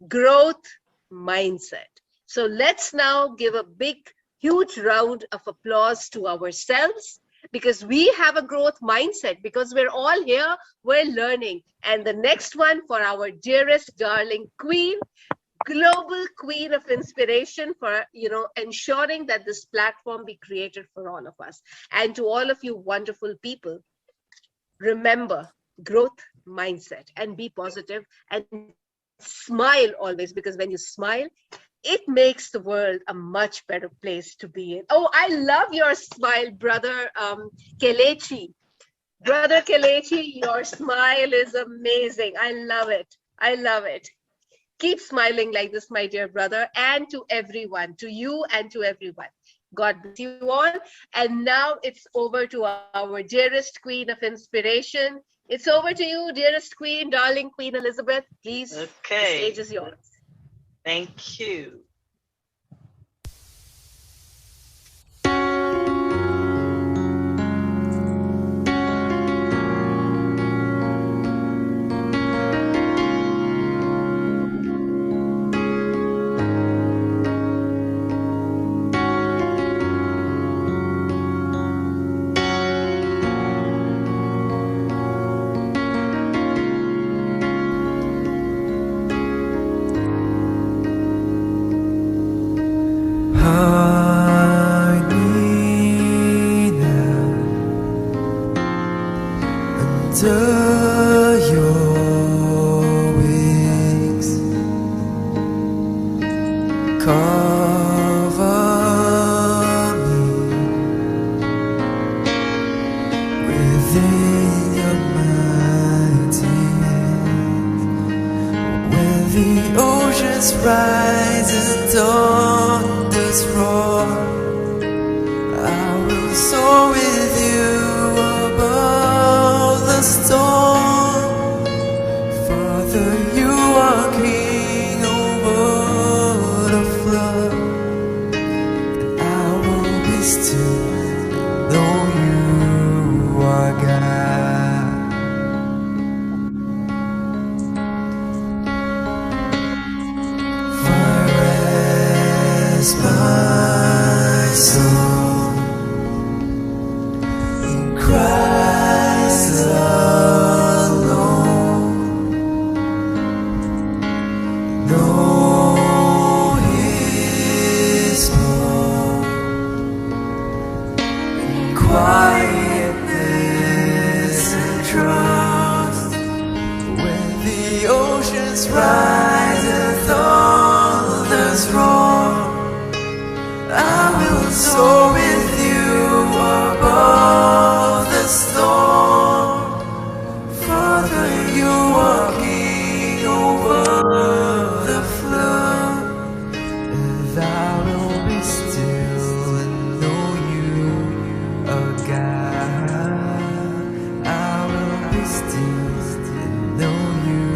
growth mindset. So let's now give a big, huge round of applause to ourselves, because we have a growth mindset, because we're all here, we're learning. And the next one for our dearest darling queen, global queen of inspiration for, ensuring that this platform be created for all of us. And to all of you wonderful people, remember growth mindset and be positive and smile always, because when you smile, it makes the world a much better place to be in. Oh, I love your smile, brother Kelechi. Brother Kelechi, your smile is amazing. I love it. I love it. Keep smiling like this, my dear brother, and to everyone, to you and to everyone. God bless you all. And now it's over to our dearest queen of inspiration. It's over to you, dearest queen, darling Queen Elizabeth. Please, the stage is yours. Thank you. Under your wings, cover me within your mighty hands. When the oceans rise and thunders roar, I will soar with you above the storm. Father, you are king over the flood, and I will be still and know you are God. For rest my soul in Christ alone. Know His more in quietness and trust. When the oceans rise and thunders roar, I will soar with you above the storm. Father, you are king over the flood, and I will be still and know you are God. I will be still and know you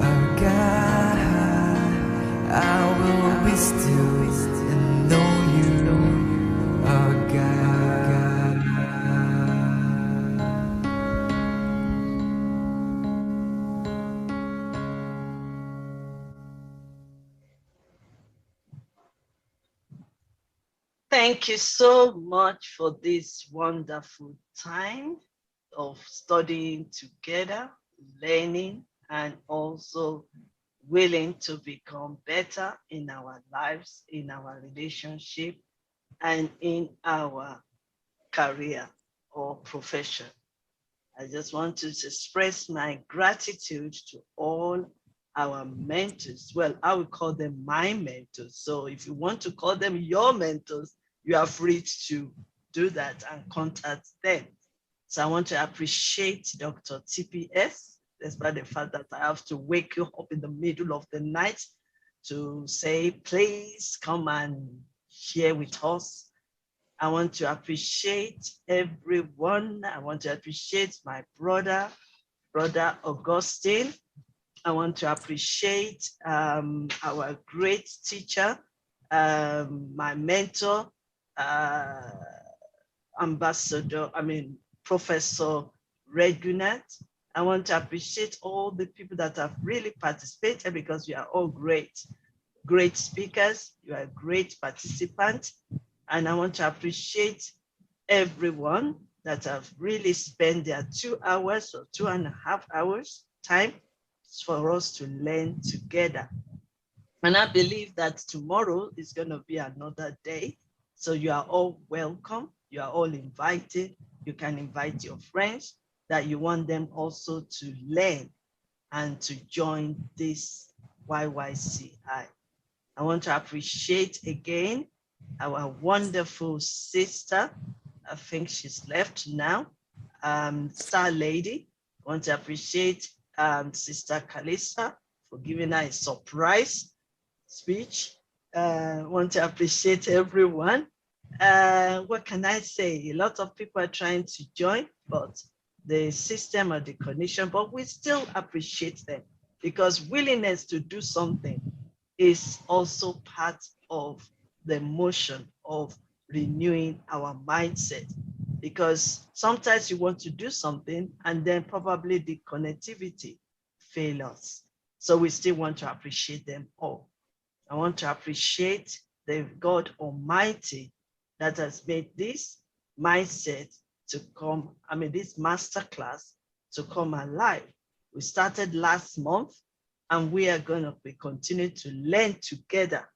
are God. I will be still and know you are God. Thank you so much for this wonderful time of studying together, learning, and also willing to become better in our lives, in our relationship, and in our career or profession. I just want to express my gratitude to all our mentors. Well, I would call them my mentors. So if you want to call them your mentors, you are free to do that and contact them. So I want to appreciate Dr. TPS, despite the fact that I have to wake you up in the middle of the night to say, please come and share with us. I want to appreciate everyone. I want to appreciate my brother Augustine. I want to appreciate our great teacher, my mentor, Professor Regunat. I want to appreciate all the people that have really participated, because you are all great speakers. You are great participants. And I want to appreciate everyone that have really spent their 2 hours or 2.5 hours time for us to learn together. And I believe that tomorrow is going to be another day. So you are all welcome. You are all invited. You can invite your friends that you want them also to learn and to join this Y.Y.C.I. I want to appreciate again our wonderful sister. I think she's left now. Star Lady. I want to appreciate Sister Kalisa for giving her a surprise speech. Want to appreciate everyone. What can I say? A lot of people are trying to join, but the system or the condition, but we still appreciate them because willingness to do something is also part of the motion of renewing our mindset. Because sometimes you want to do something and then probably the connectivity fails. So we still want to appreciate them all. I want to appreciate the God Almighty that has made this mindset to come, this masterclass to come alive. We started last month and we are going to be continuing to learn together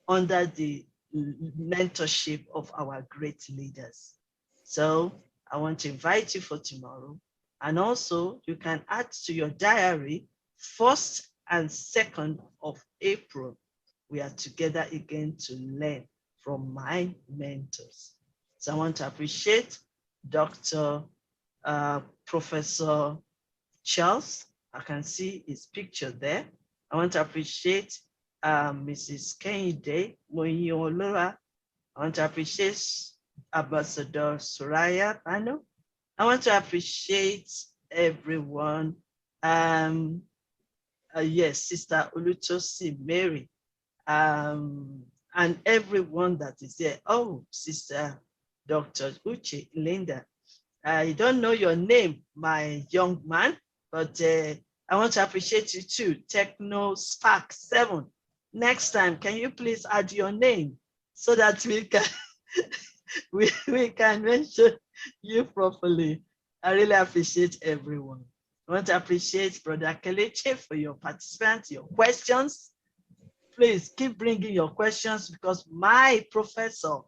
under the mentorship of our great leaders. So I want to invite you for tomorrow. And also you can add to your diary 1st and 2nd of April. We are together again to learn from my mentors. So I want to appreciate Dr. Professor Charles. I can see his picture there. I want to appreciate Mrs. Kehinde Moyolora. I want to appreciate Ambassador Soraya Pano. I want to appreciate everyone. Yes, Sister Olutosi Mary, and everyone that is there. Oh, Sister Dr. Uche Linda. I don't know your name, my young man, but I want to appreciate you too. Techno Spark 7. Next time, can you please add your name so that we can we can mention you properly? I really appreciate everyone. I want to appreciate Brother Kelechi for your participants, your questions. Please keep bringing your questions because my professor,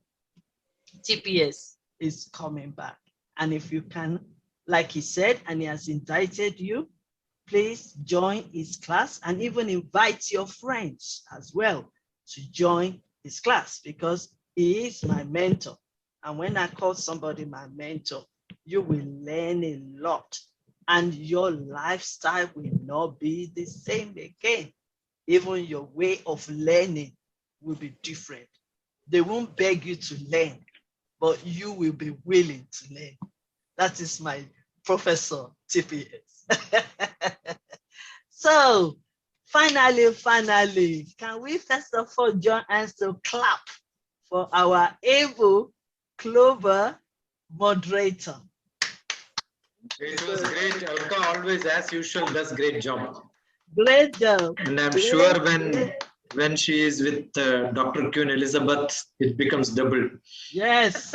TPS, is coming back. And if you can, like he said, and he has invited you, please join his class and even invite your friends as well to join his class because he is my mentor. And when I call somebody my mentor, you will learn a lot and your lifestyle will not be the same again. Even your way of learning will be different. They won't beg you to learn, but you will be willing to learn. That is my professor, TPS. So, finally, can we first of all join hands to clap for our able Clover moderator? It was great. Alka always, as usual, does great job. Great job. And I'm sure when she is with Dr. Queen Elizabeth, it becomes double. Yes.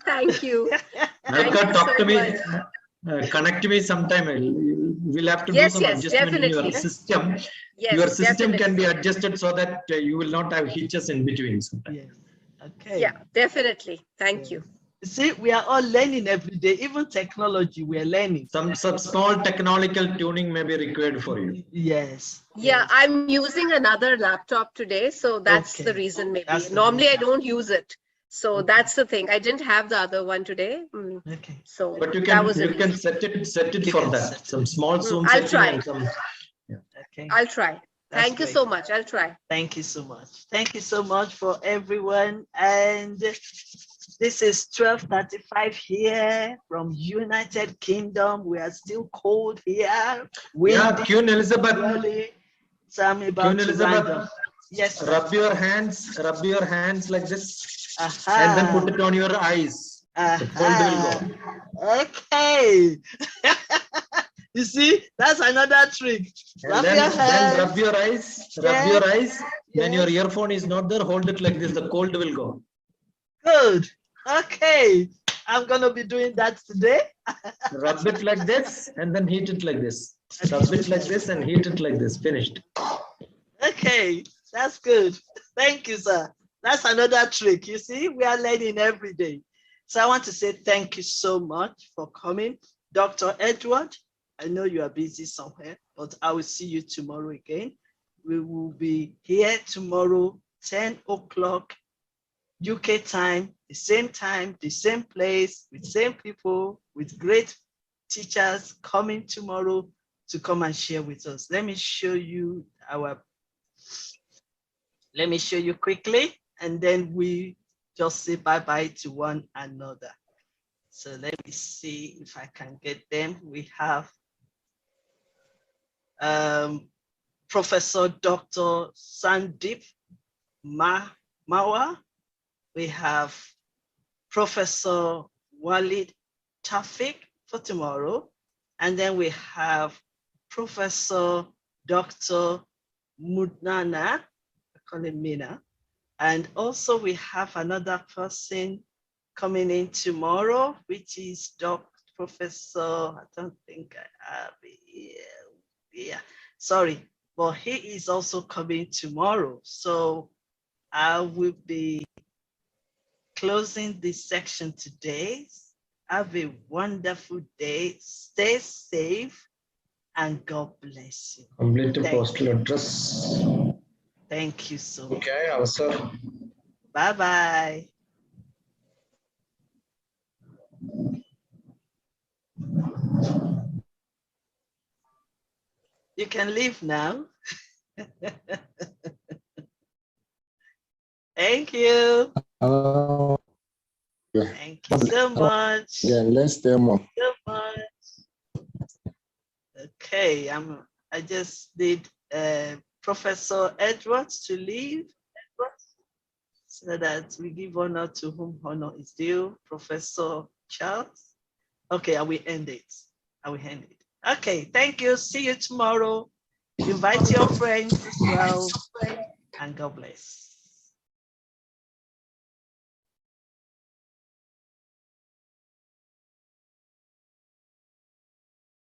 Thank you. Alka, talk to me. Connect me sometime. We'll have to do some adjustment in your system. Yes, your system definitely. can be adjusted so that you will not have hitches in between. Yes. Okay. Yeah, definitely. Thank you. See, we are all learning every day. Even technology, we are learning. Some small technological tuning may be required for you. Yes. Yeah, I'm using another laptop today, so that's the reason maybe. Normally, I don't use it. So that's the thing. I didn't have the other one today. Okay. So but you that was can set it for that. Some small Zoom I'll try. and some. Yeah. Okay. I'll try. Thank you so much. I'll try. Thank you so much. Thank you so much for everyone. And this is 12:35 here from United Kingdom. We are still cold here. Yeah, Queen Elizabeth. So I'm about Queen to Elizabeth. random. Yes. Rub your hands like this, and then put it on your eyes. The cold will go. Okay. You see, that's another trick. And then rub your eyes. Rub your eyes. When your earphone is not there, hold it like this. The cold will go. Good. Okay. I'm gonna be doing that today. Rub it like this, and then heat it like this. Rub it like this and heat it like this. Finished. Okay. That's good. Thank you, sir. That's another trick. You see, we are learning every day. So I want to say thank you so much for coming. Dr. Edward, I know you are busy somewhere, but I will see you tomorrow again. We will be here tomorrow, 10 o'clock UK time, the same place, with same people, with great teachers coming tomorrow to come and share with us. Let me show you quickly, and then we just say bye-bye to one another. So let me see if I can get them. We have Professor Dr. Sandeep Mawa. We have Professor Walid Tafik for tomorrow. And then we have Professor Dr. Mudnana, I call him Mina. And also we have another person coming in tomorrow, which is Professor, I don't think I have it here. Yeah, sorry, but he is also coming tomorrow. So I will be closing this section today. Have a wonderful day. Stay safe and God bless you. Complete postal address. Thank you so much. Okay, answer. Bye-bye. You can leave now. Thank you. Hello. Thank you so much. Yeah, let's stay more. So much. Okay, I just need Professor Edwards to leave so that we give honor to whom honor is due. Professor Charles. Okay, I will end it. Okay, thank you. See you tomorrow. Invite your friends as well. And God bless.